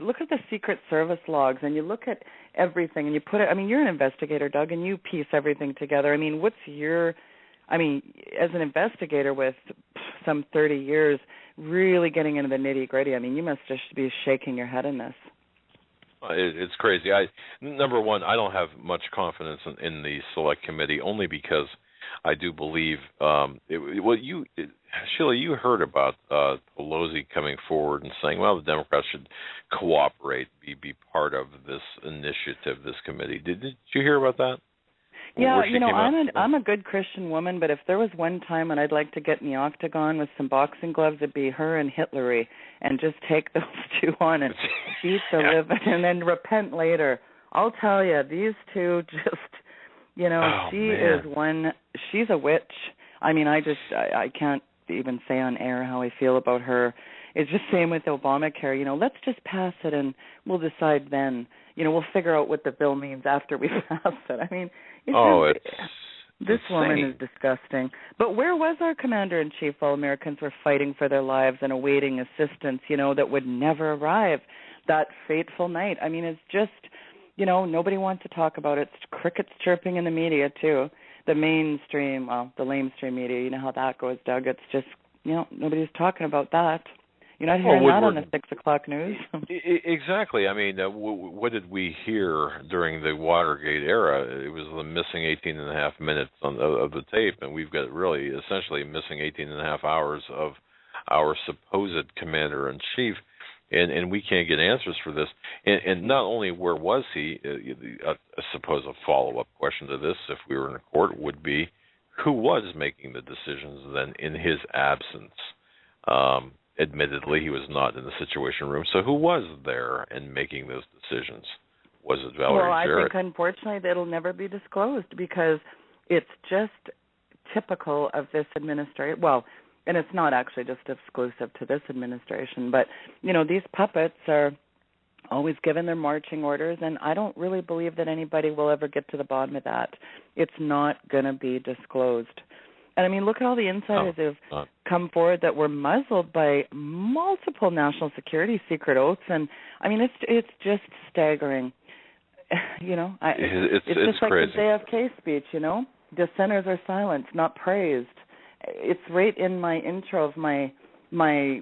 look at the Secret Service logs, and you look at everything, and you put it, you're an investigator, Doug, and you piece everything together. What's your, as an investigator with some 30 years, really getting into the nitty-gritty, you must just be shaking your head in this. It's crazy. Number one, I don't have much confidence in the Select Committee, only because I do believe, Sheila, you heard about Pelosi coming forward and saying, well, the Democrats should cooperate, be part of this initiative, this committee. Did you hear about that? Yeah, where she came out. I'm a good Christian woman, but if there was one time when I'd like to get in the octagon with some boxing gloves, it'd be her and Hitlery, and just take those two on and beat the living, and then repent later. I'll tell you, these two just, she's a witch. I mean, I can't even say on air how I feel about her. It's just same with Obamacare. Let's just pass it and we'll decide then. We'll figure out what the bill means after we pass it. I mean, this woman is disgusting. But where was our commander-in-chief while Americans were fighting for their lives and awaiting assistance, that would never arrive that fateful night? I mean, it's just, nobody wants to talk about it. It's crickets chirping in the media, too. The mainstream, the lamestream media, you know how that goes, Doug. It's just, nobody's talking about that. You're not hearing that on the 6 o'clock news. Exactly. I mean, what did we hear during the Watergate era? It was the missing 18 and a half minutes of the tape, and we've got really essentially missing 18 and a half hours of our supposed commander-in-chief, and we can't get answers for this. And not only where was he, I suppose a follow-up question to this, if we were in a court, would be who was making the decisions then in his absence? Admittedly, he was not in the Situation Room, so who was there and making those decisions? Was it Valerie Jarrett? Well, I think, unfortunately, it'll never be disclosed because it's just typical of this administration. Well, and it's not actually just exclusive to this administration, but, these puppets are always given their marching orders, and I don't really believe that anybody will ever get to the bottom of that. It's not going to be disclosed. And, I mean, look at all the insiders who've come forward that were muzzled by multiple national security secret oaths. And, I mean, it's just staggering. It's just like crazy. the JFK speech, Dissenters are silenced, not praised. It's right in my intro of my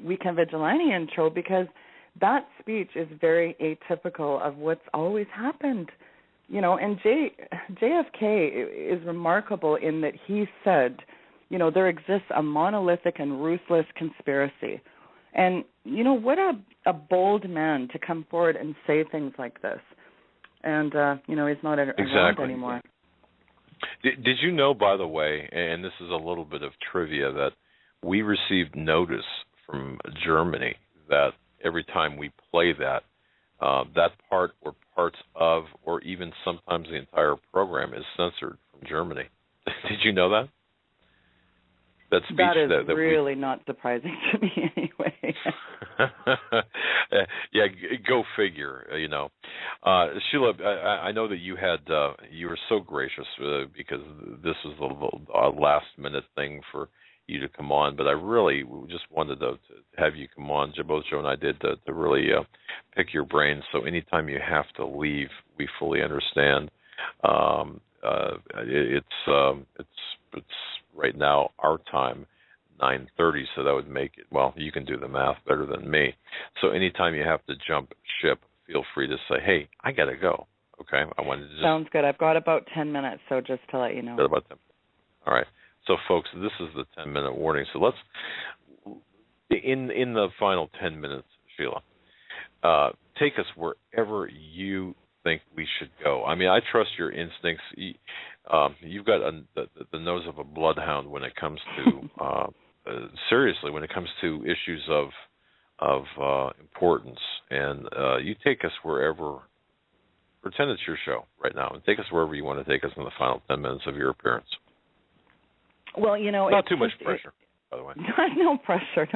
Weekend Vigilante intro because that speech is very atypical of what's always happened. And JFK is remarkable in that he said, there exists a monolithic and ruthless conspiracy. And, what a bold man to come forward and say things like this. And, he's not around anymore. Did you know, by the way, and this is a little bit of trivia, that we received notice from Germany that every time we play that, that part or parts of, or even sometimes the entire program is censored from Germany. Did you know that? That speech that is really not surprising to me anyway. Yeah, go figure. Sheila, I know that you were so gracious because this was the last minute thing for you to come on, but I really just wanted to have you come on. Both Joe and I did to really pick your brains. So anytime you have to leave, we fully understand. It's right now our time, 9:30, so that would make it, well, you can do the math better than me. So anytime you have to jump ship, feel free to say, hey, I got to go. Okay? I wanted to just... Sounds good. I've got about 10 minutes, so just to let you know. Got about 10. All right. So, folks, this is the 10-minute warning. So let's, in the final 10 minutes, Sheila, take us wherever you think we should go. I mean, I trust your instincts. You've got the nose of a bloodhound when it comes to seriously when it comes to issues of importance, and you take us wherever. Pretend it's your show right now, and take us wherever you want to take us in the final 10 minutes of your appearance. Well, not too much pressure, by the way. No pressure.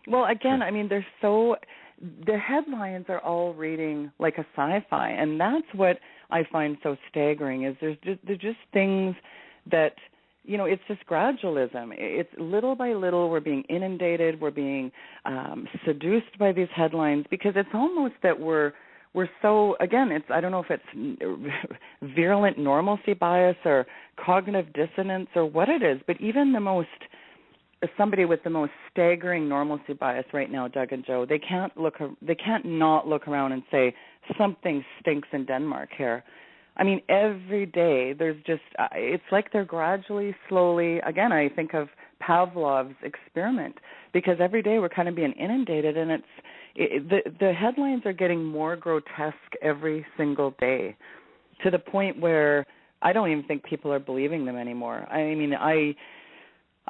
Well, again, I mean, the headlines are all reading like a sci-fi, and that's what I find so staggering. Is they're just things that, it's just gradualism. It's little by little we're being inundated, we're being seduced by these headlines, because it's almost that we're so, again, I don't know if it's virulent normalcy bias or cognitive dissonance or what it is, but even somebody with the most staggering normalcy bias right now, Doug and Joe, they can't not look around and say something stinks in Denmark here. I mean, every day there's just, it's like they're gradually, slowly, again, I think of Pavlov's experiment, because every day we're kind of being inundated, and the headlines are getting more grotesque every single day. to the point where I don't even think people are believing them anymore. I mean, I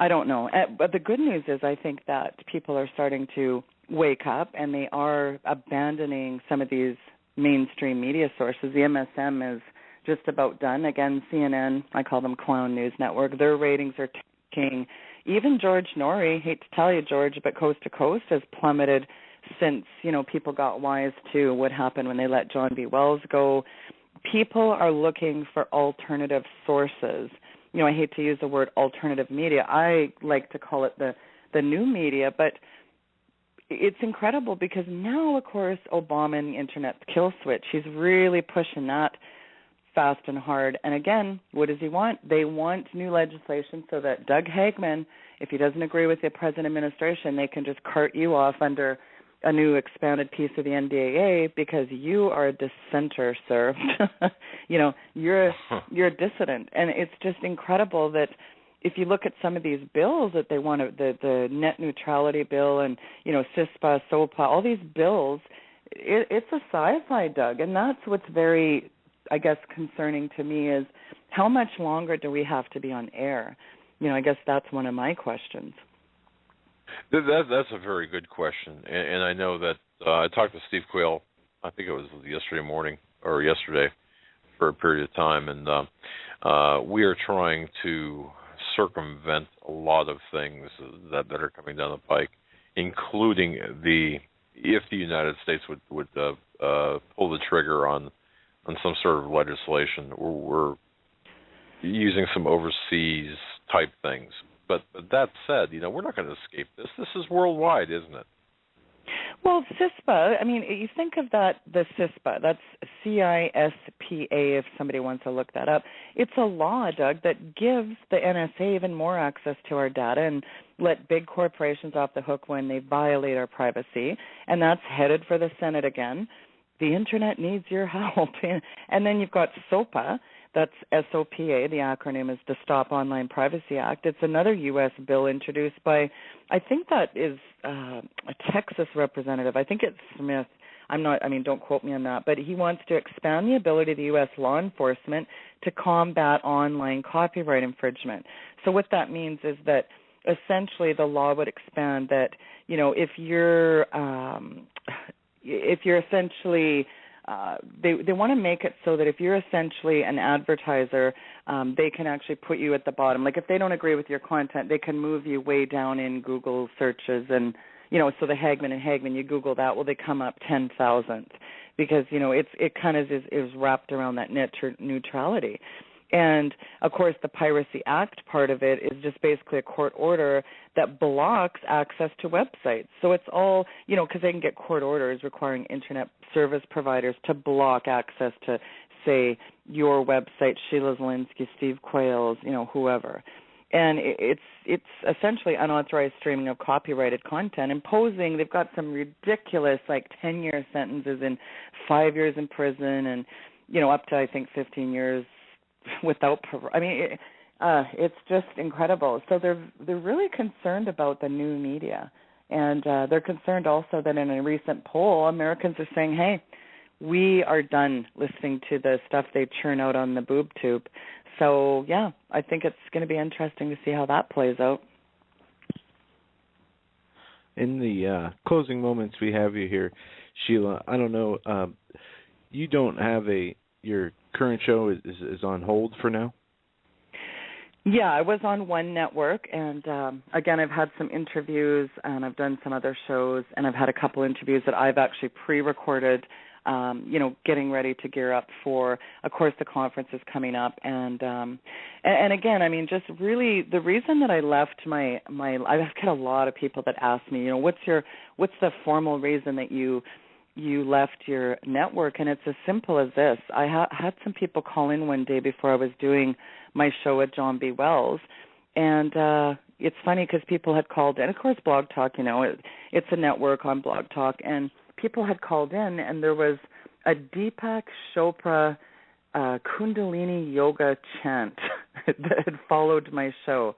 don't know. But the good news is I think that people are starting to wake up, and they are abandoning some of these mainstream media sources. The MSM is just about done. Again, CNN, I call them Clown News Network, their ratings are tanking. Even George Norrie, hate to tell you, George, but Coast to Coast has plummeted since, people got wise to what happened when they let John B. Wells go. People are looking for alternative sources. I hate to use the word alternative media. I like to call it the new media, but it's incredible because now, of course, Obama and the Internet's kill switch, he's really pushing that fast and hard. And again, what does he want? They want new legislation so that Doug Hagmann, if he doesn't agree with the present administration, they can just cart you off under a new expanded piece of the NDAA because you are a dissenter, sir. You're a dissident. And it's just incredible that if you look at some of these bills that they want to, the net neutrality bill and, CISPA, SOPA, all these bills, it's a sci-fi, Doug. And that's what's very, I guess, concerning to me is how much longer do we have to be on air? I guess that's one of my questions. That's a very good question, and I know that I talked to Steve Quayle, I think it was yesterday for a period of time, and we are trying to circumvent a lot of things that are coming down the pike, including if the United States would pull the trigger on some sort of legislation. We're using some overseas type things. But that said, we're not going to escape this. This is worldwide, isn't it? Well, CISPA, you think of that, the CISPA, that's CISPA if somebody wants to look that up. It's a law, Doug, that gives the NSA even more access to our data and let big corporations off the hook when they violate our privacy, and that's headed for the Senate again. The Internet needs your help. And then you've got SOPA. That's SOPA. The acronym is the Stop Online Privacy Act. It's another U.S. bill introduced by, I think that is a Texas representative. I think it's Smith. Don't quote me on that. But he wants to expand the ability of the U.S. law enforcement to combat online copyright infringement. So what that means is that essentially the law would expand that, if you're essentially they want to make it so that if you're essentially an advertiser, they can actually put you at the bottom. Like if they don't agree with your content, they can move you way down in Google searches and, so the Hagmann and Hagmann, you Google that, well, they come up 10,000th because, it kind of is wrapped around that net neutrality. And, of course, the Piracy Act part of it is just basically a court order that blocks access to websites. So it's all, because they can get court orders requiring Internet service providers to block access to, say, your website, Sheila Zelinsky, Steve Quayle's, whoever. And it's essentially unauthorized streaming of copyrighted content, imposing, they've got some ridiculous, 10-year sentences and 5 years in prison and, up to, I think, 15 years without, it's just incredible. So they're really concerned about the new media, and they're concerned also that in a recent poll, Americans are saying, "Hey, we are done listening to the stuff they churn out on the boob tube." So yeah, I think it's going to be interesting to see how that plays out. In the closing moments we have you here, Sheila, I don't know, you don't have your current show is on hold for now? Yeah, I was on one network, and again, I've had some interviews, and I've done some other shows, and I've had a couple interviews that I've actually pre-recorded, getting ready to gear up for, of course, the conference is coming up, and again, just really the reason that I left my I've got a lot of people that ask me, what's the formal reason that you left your network? And it's as simple as this. I had some people call in one day before I was doing my show at John B. Wells, and it's funny because people had called in. Of course, Blog Talk, it's a network on Blog Talk, and people had called in, and there was a Deepak Chopra Kundalini yoga chant that had followed my show.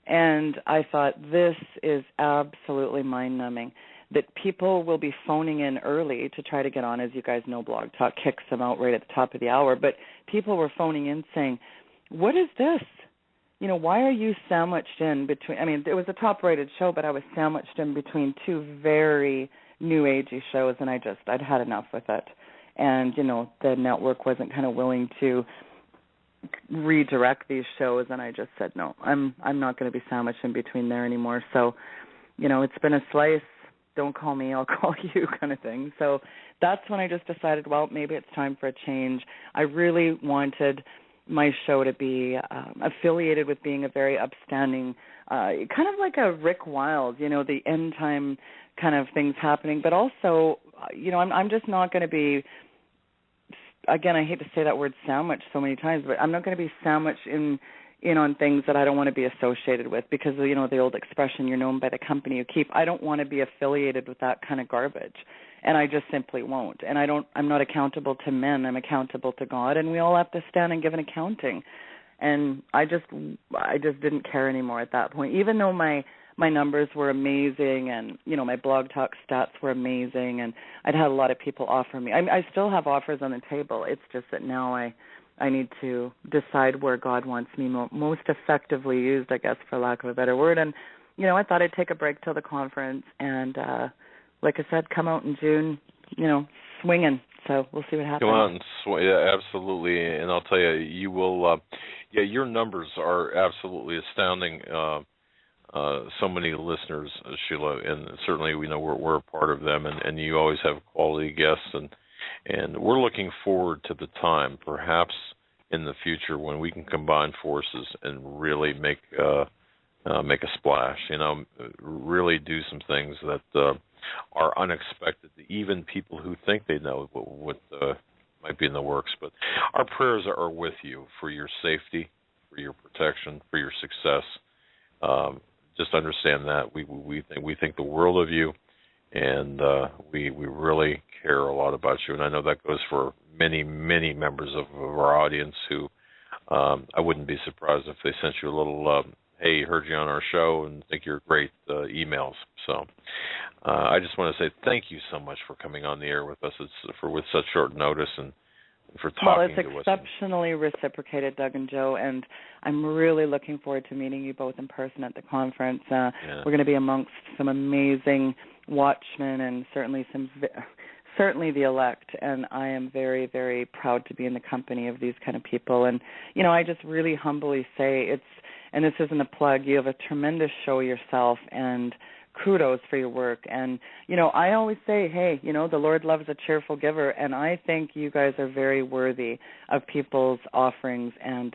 And I thought, this is absolutely mind-numbing. that people will be phoning in early to try to get on. As you guys know, Blog Talk kicks them out right at the top of the hour. But people were phoning in saying, what is this? You know, why are you sandwiched in between? I mean, it was a top-rated show, but I was sandwiched in between two very new agey shows, and I'd had enough with it. And, you know, the network wasn't kind of willing to redirect these shows, and I just said, no, I'm not going to be sandwiched in between there anymore. So, you know, it's been a slice, don't call me, I'll call you kind of thing. So that's when I just decided, well, maybe it's time for a change. I really wanted my show to be affiliated with being a very upstanding, kind of like a Rick Wilde, you know, the end time kind of things happening. But also, you know, I'm just not going to be, again, I hate to say that word sandwich so many times, but I'm not going to be sandwiched in on things that I don't want to be associated with because, you know, the old expression, you're known by the company you keep. I don't want to be affiliated with that kind of garbage, and I just simply won't. And I'm not accountable to men. I'm accountable to God, and we all have to stand and give an accounting. And I just didn't care anymore at that point, even though my numbers were amazing and, you know, my Blog Talk stats were amazing, and I'd had a lot of people offer me. I still have offers on the table. It's just that now I need to decide where God wants me most effectively used, I guess, for lack of a better word. And, you know, I thought I'd take a break till the conference and, like I said, come out in June, you know, swinging. So we'll see what happens. Come out and swing, yeah, absolutely. And I'll tell you, you will, your numbers are absolutely astounding. So many listeners, Sheila, and certainly we know we're a part of them, and you always have quality guests, and we're looking forward to the time, perhaps in the future, when we can combine forces and really make a splash. You know, really do some things that are unexpected to even people who think they know what might be in the works. But our prayers are with you for your safety, for your protection, for your success. Just understand that we think the world of you, and we really care a lot about you. And I know that goes for many, many members of our audience who I wouldn't be surprised if they sent you a little, hey, heard you on our show and think you're great emails. So I just want to say thank you so much for coming on the air with us. With such short notice and for talking to us. Well, it's exceptionally reciprocated, Doug and Joe, and I'm really looking forward to meeting you both in person at the conference. We're going to be amongst some amazing watchmen and certainly the elect, and I am very, very proud to be in the company of these kind of people. And, you know, I just really humbly say and this isn't a plug, you have a tremendous show yourself, and kudos for your work. And, you know, I always say, hey, you know, the Lord loves a cheerful giver, and I think you guys are very worthy of people's offerings. And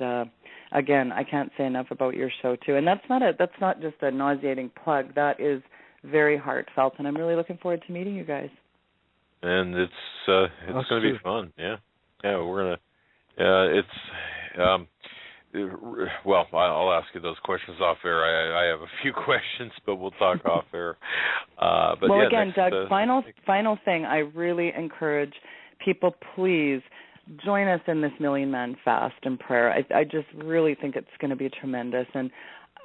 again, I can't say enough about your show too. And that's not just a nauseating plug. That is very heartfelt, and I'm really looking forward to meeting you guys. And it's going to be fun. Yeah, we're gonna. Well, I'll ask you those questions off air. I have a few questions, but we'll talk off air. But well, yeah, again, Doug, final thing, I really encourage people, please join us in this Million Man Fast and prayer. I just really think it's going to be tremendous, and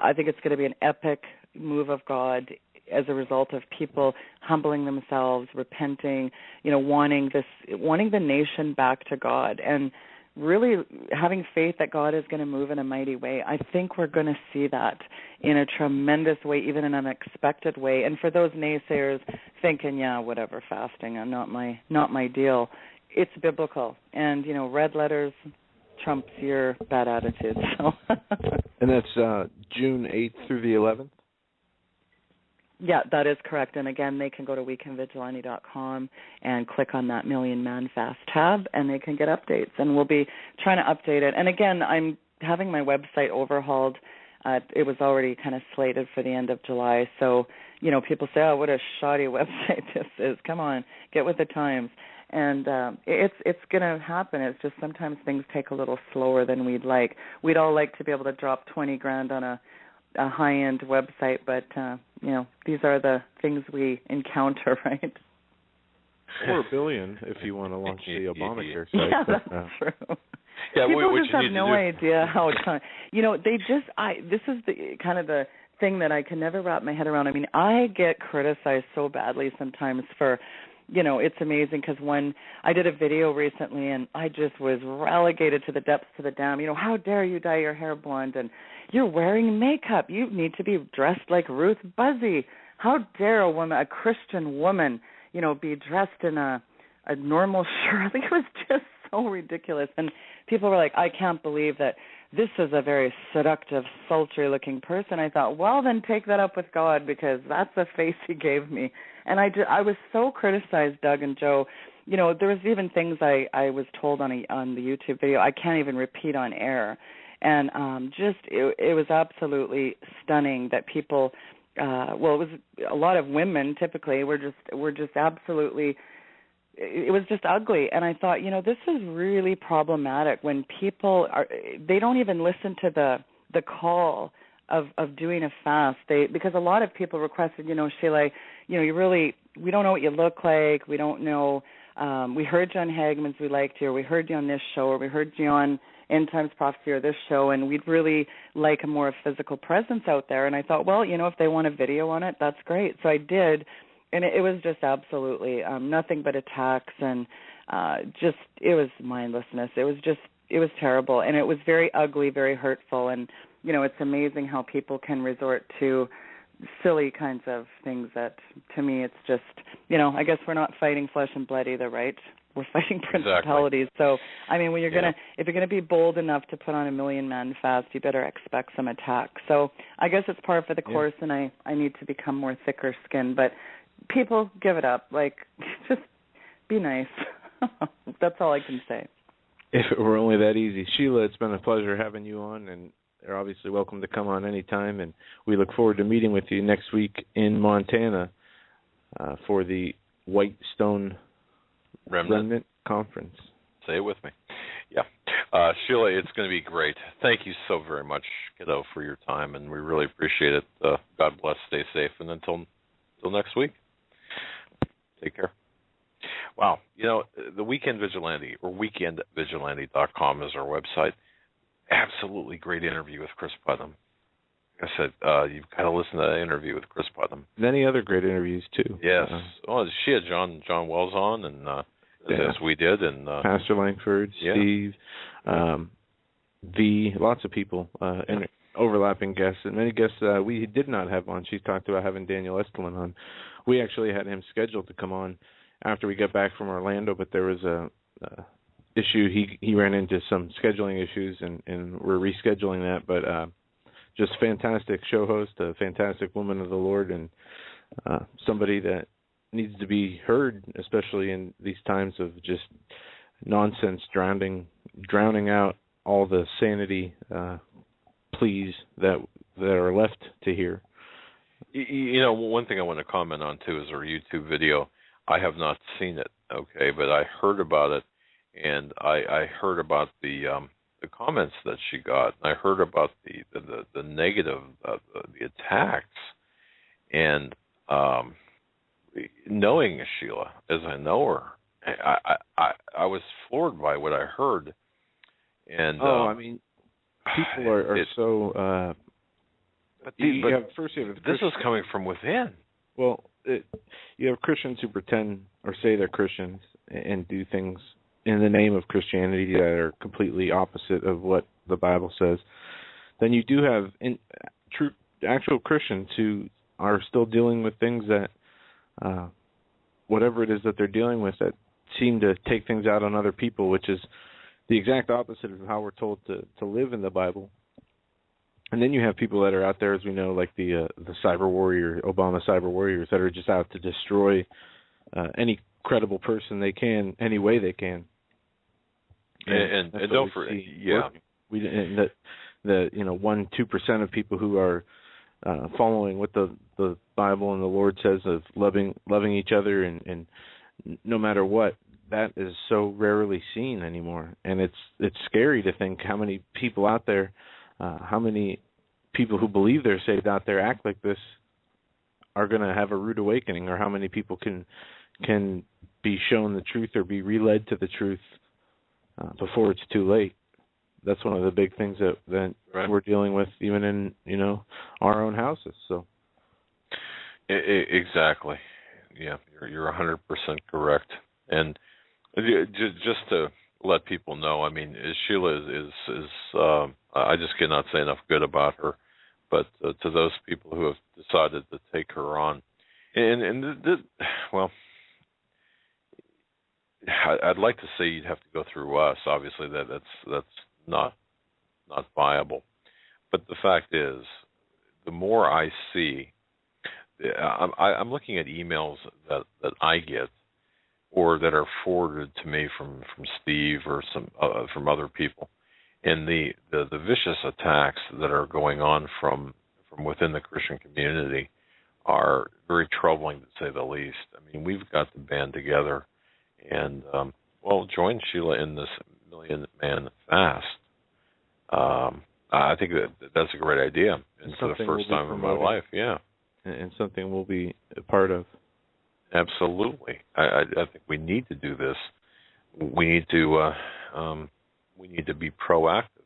I think it's going to be an epic move of God as a result of people humbling themselves, repenting, you know, wanting the nation back to God, and really having faith that God is going to move in a mighty way. I think we're going to see that in a tremendous way, even in an unexpected way. And for those naysayers thinking, yeah, whatever, fasting, not my deal, it's biblical. And, you know, red letters trumps your bad attitude. So. And that's June 8th through the 11th? Yeah, that is correct. And again, they can go to weekendvigilante.com and click on that Million Man Fast tab, and they can get updates. And we'll be trying to update it. And again, I'm having my website overhauled. It was already kind of slated for the end of July. So, you know, people say, oh, what a shoddy website this is. Come on, get with the times. And it's going to happen. It's just sometimes things take a little slower than we'd like. We'd all like to be able to drop $20,000 on a high-end website, but, you know, these are the things we encounter, right? $4 billion if you want to launch the Obamacare site. Yeah, that's true. Yeah, people just have no idea how time. You know, this is the kind of the thing that I can never wrap my head around. I mean, I get criticized so badly sometimes for, it's amazing because when I did a video recently and I just was relegated to the depths of the dam, how dare you dye your hair blonde and you're wearing makeup. You need to be dressed like Ruth Buzzy. How dare a Christian woman, be dressed in a normal shirt. I think it was just so ridiculous. And people were like, I can't believe that this is a very seductive, sultry-looking person. I thought, well, then take that up with God because that's the face he gave me. And I was so criticized, Doug and Joe. There was even things I was told on the YouTube video I can't even repeat on air. And it was absolutely stunning that people, it was a lot of women typically were just absolutely, it was just ugly. And I thought, this is really problematic when people they don't even listen to the call of doing a fast. Because a lot of people requested, Sheila, we don't know what you look like. We don't know. We heard you on Hagmann's, we liked you, or we heard you on this show, or we heard you on End Times Prophecy or this show, and we'd really like a more physical presence out there. And I thought, well, if they want a video on it, that's great. So I did, and it was just absolutely nothing but attacks and it was mindlessness. It was terrible, and it was very ugly, very hurtful. And, it's amazing how people can resort to silly kinds of things that, to me, it's just, I guess we're not fighting flesh and blood either, right? We're fighting principalities. Exactly. So, I mean, when if you're gonna be bold enough to put on a 1,000,000-man fast, you better expect some attacks. So, I guess it's par for the course, and I need to become more thicker skinned. But people, give it up. Like, just be nice. That's all I can say. If it were only that easy, Sheila, it's been a pleasure having you on, and you're obviously welcome to come on anytime. And we look forward to meeting with you next week in Montana for the White Stone Remnant Conference. Say it with me. Yeah. Sheila, it's going to be great. Thank you so very much, kiddo, for your time, and we really appreciate it. God bless, stay safe, and until next week, take care. Wow. The Weekend Vigilante, or weekendvigilante.com is our website. Absolutely great interview with Chris Putnam. Like I said, you've got to listen to that interview with Chris Putnam. Many other great interviews, too. Yes. She had John Wells on, and as we did. And Pastor Langford, Steve, lots of people, and overlapping guests. And many guests we did not have on. She talked about having Daniel Estelin on. We actually had him scheduled to come on after we got back from Orlando, but there was a issue. He ran into some scheduling issues, and we're rescheduling that. But just fantastic show host, a fantastic woman of the Lord, and somebody that needs to be heard, especially in these times of just nonsense drowning out all the sanity pleas that are left to hear. One thing I want to comment on too is our YouTube video. I have not seen it, okay, but I heard about it, and I heard about the comments that she got, and I heard about the negative, the attacks, and knowing Sheila as I know her, I was floored by what I heard. And I mean, people are so. This is coming from within. Well, you have Christians who pretend or say they're Christians and do things in the name of Christianity that are completely opposite of what the Bible says. Then you do have actual Christians who are still dealing with things that, whatever it is that they're dealing with, that seem to take things out on other people, which is the exact opposite of how we're told to live in the Bible. And then you have people that are out there, as we know, like the cyber warrior, Obama cyber warriors, that are just out to destroy any credible person they can, any way they can. And don't forget, we the 1-2% of people who are following what the Bible and the Lord says of loving each other and no matter what, that is so rarely seen anymore. And it's scary to think how many people out there. How many people who believe they're saved out there act like this are going to have a rude awakening, or how many people can be shown the truth or be reled to the truth before it's too late. that's one of the big things that right. we're dealing with, even in our own houses. So Exactly. Yeah, you're 100% correct. And just to let people know, I mean, Sheila is I just cannot say enough good about her. But to those people who have decided to take her on, well, I'd like to say you'd have to go through us. Obviously, that's not viable. But the fact is, the more I see, I'm looking at emails that I get or that are forwarded to me from Steve or from other people, and the vicious attacks that are going on from within the Christian community are very troubling, to say the least. I mean, we've got to band together and join Sheila in this 1,000,000-man fast. I think that's a great idea, and for the first time in my life, yeah, and something we'll be a part of. Absolutely, I think we need to do this. We need to be proactive,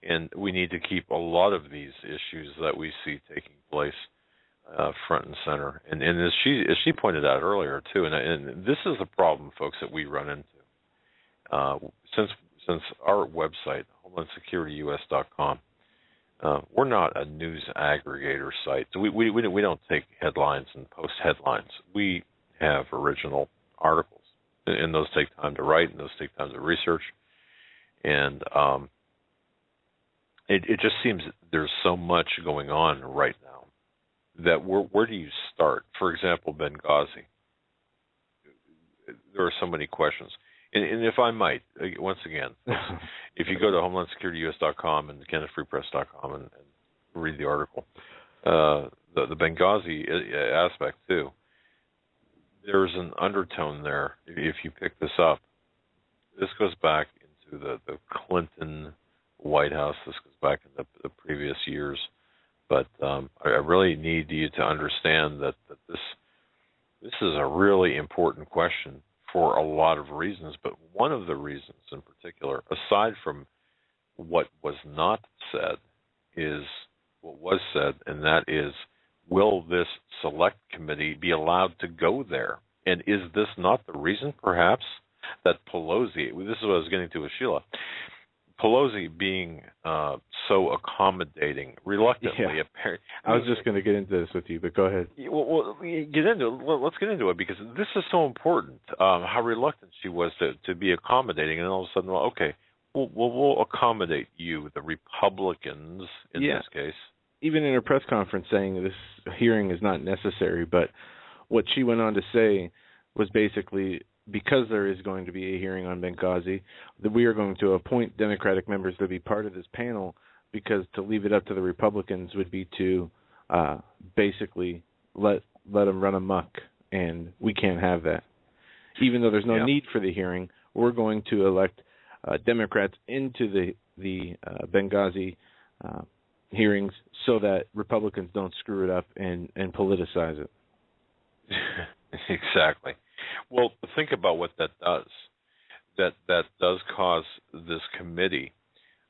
and we need to keep a lot of these issues that we see taking place front and center. And as she pointed out earlier too, and this is the problem, folks, that we run into since our website, HomelandSecurityUS.com, we're not a news aggregator site. So we don't take headlines and post headlines. We have original articles, and those take time to write, and those take time to research. And it just seems there's so much going on right now that where do you start? For example, Benghazi. There are so many questions. And if I might, once again, if you go to HomelandSecurityUS.com and KennethFreePress.com and read the article, the Benghazi aspect too, there's an undertone there. If you pick this up, this goes back into the Clinton White House. This goes back in the previous years. But I really need you to understand that this is a really important question for a lot of reasons. But one of the reasons in particular, aside from what was not said, is what was said, and that is, will this select committee be allowed to go there? And is this not the reason, perhaps, that Pelosi, this is what I was getting to with Sheila, Pelosi being so accommodating, reluctantly. Yeah. I was just going to get into this with you, but go ahead. Well, let's get into it, because this is so important. How reluctant she was to be accommodating, and all of a sudden, well, okay, we'll accommodate you, the Republicans in this case. Even in her press conference, saying this hearing is not necessary, but what she went on to say was basically, because there is going to be a hearing on Benghazi, that we are going to appoint Democratic members to be part of this panel, because to leave it up to the Republicans would be to basically let them run amok, and we can't have that. Even though there's no need for the hearing, we're going to elect Democrats into the Benghazi hearings so that Republicans don't screw it up and politicize it. Exactly. Well, think about what that does. That does cause this committee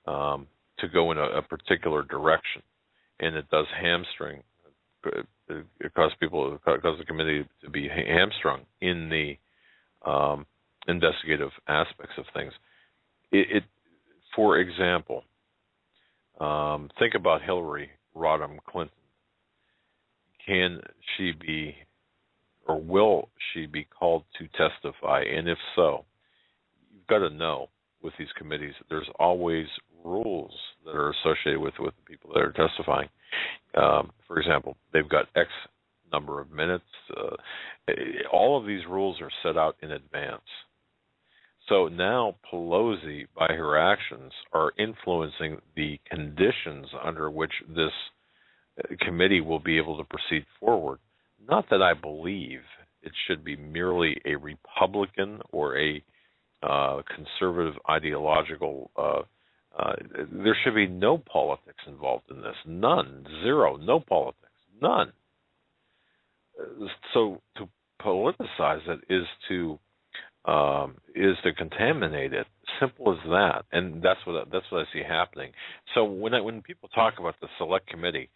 to go in a particular direction, and it does hamstring. It causes the committee to be hamstrung in the investigative aspects of things. For example, think about Hillary Rodham Clinton. Can she be, or will she be called to testify? And if so, you've got to know with these committees, there's always rules that are associated with the people that are testifying. For example, they've got X number of minutes. All of these rules are set out in advance. So now Pelosi, by her actions, are influencing the conditions under which this committee will be able to proceed forward. Not that I believe it should be merely a Republican or a conservative ideological. There should be no politics involved in this. None. Zero. No politics. None. So to politicize it is to is to contaminate it. Simple as that, and that's what I see happening. So when people talk about the Select Committee,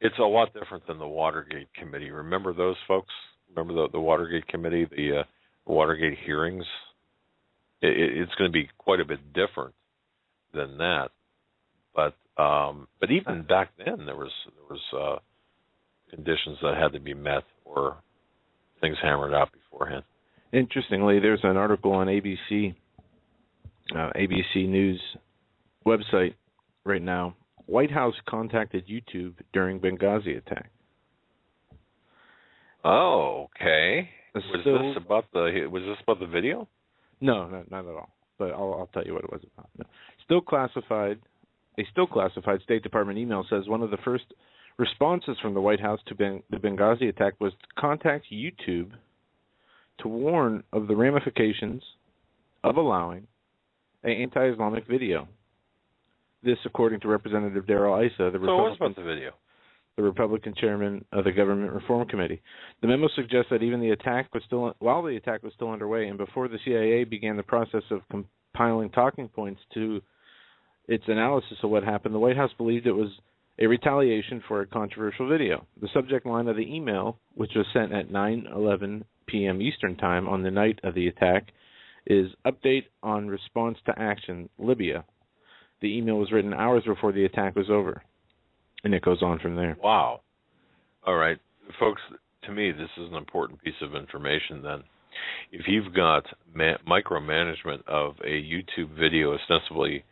it's a lot different than the Watergate Committee. Remember those folks? Remember the Watergate Committee, the Watergate hearings? It's going to be quite a bit different than that. But even back then, there was conditions that had to be met or things hammered out beforehand. Interestingly, there's an article on ABC News website right now. White House contacted YouTube during Benghazi attack. Oh, okay. Was this about the video? No, not at all. But I'll tell you what it was about. No. A still classified State Department email says one of the first responses from the White House to the Benghazi attack was to contact YouTube to warn of the ramifications of allowing an anti-Islamic video. This, according to Representative Darrell Issa, the Republican chairman of the Government Reform Committee. The memo suggests that even while the attack was still underway and before the CIA began the process of compiling talking points to its analysis of what happened, the White House believed it was a retaliation for a controversial video. The subject line of the email, which was sent at 9:11 p.m. Eastern Time on the night of the attack, is Update on Response to Action, Libya. The email was written hours before the attack was over, and it goes on from there. Wow. All right. Folks, to me, this is an important piece of information then. If you've got micromanagement of a YouTube video ostensibly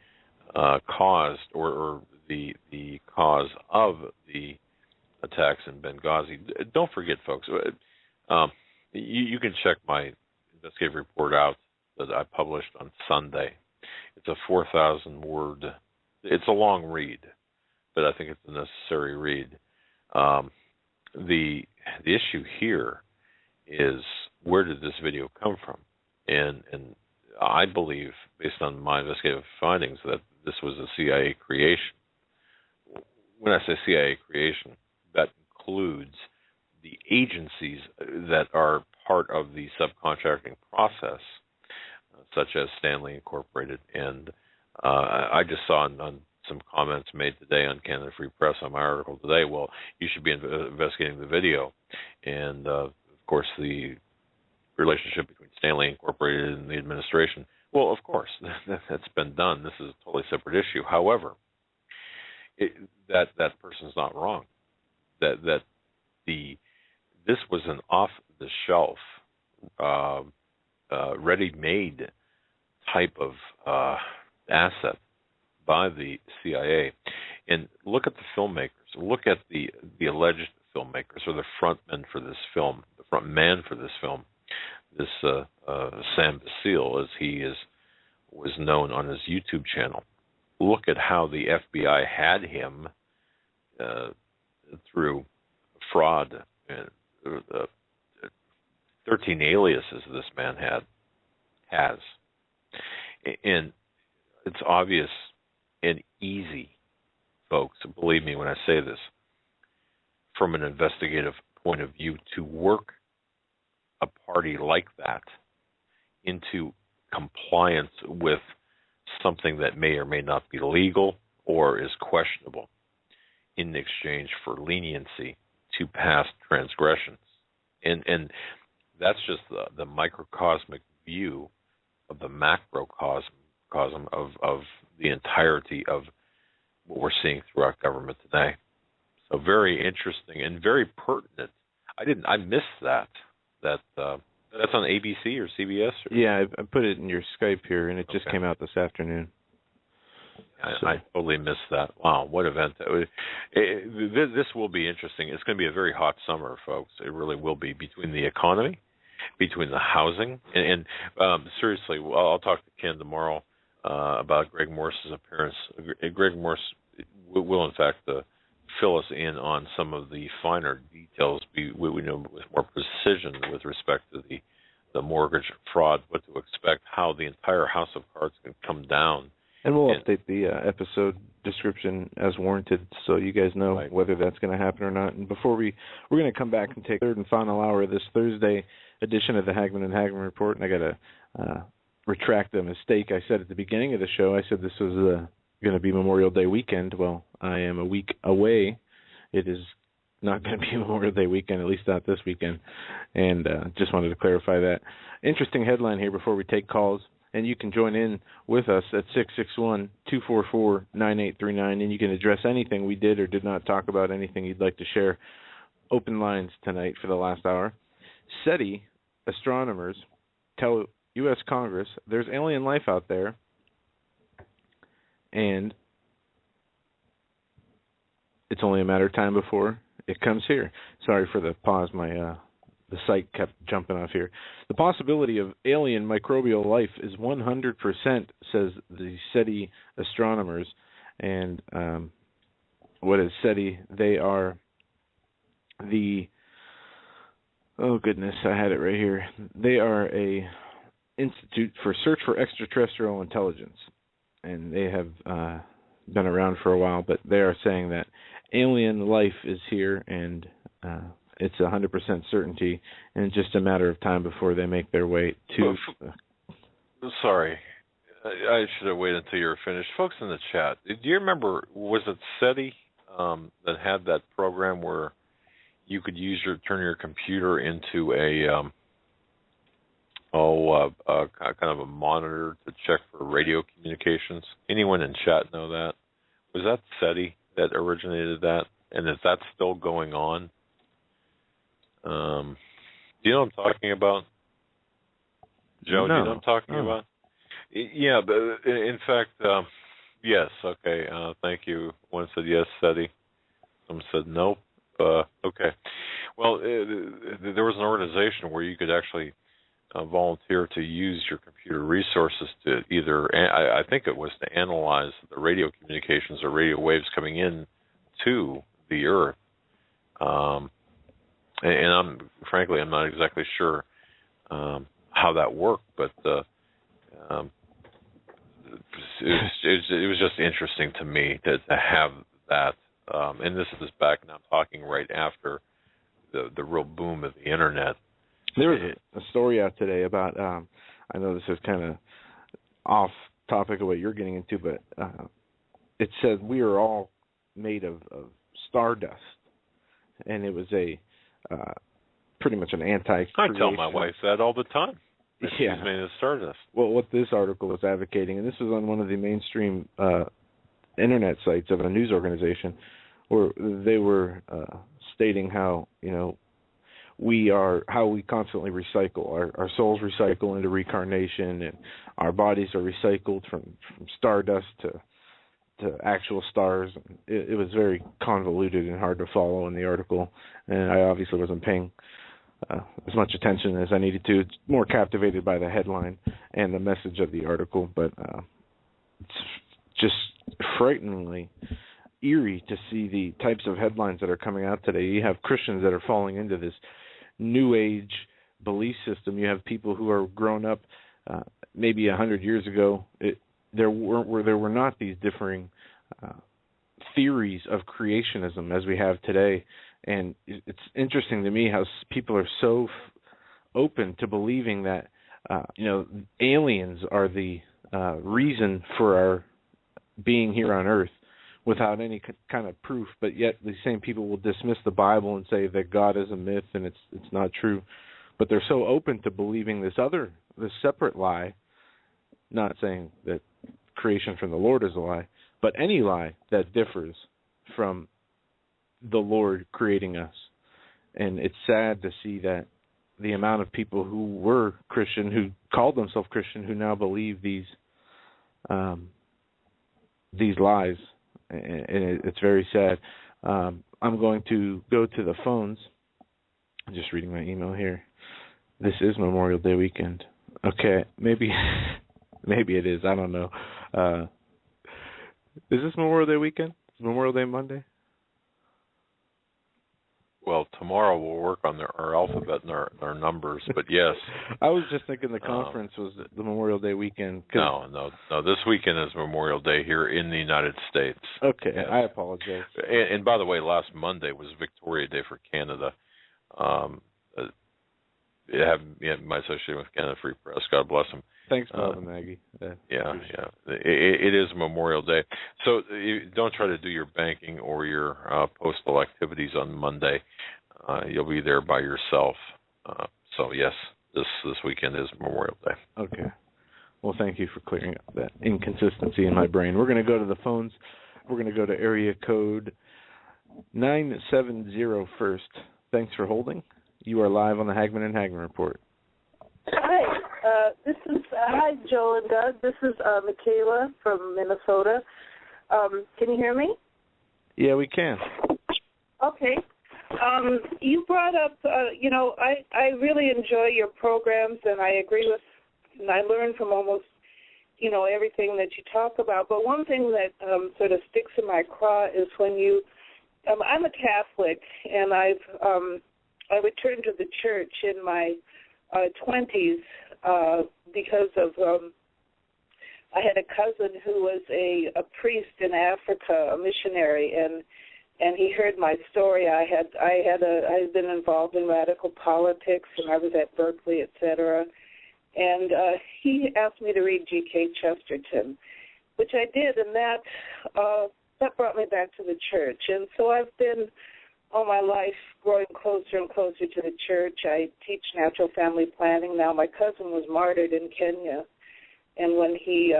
caused or the cause of the attacks in Benghazi, don't forget, folks, you can check my investigative report out that I published on Sunday. It's a 4,000-word. It's a long read, but I think it's a necessary read. The issue here is, where did this video come from? And I believe, based on my investigative findings, that this was a CIA creation. When I say CIA creation, that includes the agencies that are part of the subcontracting process, such as Stanley Incorporated. And I just saw on some comments made today on Canada Free Press on my article today, well, you should be investigating the video. And, of course, the relationship between Stanley Incorporated and the administration. Well, of course, that's been done. This is a totally separate issue. However, that person's not wrong. This was an off-the-shelf, ready-made type of asset by the CIA. And look at the filmmakers. Look at the alleged filmmakers, or the front man for this film. This Sam Basile, as he was known on his YouTube channel. Look at how the FBI had him through fraud and 13 aliases this man has. And it's obvious and easy, folks, believe me when I say this, from an investigative point of view, to work a party like that into compliance with something that may or may not be legal or is questionable in exchange for leniency to past transgressions. And that's just the microcosmic view of the macrocosm of the entirety of what we're seeing throughout government today. So very interesting and very pertinent. I missed that. That's on ABC or CBS? Yeah, I put it in your Skype here, and it just came out this afternoon. I totally missed that. Wow, what event. This will be interesting. It's going to be a very hot summer, folks. It really will be, between the economy, between the housing, and seriously, I'll talk to Ken tomorrow about Greg Morse's appearance. Greg Morse will in fact, fill us in on some of the finer details we know with more precision with respect to the mortgage fraud, what to expect, how the entire house of cards can come down. And we'll update the episode description as warranted, so you guys know whether that's going to happen or not. And before we're going to come back and take the third and final hour of this Thursday edition of the Hagmann and Hagmann Report, and I got to retract a mistake I said at the beginning of the show. I said this was going to be Memorial Day weekend. Well, I am a week away. It is not going to be Memorial Day weekend, at least not this weekend, and just wanted to clarify that. Interesting headline here before we take calls. And you can join in with us at 661-244-9839, and you can address anything we did or did not talk about, anything you'd like to share. Open lines tonight for the last hour. SETI astronomers tell U.S. Congress there's alien life out there, and it's only a matter of time before it comes here. Sorry for the pause. The site kept jumping off here. The possibility of alien microbial life is 100%, says the SETI astronomers. And what is SETI? They are oh goodness, I had it right here. They are a Institute for Search for Extraterrestrial Intelligence. And they have been around for a while, but they are saying that alien life is here, and it's 100% certainty, and just a matter of time before they make their way to... Sorry. I should have waited until you were finished. Folks in the chat, do you remember, was it SETI that had that program where you could turn your computer into a kind of a monitor to check for radio communications? Anyone in chat know that? Was that SETI that originated that? And is that still going on? Do you know what I'm talking about? Joe, no. Do you know what I'm talking about? Yeah, in fact, yes, okay, thank you. One said yes, SETI. Some said nope. Okay. Well, there was an organization where you could actually volunteer to use your computer resources to either, I think it was to analyze the radio communications or radio waves coming in to the Earth. And I'm not exactly sure how that worked, but it was just interesting to me to have that. And this is back now, talking right after the real boom of the internet. There was a story out today about, I know this is kind of off topic of what you're getting into, but it said we are all made of stardust, and it was pretty much an anti-creation. I tell my wife that all the time. Yeah. She's made of stardust. Well, what this article was advocating, and this was on one of the mainstream internet sites of a news organization, where they were stating how, how we constantly recycle. Our souls recycle into reincarnation, and our bodies are recycled from stardust to actual stars. It was very convoluted and hard to follow in the article, and I obviously wasn't paying as much attention as I needed to. It's more captivated by the headline and the message of the article, but it's just frighteningly eerie to see the types of headlines that are coming out today. You have Christians that are falling into this New Age belief system. You have people who are grown up maybe 100 years ago. There were not these differing theories of creationism as we have today, and it's interesting to me how people are so open to believing that aliens are the reason for our being here on Earth without any kind of proof, but yet the same people will dismiss the Bible and say that God is a myth and it's not true. But they're so open to believing this separate lie, not saying that creation from the Lord is a lie, but any lie that differs from the Lord creating us. And it's sad to see that the amount of people who were Christian, who called themselves Christian, who now believe these lies, and it's very sad. I'm going to go to the phones. I'm just reading my email here. This is Memorial Day weekend. Okay, maybe it is. I don't know. Is this Memorial Day weekend? Is Memorial Day Monday? Well, tomorrow we'll work on our alphabet and our numbers, but yes. I was just thinking the conference was the Memorial Day weekend. No. This weekend is Memorial Day here in the United States. Okay, yes. I apologize. And by the way, last Monday was Victoria Day for Canada. My association with Canada Free Press, God bless them. Thanks, Bob and Maggie. Yeah. It is Memorial Day. So you don't try to do your banking or your postal activities on Monday. You'll be there by yourself. So, yes, this weekend is Memorial Day. Okay. Well, thank you for clearing up that inconsistency in my brain. We're going to go to the phones. We're going to go to area code 970 first. Thanks for holding. You are live on the Hagmann and Hagmann Report. Hi, hi, Joel and Doug. This is Michaela from Minnesota. Can you hear me? Yeah, we can. Okay. You brought up, I really enjoy your programs, and I agree with, and I learn from almost, everything that you talk about. But one thing that sort of sticks in my craw is when you, I'm a Catholic, and I returned to the church in my 20s because of I had a cousin who was a priest in Africa, a missionary, and he heard my story. I had been involved in radical politics, and I was at Berkeley, etc. And he asked me to read G.K. Chesterton, which I did, and that brought me back to the church. And so I've been all my life growing closer and closer to the church. I teach natural family planning now. My cousin was martyred in Kenya, and when he,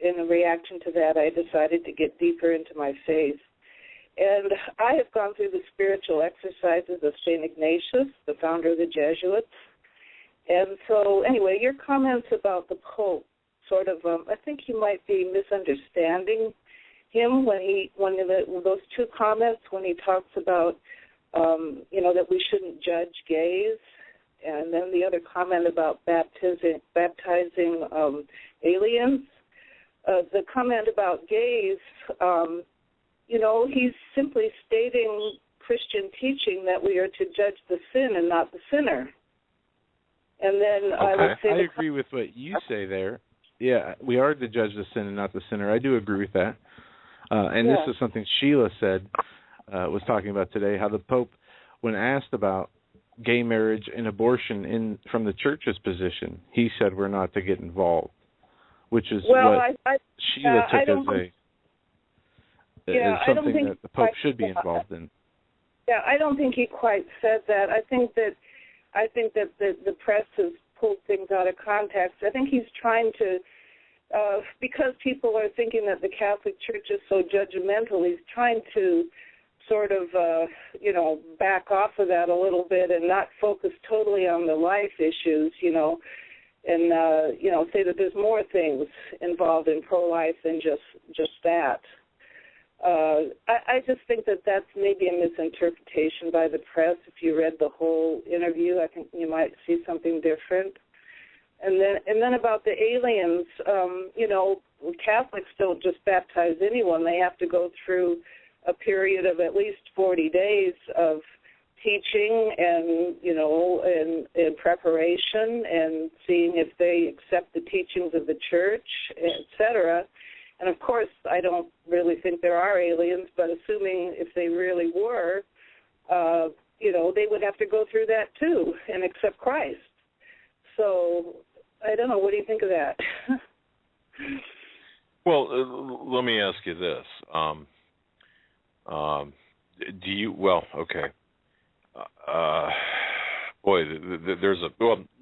in a reaction to that, I decided to get deeper into my faith. And I have gone through the spiritual exercises of St. Ignatius, the founder of the Jesuits. And so, anyway, your comments about the Pope, sort of, I think you might be misunderstanding him when those two comments, when he talks about, that we shouldn't judge gays, and then the other comment about baptizing aliens. The comment about gays, he's simply stating Christian teaching that we are to judge the sin and not the sinner. And then okay. I would say I agree with what you say there. Yeah, we are to judge the sin and not the sinner. I do agree with that. And this is something Sheila said, was talking about today, how the Pope, when asked about gay marriage and abortion from the church's position, he said we're not to get involved, which is what Sheila took as something that the Pope should be involved in. Yeah, I don't think he quite said that. I think that the press has pulled things out of context. I think he's trying to, because people are thinking that the Catholic Church is so judgmental, he's trying to sort of, back off of that a little bit and not focus totally on the life issues, and, say that there's more things involved in pro-life than just that. I just think that that's maybe a misinterpretation by the press. If you read the whole interview, I think you might see something different. And then about the aliens, Catholics don't just baptize anyone. They have to go through a period of at least 40 days of teaching and preparation and seeing if they accept the teachings of the church, etc. And, of course, I don't really think there are aliens, but assuming if they really were, they would have to go through that too and accept Christ. So I don't know. What do you think of that? Well, let me ask you this.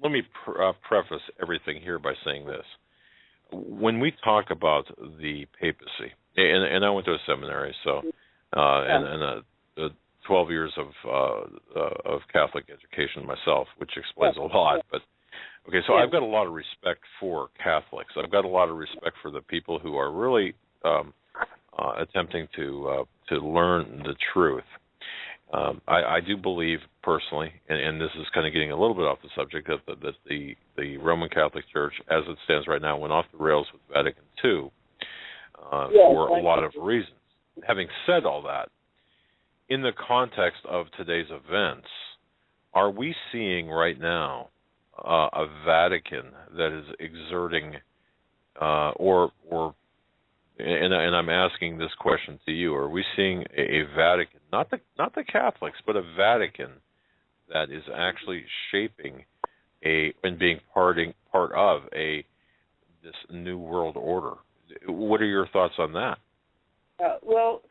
Let me preface everything here by saying this. When we talk about the papacy, and I went to a seminary, so and 12 years of Catholic education myself, which explains a lot. But okay, so I've got a lot of respect for Catholics. I've got a lot of respect for the people who are really attempting to learn the truth. I do believe personally, and this is kind of getting a little bit off the subject, that the Roman Catholic Church, as it stands right now, went off the rails with Vatican II for a lot of reasons. Having said all that, in the context of today's events, are we seeing right now a Vatican that is exerting, and I'm asking this question to you: are we seeing a Vatican, not the Catholics, but a Vatican that is actually shaping and being part of this new world order? What are your thoughts on that? Well,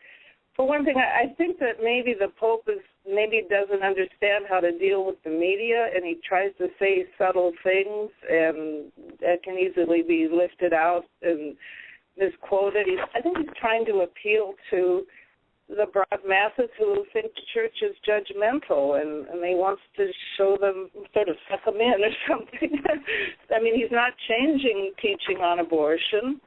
for one thing, I think that maybe the Pope doesn't understand how to deal with the media, and he tries to say subtle things, and that can easily be lifted out and misquoted. I think he's trying to appeal to the broad masses who think the church is judgmental, and he wants to show them, sort of suck them in or something. I mean, he's not changing teaching on abortion.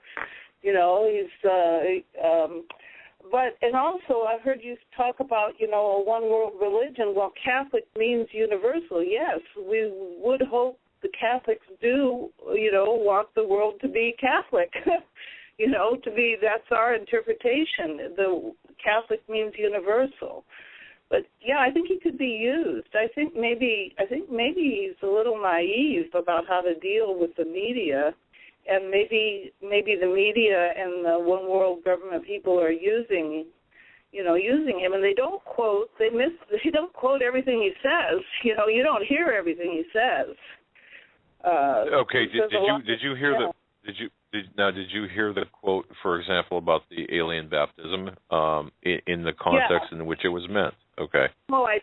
And also I've heard you talk about, a one world religion. Well, Catholic means universal. Yes, we would hope the Catholics do, want the world to be Catholic. That's our interpretation. The Catholic means universal. But yeah, I think he could be used. I think maybe he's a little naive about how to deal with the media. And maybe the media and the one world government people are using him, and they don't quote everything he says. You don't hear everything he says. Okay. Did you hear the quote, for example, about the alien baptism in the context in which it was meant? Okay. No, I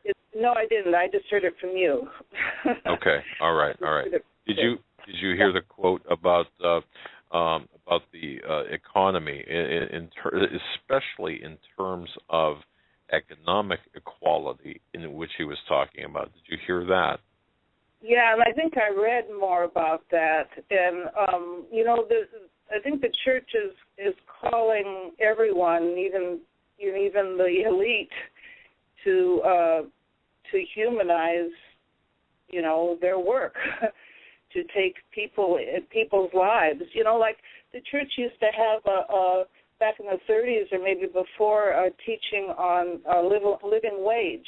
didn't. I just heard it from you. Okay. All right. Did you hear the quote about the economy, especially in terms of economic equality, in which he was talking about? Did you hear that? Yeah, and I think I read more about that. And I think the church is calling everyone, even the elite, to humanize, their work. To take people's lives, like the church used to have back in the 30s or maybe before, a teaching on living wage.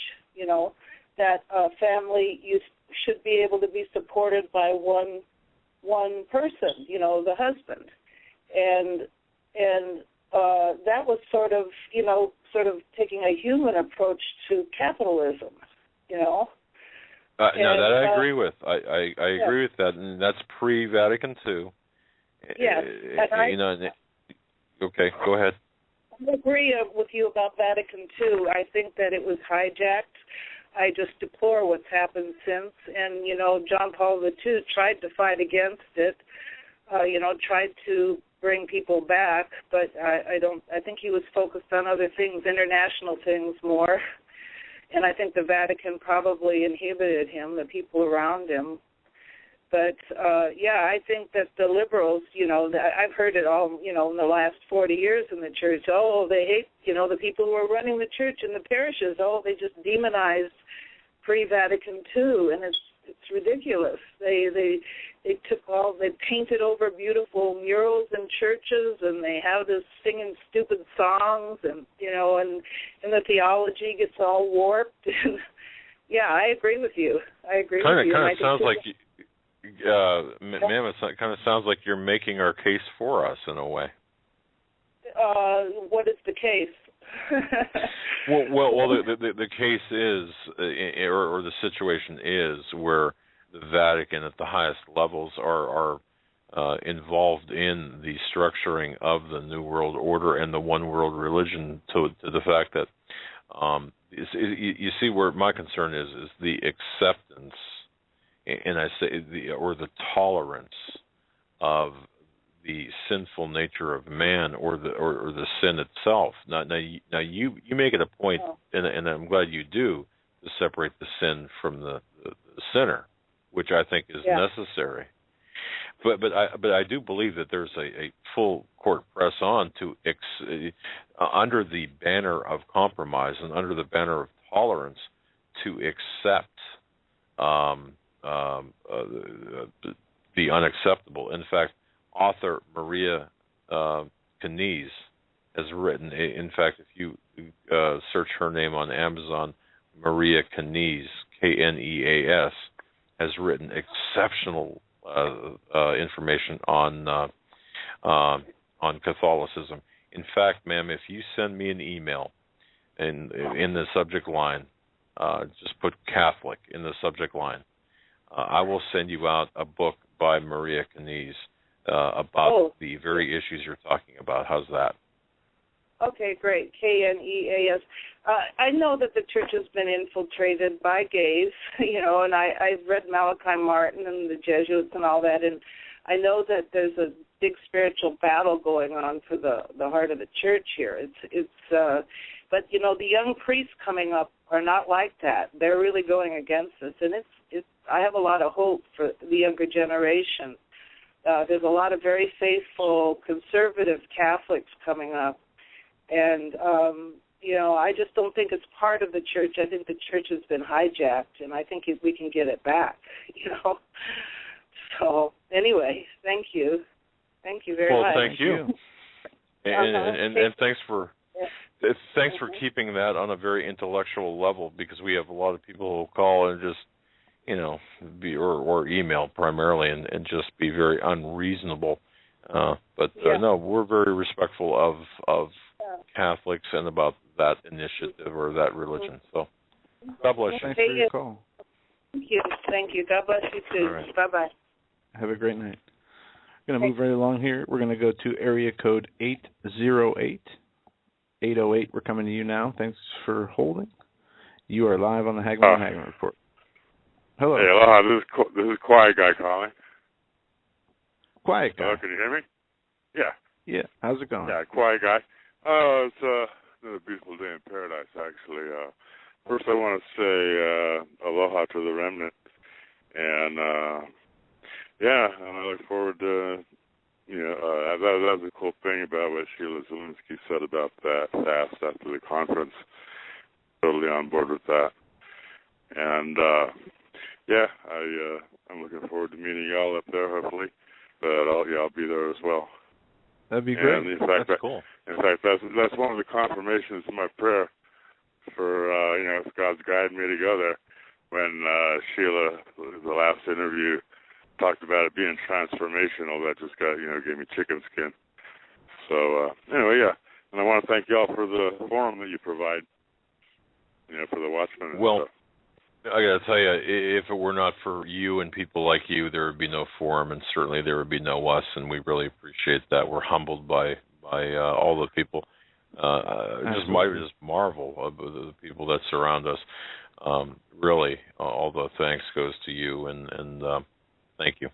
That a family should be able to be supported by one person, the husband, and that was sort of taking a human approach to capitalism, Now that I agree with. I agree with that, and that's pre-Vatican II. Yes. Okay, go ahead. I agree with you about Vatican II. I think that it was hijacked. I just deplore what's happened since. And, John Paul II tried to fight against it, tried to bring people back, but I think he was focused on other things, international things more. And I think the Vatican probably inhibited him, the people around him. But, I think that the liberals, I've heard it all, in the last 40 years in the church. Oh, they hate, the people who are running the church in the parishes. Oh, they just demonized pre-Vatican II, and it's ridiculous. They painted over beautiful murals in churches, and they have this singing stupid songs, and and the theology gets all warped. Yeah, I agree with you. Kind of sounds like, ma'am, it kind of sounds like you're making our case for us in a way. What is the case? well, the case is, or the situation is, where the Vatican at the highest levels are involved in the structuring of the New World Order and the one world religion, to the fact that you see where my concern is the acceptance, and I say the tolerance of the sinful nature of man, or the sin itself. Now you make it a point, and I'm glad you do, to separate the sin from the sinner, which I think is necessary. But I do believe that there's a full court press on to under the banner of compromise and under the banner of tolerance, to accept the unacceptable. In fact, author Maria Canese has written. In fact, if you search her name on Amazon, Maria Knees, Kneas, has written exceptional information on Catholicism. In fact, ma'am, if you send me an email and in the subject line, just put Catholic in the subject line, I will send you out a book by Maria Knees about the very issues you're talking about. How's that? Okay, great. Kneas. I know that the church has been infiltrated by gays, and I've read Malachi Martin and the Jesuits and all that, and I know that there's a big spiritual battle going on for the heart of the church here. But the young priests coming up are not like that. They're really going against us, and I have a lot of hope for the younger generation. There's a lot of very faithful conservative Catholics coming up. And, I just don't think it's part of the church. I think the church has been hijacked, and I think we can get it back, So, anyway, thank you. Thank you very much. Well, thank you. And thanks for keeping that on a very intellectual level, because we have a lot of people who will call and just, or email primarily and just be very unreasonable. No, we're very respectful of Catholics and about that initiative or that religion. So, God bless you. Thanks for your call. Thank you. God bless you too. Right. Bye-bye. Have a great night. We're going to move right along here. We're going to go to area code 808. 808, we're coming to you now. Thanks for holding. You are live on the Hagmann and Hagmann Report. Hello. Hey, aloha. This is Quiet Guy calling. Quiet Guy. Hello, can you hear me? Yeah. Yeah. How's it going? Yeah, Quiet Guy. It's another beautiful day in paradise, actually. First, I want to say aloha to the remnant. And, and I look forward to, that was a cool thing about what Sheila Zielinski said about that fast after the conference. Totally on board with that. And, I'm looking forward to meeting y'all up there, hopefully. But I'll be there as well. That'd be great. And in fact, that's cool. In fact, that's one of the confirmations of my prayer for, if God's guided me to go there. When Sheila, the last interview, talked about it being transformational, that just gave me chicken skin. So, and I want to thank y'all for the forum that you provide, for the Watchmen and stuff. I got to tell you, if it were not for you and people like you, there would be no forum, and certainly there would be no us, and we really appreciate that. We're humbled by all the people. Just marvel of the people that surround us. Really, all the thanks goes to you, and thank you.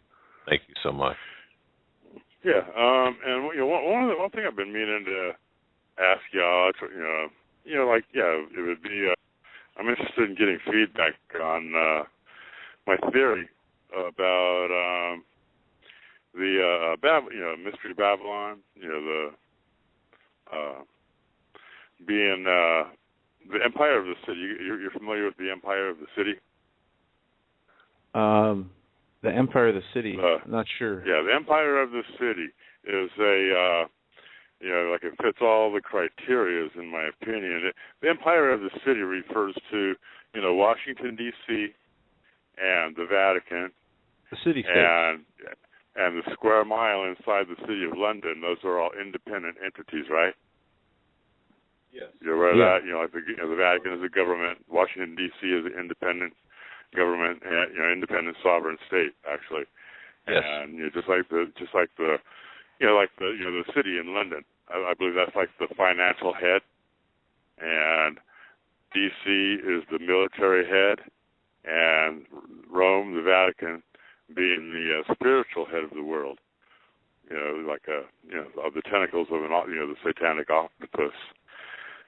Thank you so much. Yeah, and one thing I've been meaning to ask y'all, it would be. I'm interested in getting feedback on my theory about the Mystery Babylon. Being the Empire of the City. You're familiar with the Empire of the City? The Empire of the City. Not sure. Yeah, the Empire of the City is a. It fits all the criteria, in my opinion. The Empire of the City refers to, Washington, D.C., and the Vatican. The city-states. And the square mile inside the city of London. Those are all independent entities, right? Yes. You're aware of that? The Vatican is a government. Washington, D.C. is an independent government, independent sovereign state, actually. Yes. And just like the city in London. I believe that's like the financial head, and D.C. is the military head, and Rome, the Vatican, being the spiritual head of the world. Of the tentacles of the satanic octopus.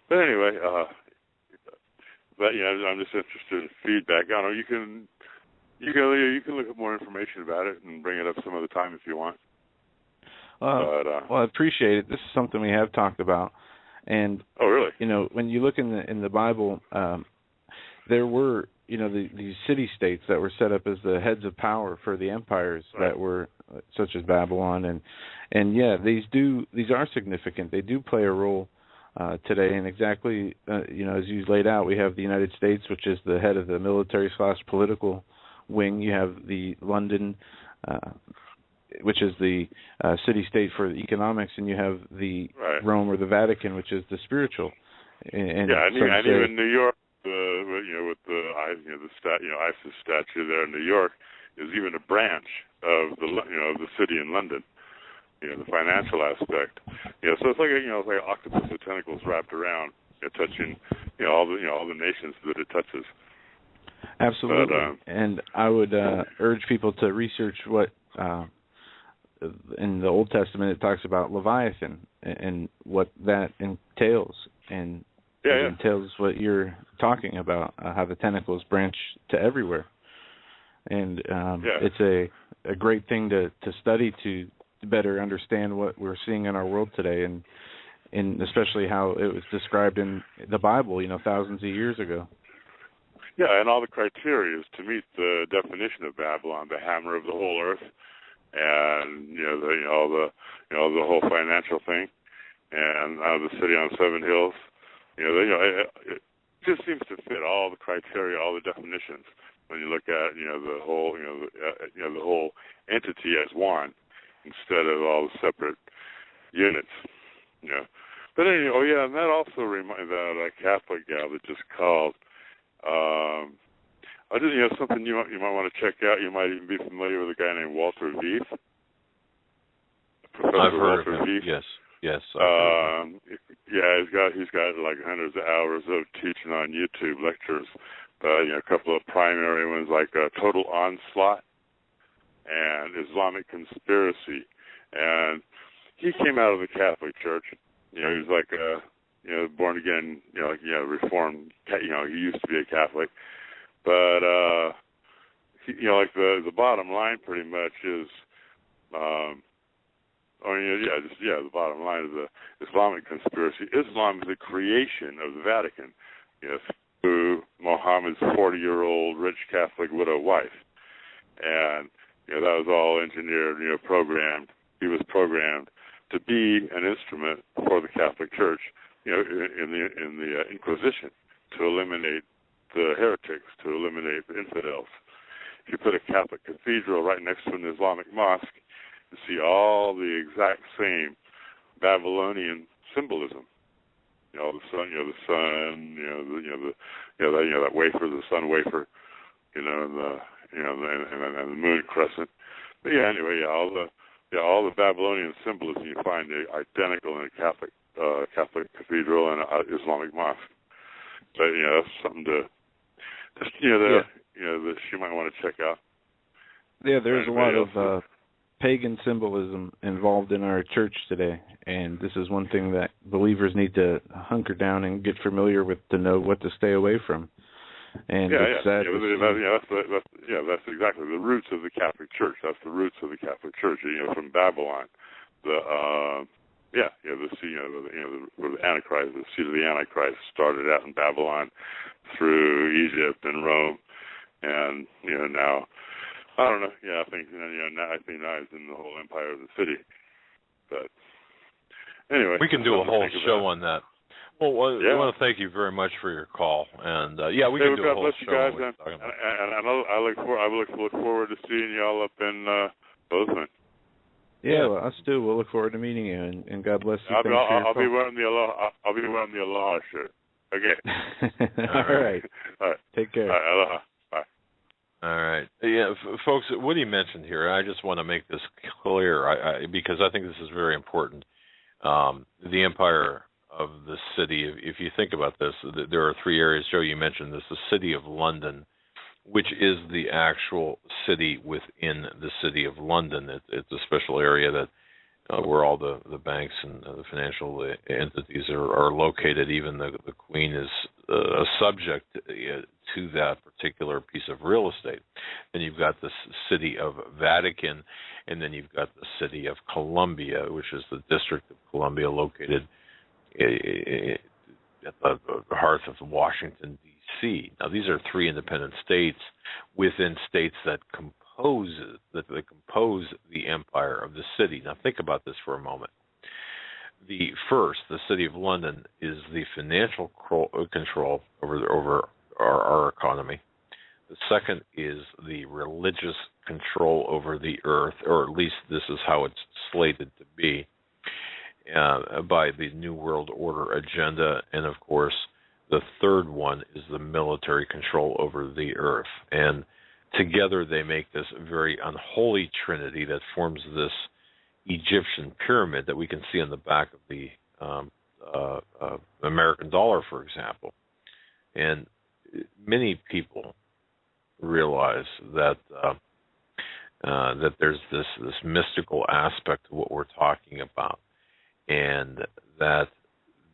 But anyway, I'm just interested in feedback. I don't know. You can look up more information about it and bring it up some other time if you want. Well, I appreciate it. This is something we have talked about, and oh, really? When you look in the Bible, there were these city-states that were set up as the heads of power for the empires that were such as Babylon, And yeah, these are significant. They do play a role today, and exactly as you laid out, we have the United States, which is the head of the military/political wing. You have the London, which is the city-state for the economics, and you have the Rome or the Vatican, which is the spiritual. And even New York, with the ISIS statue there in New York, is even a branch of the city in London. The financial aspect. So it's like it's like an octopus with tentacles wrapped around, touching all the nations that it touches. Absolutely. And I would urge people to research what in the Old Testament it talks about Leviathan and what that entails, and it entails what you're talking about, how the tentacles branch to everywhere. And it's a great thing to study to better understand what we're seeing in our world today, and especially how it was described in the Bible, thousands of years ago. Yeah, and all the criteria is to meet the definition of Babylon, the hammer of the whole earth, and the whole financial thing, and the city on 7 hills. It just seems to fit all the criteria, all the definitions when you look at the whole entity as one, instead of all the separate units, But anyway, and that also reminds that Catholic gal that just called. I just something you might want to check out. You might even be familiar with a guy named Walter Veith. Professor I've heard Walter of him. Veith. Yes. He's got like hundreds of hours of teaching on YouTube lectures. A couple of primary ones like Total Onslaught and Islamic Conspiracy, and he came out of the Catholic Church. He was like born again, Reformed. He used to be a Catholic, but the bottom line pretty much is, the bottom line is the Islamic Conspiracy. Islam is the creation of the Vatican, through Muhammad's 40-year-old rich Catholic widow wife, and that was all engineered, programmed. He was programmed to be an instrument for the Catholic Church, in the Inquisition, to eliminate the heretics, to eliminate the infidels. If you put a Catholic cathedral right next to an Islamic mosque, you see all the exact same Babylonian symbolism. The sun, that wafer, the sun wafer, and the moon crescent. But anyway, all the Babylonian symbolism you find identical in a Catholic cathedral and an Islamic mosque. But that's something to that she might want to check out. Yeah, there's a lot of pagan symbolism involved in our church today, and this is one thing that believers need to hunker down and get familiar with to know what to stay away from. And it's sad. That's exactly the roots of the Catholic Church. That's the roots of the Catholic Church. From Babylon, where the Antichrist, the seed of the Antichrist, started out in Babylon, through Egypt and Rome, and now. I don't know. I think now it's in the whole empire of the city. But anyway, we can do a whole show on that. Well, I want to thank you very much for your call, and we can do a whole show. Guys, I look forward to seeing y'all up in Bozeman. Yeah, well, us too. We'll look forward to meeting you, and God bless you. I'll be wearing the Aloha shirt. Okay. All right. Take care. All right, aloha. All right. Yeah, folks, what he mentioned here, I just want to make this clear because I think this is very important. The empire of the city, if you think about this, there are 3 areas. Joe, you mentioned this, the city of London, which is the actual city within the city of London. It's a special area that where all the banks and the financial entities are located. Even the Queen is a subject to that particular piece of real estate. Then you've got the city of Vatican, and then you've got the city of Columbia, which is the District of Columbia, located at the heart of Washington, D.C. Now, these are 3 independent states within states that compose the empire of the city. Now think about this for a moment. The City of London, is the financial control over our economy. The second is the religious control over the earth, or at least this is how it's slated to be, by the New World Order agenda. And of course, the third one is the military control over the earth. And together they make this very unholy trinity that forms this Egyptian pyramid that we can see on the back of the American dollar, for example. And many people realize that that there's this mystical aspect to what we're talking about, and that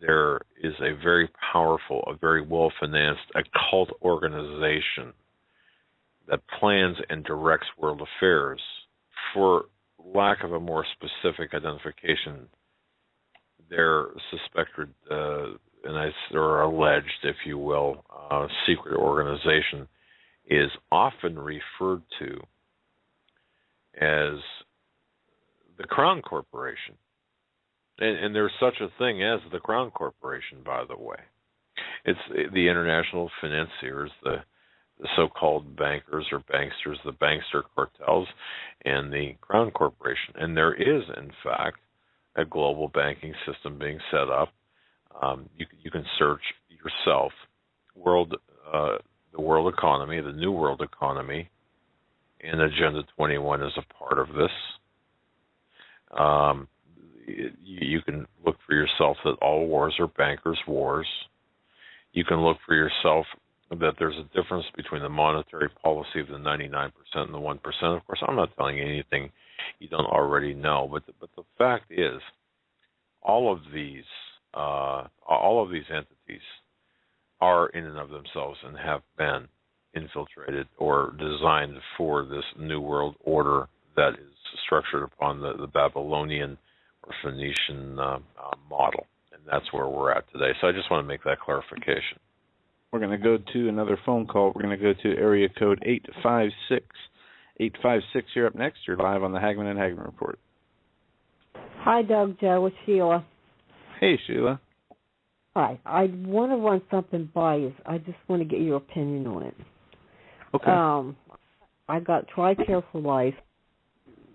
there is a very powerful, a very well-financed occult organization that plans and directs world affairs. For lack of a more specific identification, they're suspected, or alleged, if you will, secret organization is often referred to as the Crown Corporation. And there's such a thing as the Crown Corporation, by the way. It's the international financiers, the so-called bankers or banksters, the bankster cartels, and the Crown Corporation. And there is, in fact, a global banking system being set up. You can search yourself, the world economy, the New World Economy, and Agenda 21 is a part of this. You can look for yourself that all wars are bankers' wars. You can look for yourself that there's a difference between the monetary policy of the 99% and the 1%. Of course, I'm not telling you anything you don't already know, but the fact is, all of these entities are in and of themselves and have been infiltrated or designed for this New World Order that is structured upon the Babylonian or Phoenician model. And that's where we're at today. So I just want to make that clarification. We're going to go to another phone call. We're going to go to area code 856. 856, you're up next. You're live on the Hagmann and Hagmann Report. Hi, Doug, Joe. It's Sheila. Hey, Sheila. Hi. I want to run something by you. I just want to get your opinion on it. Okay. I got TRICARE for life.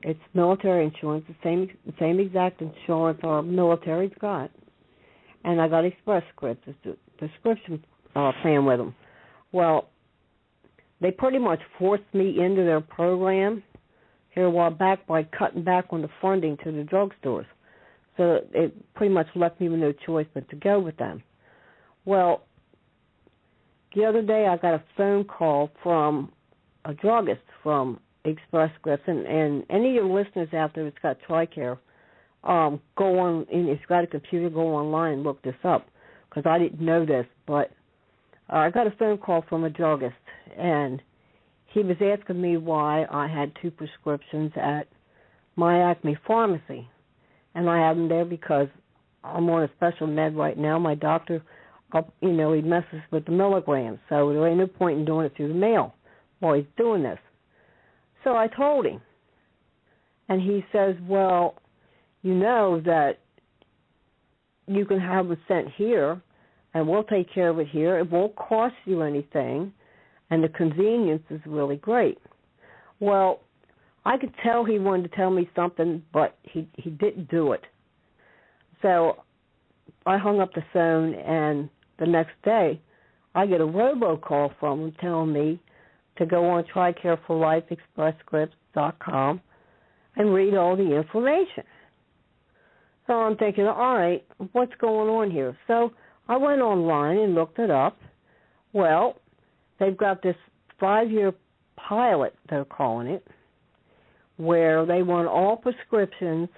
It's military insurance, the same exact insurance our military's got. And I got Express Scripts, it's the prescription plan with them. Well, they pretty much forced me into their program here a while back by cutting back on the funding to the drugstores. So it pretty much left me with no choice but to go with them. Well, the other day I got a phone call from a druggist from Express Scripts, and any of your listeners out there that's got TRICARE, go on, and if you've got a computer, go online and look this up, because I didn't know this, but I got a phone call from a druggist, and he was asking me why I had 2 prescriptions at my Acme pharmacy. And I have them there because I'm on a special med right now. My doctor, he messes with the milligrams, so there ain't no point in doing it through the mail while he's doing this. So I told him, and he says, well, you know that you can have them sent here, and we'll take care of it here. It won't cost you anything, and the convenience is really great. Well, I could tell he wanted to tell me something, but he didn't do it. So I hung up the phone, and the next day I get a robocall from him telling me to go on TRICAREforLifeExpressScripts.com and read all the information. So I'm thinking, all right, what's going on here? So I went online and looked it up. Well, they've got this 5-year pilot, they're calling it, where they want all prescriptions,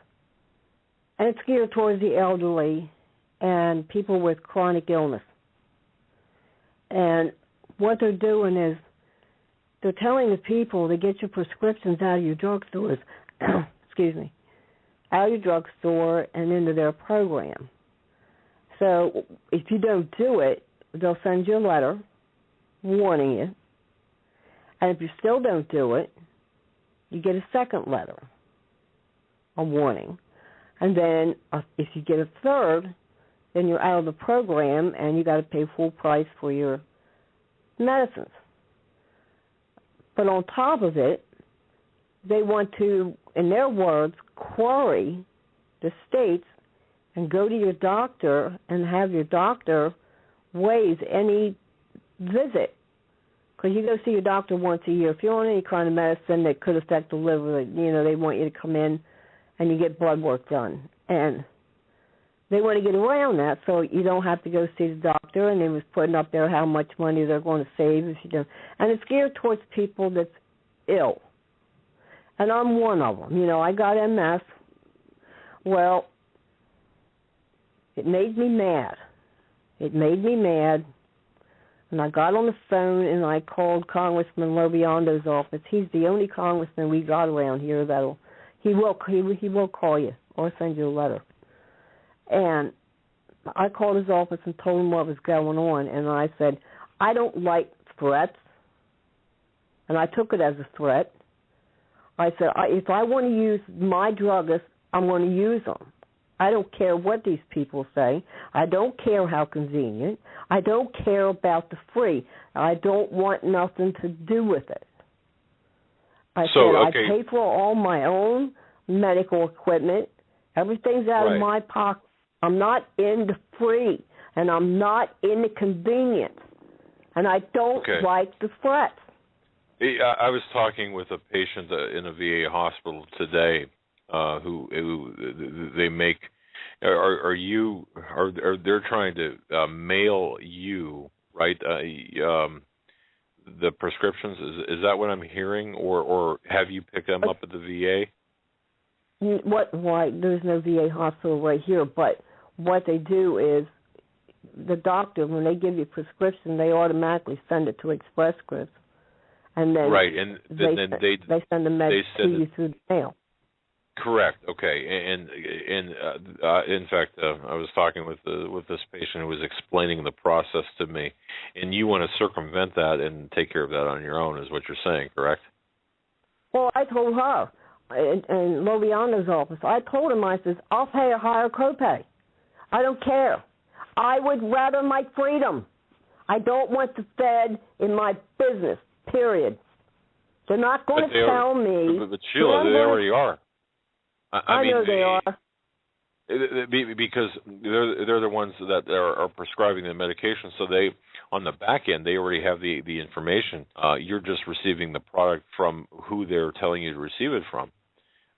and it's geared towards the elderly and people with chronic illness. And what they're doing is they're telling the people to get your prescriptions out of your drugstores, out of your drugstore and into their program. So if you don't do it, they'll send you a letter warning you. And if you still don't do it, you get a second letter, a warning. And then if you get a third, then you're out of the program and you got to pay full price for your medicines. But on top of it, they want to, in their words, query the states and go to your doctor and have your doctor waive any visit. Because you go see your doctor once a year. If you're on any kind of medicine that could affect the liver, they want you to come in and you get blood work done. And they want to get around that so you don't have to go see the doctor, and they was putting up there how much money they're going to save if you don't. And it's geared towards people that's ill. And I'm one of them. I got MS. Well, it made me mad. And I got on the phone and I called Congressman Lobiondo's office. He's the only congressman we got around here he will call you or send you a letter. And I called his office and told him what was going on. And I said, I don't like threats. And I took it as a threat. I said, if I want to use my druggists, I'm going to use them. I don't care what these people say. I don't care how convenient. I don't care about the free. I don't want nothing to do with it. I pay for all my own medical equipment. Everything's out of my pocket. I'm not in the free, and I'm not in the convenience. And I don't like the threats. I was talking with a patient in a VA hospital today who they make. They're trying to mail you, right? The prescriptions. Is that what I'm hearing, or have you picked them up at the VA? Why? There's no VA hospital right here, but what they do is the doctor, when they give you a prescription, they automatically send it to Express Scripts, and then they send the meds to you through the mail. Correct. Okay. And in fact, I was talking with this patient who was explaining the process to me, and you want to circumvent that and take care of that on your own, is what you're saying, correct? Well, I told her in Loviano's office. I told him, I says, I'll pay a higher copay. I don't care. I would rather my freedom. I don't want the Fed in my business. Period. They're not going to tell me. But Sheila, they already are. I mean, know they are. Because they're the ones that are prescribing the medication, so they, on the back end, they already have the information. You're just receiving the product from who they're telling you to receive it from.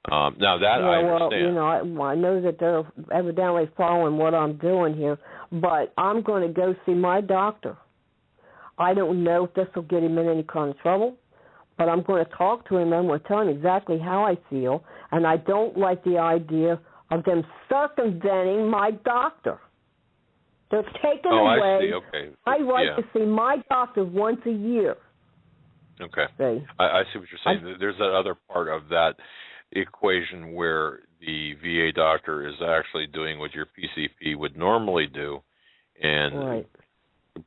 Now that I understand. Well, I know that they're evidently following what I'm doing here, but I'm going to go see my doctor. I don't know if this will get him in any kind of trouble, but I'm going to talk to him and I'm going to tell him exactly how I feel, and I don't like the idea of them circumventing my doctor. They're taking away I see. Okay. my right to see my doctor once a year. Okay. See? I see what you're saying. There's that other part of that equation where the VA doctor is actually doing what your PCP would normally do and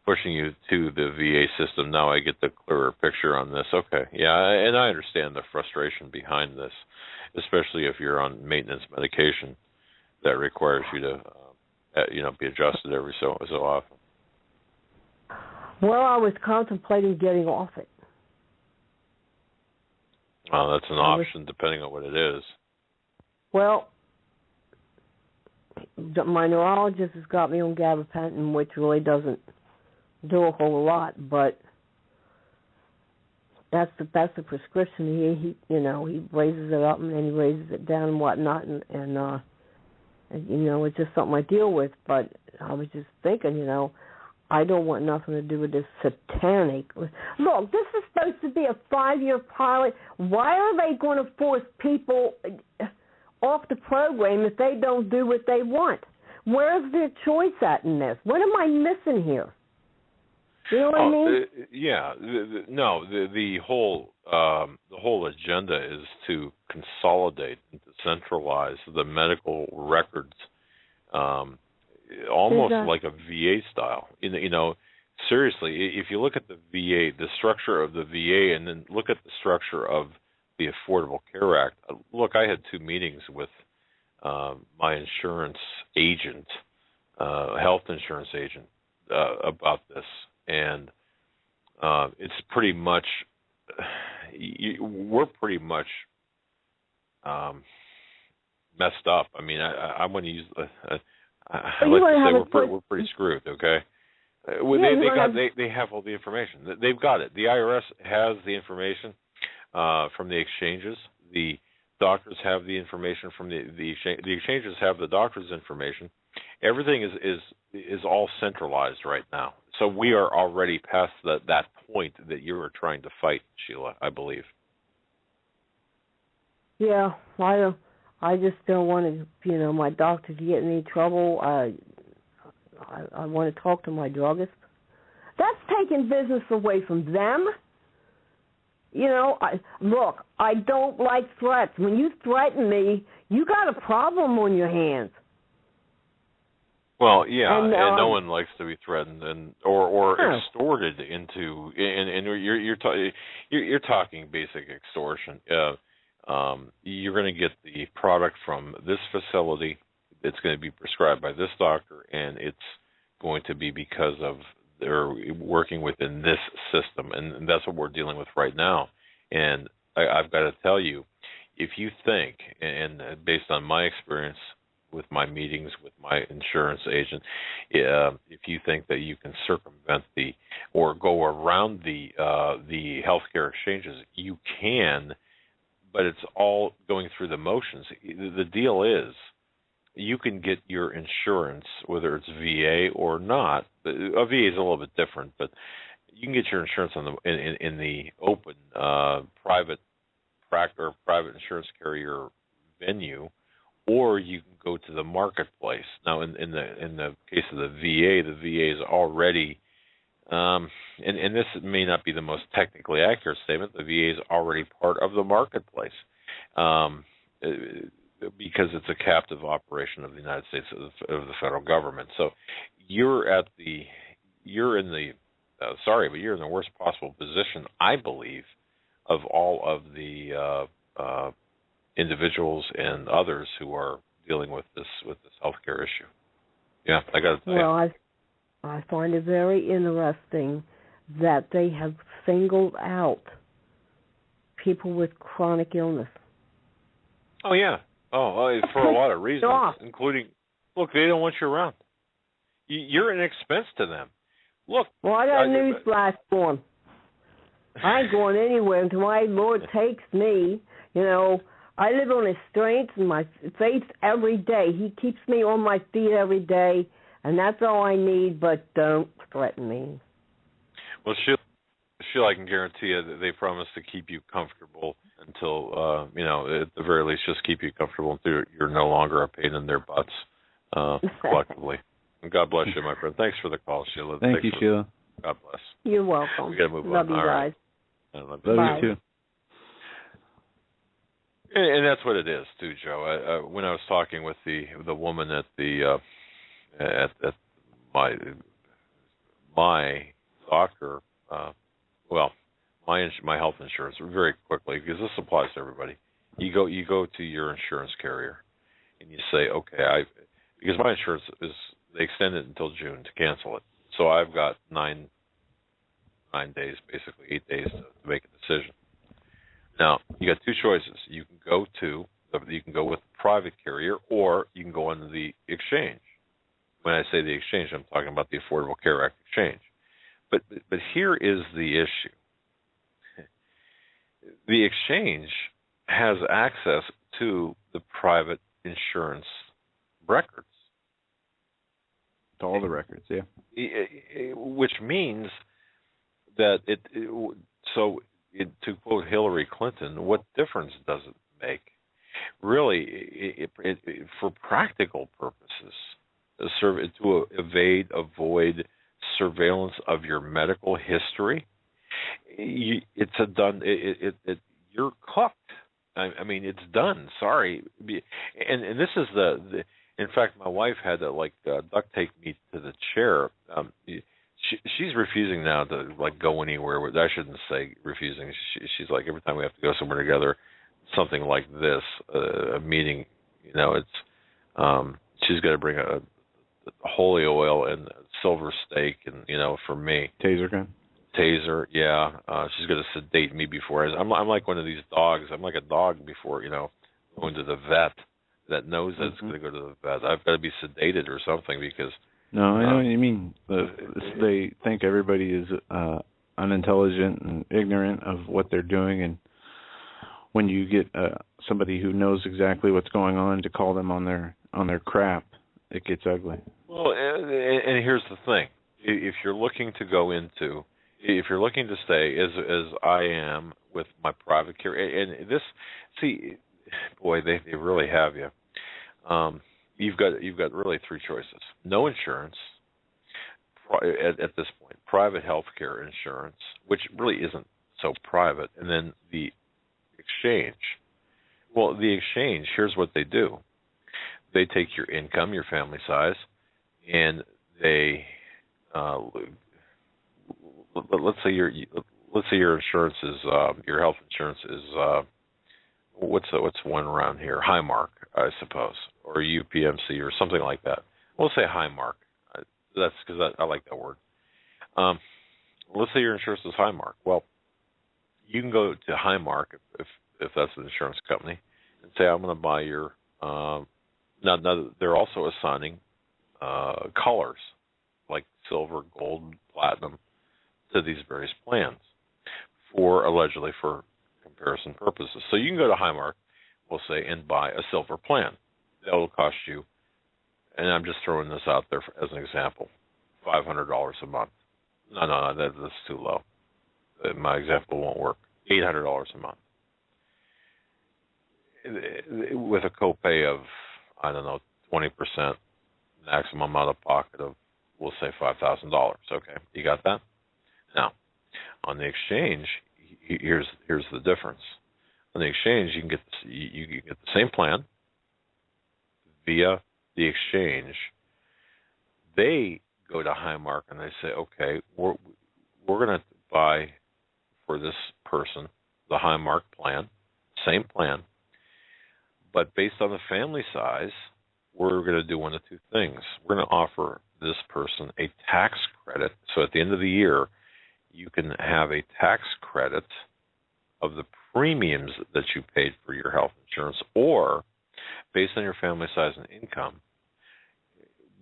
pushing you to the VA system. Now I get the clearer picture on this. Okay. Yeah, and I understand the frustration behind this, especially if you're on maintenance medication that requires you to be adjusted every so often. Well, I was contemplating getting off it. Well, that's an option depending on what it is. Well, my neurologist has got me on gabapentin, which really doesn't do a whole lot, but that's the prescription. He raises it up and then he raises it down and whatnot, and it's just something I deal with. But I was just thinking, I don't want nothing to do with this satanic. Look, this is supposed to be a 5-year pilot. Why are they going to force people off the program if they don't do what they want? Where's their choice at in this? What am I missing here? You know what I mean? The whole agenda is to consolidate and to centralize the medical records. Almost like a VA style. Seriously, if you look at the VA, the structure of the VA, and then look at the structure of the Affordable Care Act, look, I had 2 meetings with my insurance agent, health insurance agent, about this, and it's pretty much we're pretty much messed up. I mean, I want to use I like to say we're pretty screwed. Okay, they have all the information. They've got it. The IRS has the information from the exchanges. The doctors have the information from the exchange. The exchanges have the doctors' information. Everything is all centralized right now. So we are already past that point that you were trying to fight, Sheila, I believe. Yeah, I just don't want to, my doctor to get in any trouble. I want to talk to my druggist. That's taking business away from them. Look, I don't like threats. When you threaten me, you got a problem on your hands. Well, yeah, and no one likes to be threatened or extorted into. And you're talking basic extortion. You're going to get the product from this facility. It's going to be prescribed by this doctor, and it's going to be because of they're working within this system, and that's what we're dealing with right now. And I've got to tell you, if you think, and based on my experience with my meetings with my insurance agent, if you think that you can circumvent or go around the healthcare exchanges, you can, but it's all going through the motions. The deal is, you can get your insurance, whether it's VA or not. A VA is a little bit different, but you can get your insurance in the open private insurance carrier venue, or you can go to the marketplace. Now, in the case of the VA is already, and this may not be the most technically accurate statement, the VA is already part of the marketplace. Because it's a captive operation of the United States of the federal government. So you're in the worst possible position, I believe, of all of the individuals and others who are dealing with this healthcare issue. Yeah, I got to tell you. Well, I find it very interesting that they have singled out people with chronic illness. Oh, yeah. Oh, for a lot of reasons, including, look, they don't want you around. You're an expense to them. Look. Well, I got a news flash for them. I ain't going anywhere until my Lord takes me. I live on His strength and my faith every day. He keeps me on my feet every day, and that's all I need, but don't threaten me. Well, Sheila, I can guarantee you that they promise to keep you comfortable until, at the very least, just keep you comfortable until you're no longer a pain in their butts, collectively. And God bless you, my friend. Thanks for the call, Sheila. Thank you, Sheila. God bless. You're welcome. We got to move Love on. you guys. Love you too. And that's what it is, too, Joe. When I was talking with the woman at at my doctor, my health insurance, very quickly, because this applies to everybody. You go to your insurance carrier and you say, okay, because my insurance they extend it until June to cancel it. So I've got 9 days, basically 8 days to make a decision. Now, you got 2 choices. You can go with the private carrier, or you can go on the exchange. When I say the exchange, I'm talking about the Affordable Care Act exchange. But here is the issue. The exchange has access to the private insurance records. To all the records, yeah. Which means that to quote Hillary Clinton, what difference does it make? Really, for practical purposes, to avoid surveillance of your medical history, it's a done. You're cooked. I mean, it's done. Sorry, and this is the. In fact, my wife had to duct tape me to the chair. she's refusing now to like go anywhere. I shouldn't say refusing. She's like, every time we have to go somewhere together, something like this, a meeting, it's she's got to bring a holy oil and a silver stake, and for me, taser gun. Taser, yeah. She's going to sedate me before. I'm like one of these dogs. I'm like a dog before going to the vet that knows that it's going to go to the vet. I've got to be sedated or something because. No, I know what you mean. They think everybody is unintelligent and ignorant of what they're doing, and when you get somebody who knows exactly what's going on to call them on their crap, it gets ugly. Well, and here's the thing: if you're looking to stay as I am with my private care, and this, see, boy, they really have you. You've got really three choices: no insurance at this point, private health care insurance, which really isn't so private, and then the exchange. Well, the exchange, here's what they do: they take your income, your family size, and they let's say your insurance is your health insurance is what's one around here? Highmark, I suppose, or UPMC or something like that. We'll say Highmark. That's because I like that word. Let's say your insurance is Highmark. Well, you can go to Highmark if that's an insurance company and say, I'm going to buy your. Now they're also assigning colors like silver, gold, platinum to these various plans allegedly for comparison purposes. So you can go to Highmark, we'll say, and buy a silver plan. That will cost you, and I'm just throwing this out there as an example, $500 a month. No, that's too low. My example won't work. $800 a month. With a copay of, 20%, maximum out of pocket of, we'll say $5,000. Okay, you got that? Now, on the exchange, here's the difference. On the exchange, you can get the same plan via the exchange. They go to Highmark and they say, okay, we're going to buy for this person the Highmark plan, same plan, but based on the family size, we're going to do one of two things. We're going to offer this person a tax credit. So at the end of the year, you can have a tax credit of the premiums that you paid for your health insurance, or based on your family size and income,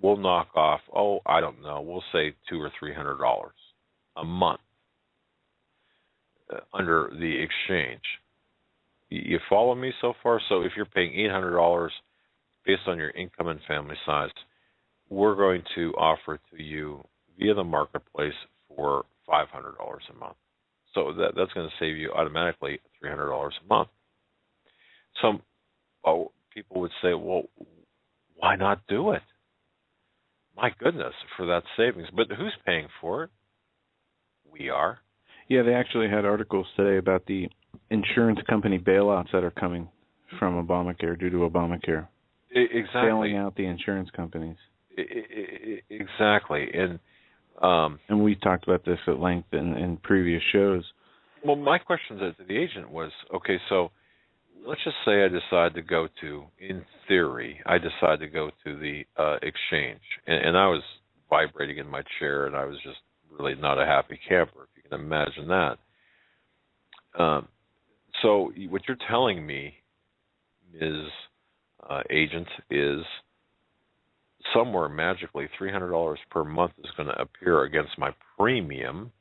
we'll knock off, we'll say $200 or $300 a month under the exchange. You follow me so far? So if you're paying $800 based on your income and family size, we're going to offer to you via the marketplace for $500 a month. So that's going to save you automatically $300 a month. Some people would say, well, why not do it? My goodness, for that savings. But who's paying for it? We are. Yeah, they actually had articles today about the insurance company bailouts that are coming from Obamacare due to Obamacare. Exactly. Bailing out the insurance companies. Exactly. And we talked about this at length in previous shows. Well, my question to the agent was, okay, so let's just say I decide to go to the exchange. And I was vibrating in my chair, and I was just really not a happy camper, if you can imagine that. So what you're telling me, Ms. Agent, is somewhere magically $300 per month is going to appear against my premium,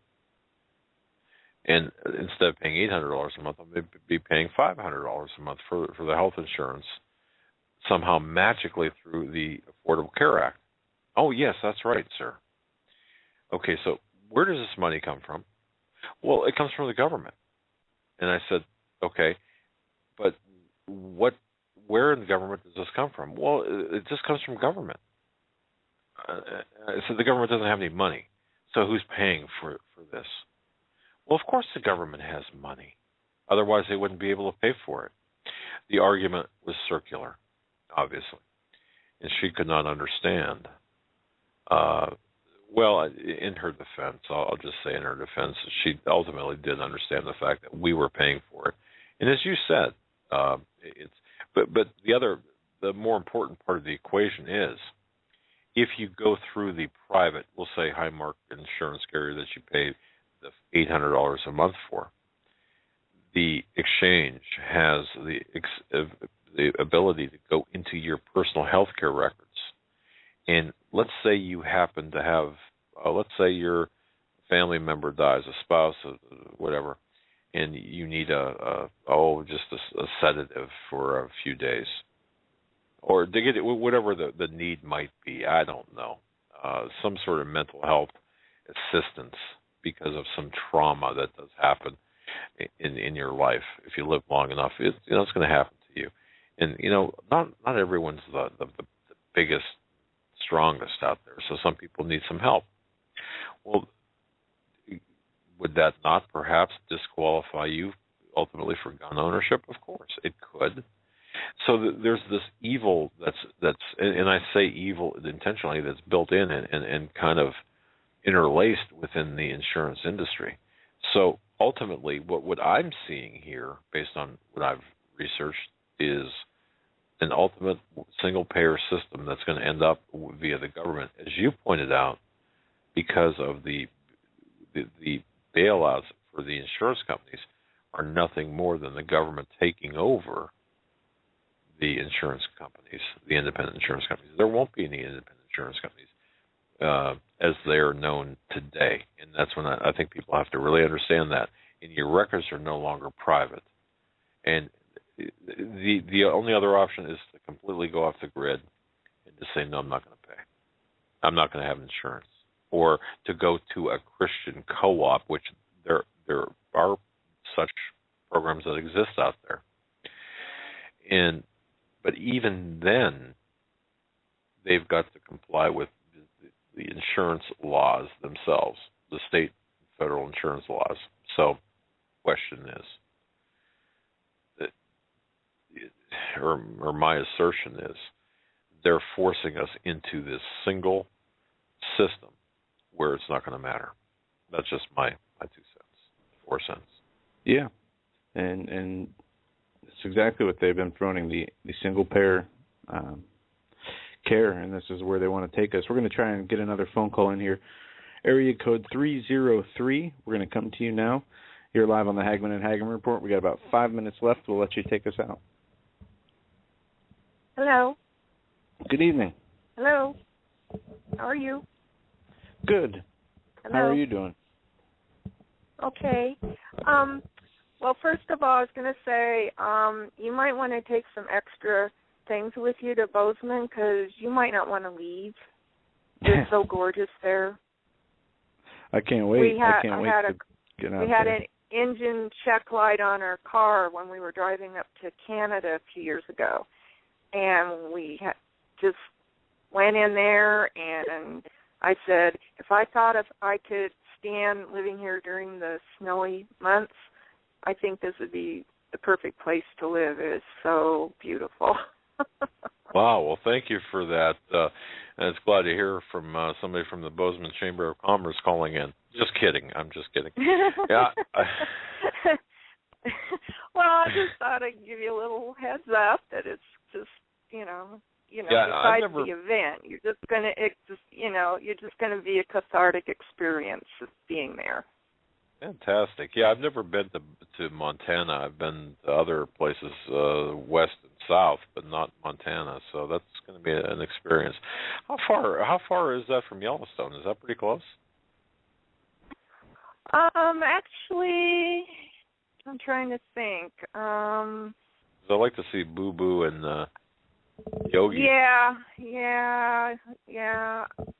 and instead of paying $800 a month, I'm going to be paying $500 a month for the health insurance, somehow magically through the Affordable Care Act. Oh, yes, that's right, sir. Okay, so where does this money come from? Well, it comes from the government. And I said, okay, but where in the government does this come from? Well, it just comes from government. I said, the government doesn't have any money, so who's paying for this? Well, of course the government has money. Otherwise, they wouldn't be able to pay for it. The argument was circular, obviously, and she could not understand Well, in her defense, I'll just say in her defense, she ultimately did understand the fact that we were paying for it. And as you said, but the more important part of the equation is if you go through the private, we'll say high market insurance carrier that you pay the $800 a month for, the exchange has the ability to go into your personal health care records. And let's say you happen to have, let's say your family member dies, a spouse, whatever, and you need just a sedative for a few days, or to get whatever the need might be. I don't know, some sort of mental health assistance because of some trauma that does happen in your life. If you live long enough, it's going to happen to you. And not everyone's the biggest, strongest out there. So some people need some help. Well, would that not perhaps disqualify you ultimately for gun ownership? Of course, it could. So there's this evil that's, and I say evil intentionally, that's built in and kind of interlaced within the insurance industry. So ultimately, what I'm seeing here, based on what I've researched, is an ultimate single-payer system that's going to end up via the government, as you pointed out, because of the bailouts for the insurance companies are nothing more than the government taking over the insurance companies, the independent insurance companies. There won't be any independent insurance companies as they are known today, and that's when I think people have to really understand that. And your records are no longer private, and the only other option is to completely go off the grid and just say, no, I'm not going to pay. I'm not going to have insurance. Or to go to a Christian co-op, which there are such programs that exist out there. But even then, they've got to comply with the insurance laws themselves, the state and federal insurance laws. So, question is, or my assertion is, they're forcing us into this single system where it's not going to matter. That's just my 2 cents, 4 cents. Yeah, and it's exactly what they've been promoting, the single payer care, and this is where they want to take us. We're going to try and get another phone call in here. Area code 303. We're going to come to you now. You're live on the Hagmann and Hagmann Report. We got about 5 minutes left. We'll let you take us out. Hello. Good evening. Hello. How are you? Good. Hello. How are you doing? Okay. Well, first of all, I was going to say you might want to take some extra things with you to Bozeman because you might not want to leave. It's so gorgeous there. I can't wait. We had an engine check light on our car when we were driving up to Canada a few years ago, and we just went in there, and I said, if I could stand living here during the snowy months, I think this would be the perfect place to live. It is so beautiful. Wow. Well, thank you for that. And it's glad to hear from somebody from the Bozeman Chamber of Commerce calling in. Just kidding. I'm just kidding. Yeah. Well, I just thought I'd give you a little heads up that it's just, besides the event, you're just gonna be a cathartic experience just being there. Fantastic. Yeah, I've never been to Montana. I've been to other places, west and south, but not Montana. So that's going to be an experience. How far is that from Yellowstone? Is that pretty close? Actually, I'm trying to think. I like to see Boo Boo and Yogi. Yeah.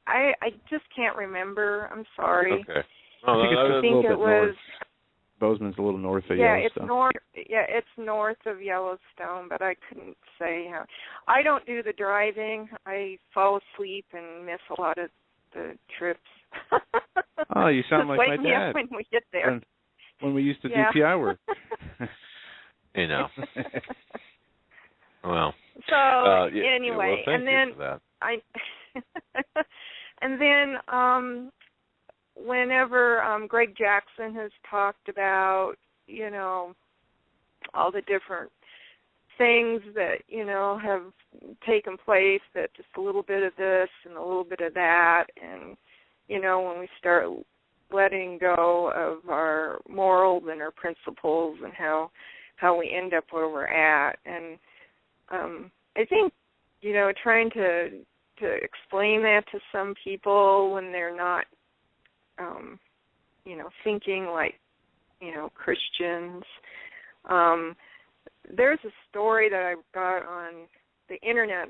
I just can't remember. I'm sorry. Okay. I think it was. Bozeman's a little north of Yellowstone. It's north of Yellowstone, but I couldn't say how. I don't do the driving. I fall asleep and miss a lot of the trips. Oh, you sound like my dad. When we get there. When we used to do PI work. Well. So anyway, well, thank and then you for that. And then whenever Greg Jackson has talked about, you know, all the different things that, you know, have taken place, that just a little bit of this and a little bit of that, and, you know, when we start letting go of our morals and our principles and how we end up where we're at. And I think, you know, trying to explain that to some people when they're not, you know, thinking like, you know, Christians. There's a story that I got on the internet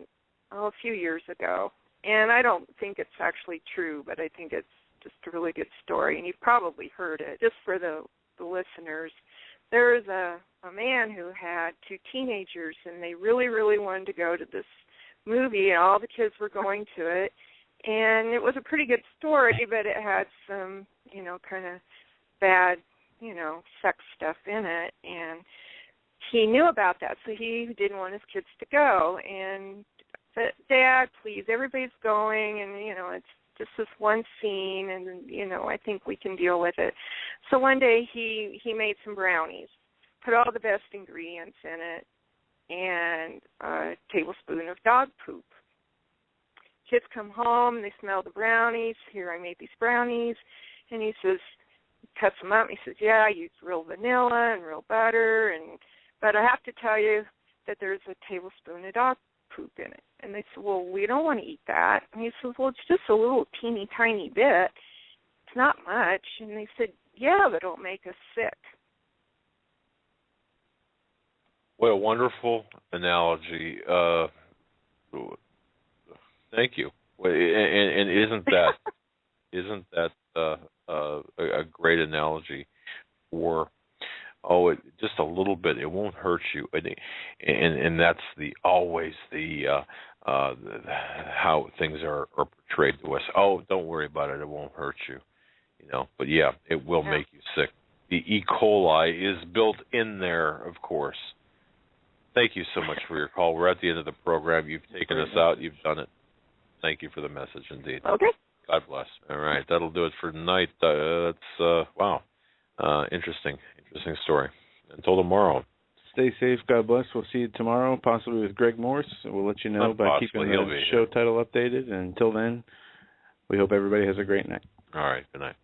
a few years ago, and I don't think it's actually true, but I think it's just a really good story, and you've probably heard it. Just for the listeners, there's a man who had two teenagers, and they really, really wanted to go to this movie, and all the kids were going to it, and it was a pretty good story, but it had some, you know, kind of bad, you know, sex stuff in it, and he knew about that, so he didn't want his kids to go, and said, Dad, please, everybody's going, and, you know, it's just this one scene, and, you know, I think we can deal with it. So one day he made some brownies, put all the best ingredients in it, and a tablespoon of dog poop. Kids come home, they smell the brownies. Here, I made these brownies. And he says, cuts them up, and he says, yeah, I used real vanilla and real butter, but I have to tell you that there's a tablespoon of dog poop in it. And they said, well, we don't want to eat that. And he says, well, it's just a little teeny tiny bit. It's not much. And they said, yeah, but it'll make us sick. What a wonderful analogy. Thank you. And isn't that a great analogy for just a little bit, it won't hurt you, and that's always how things are portrayed to us. Oh, don't worry about it, it won't hurt you, you know. But yeah, it will make you sick. The E. coli is built in there, of course. Thank you so much for your call. We're at the end of the program. You've taken us out. You've done it. Thank you for the message, indeed. Okay. God bless. All right, that'll do it for tonight. That's wow, interesting story. Until tomorrow. Stay safe. God bless. We'll see you tomorrow, possibly with Greg Morse. We'll let you know by keeping the show title updated. And until then, we hope everybody has a great night. All right. Good night.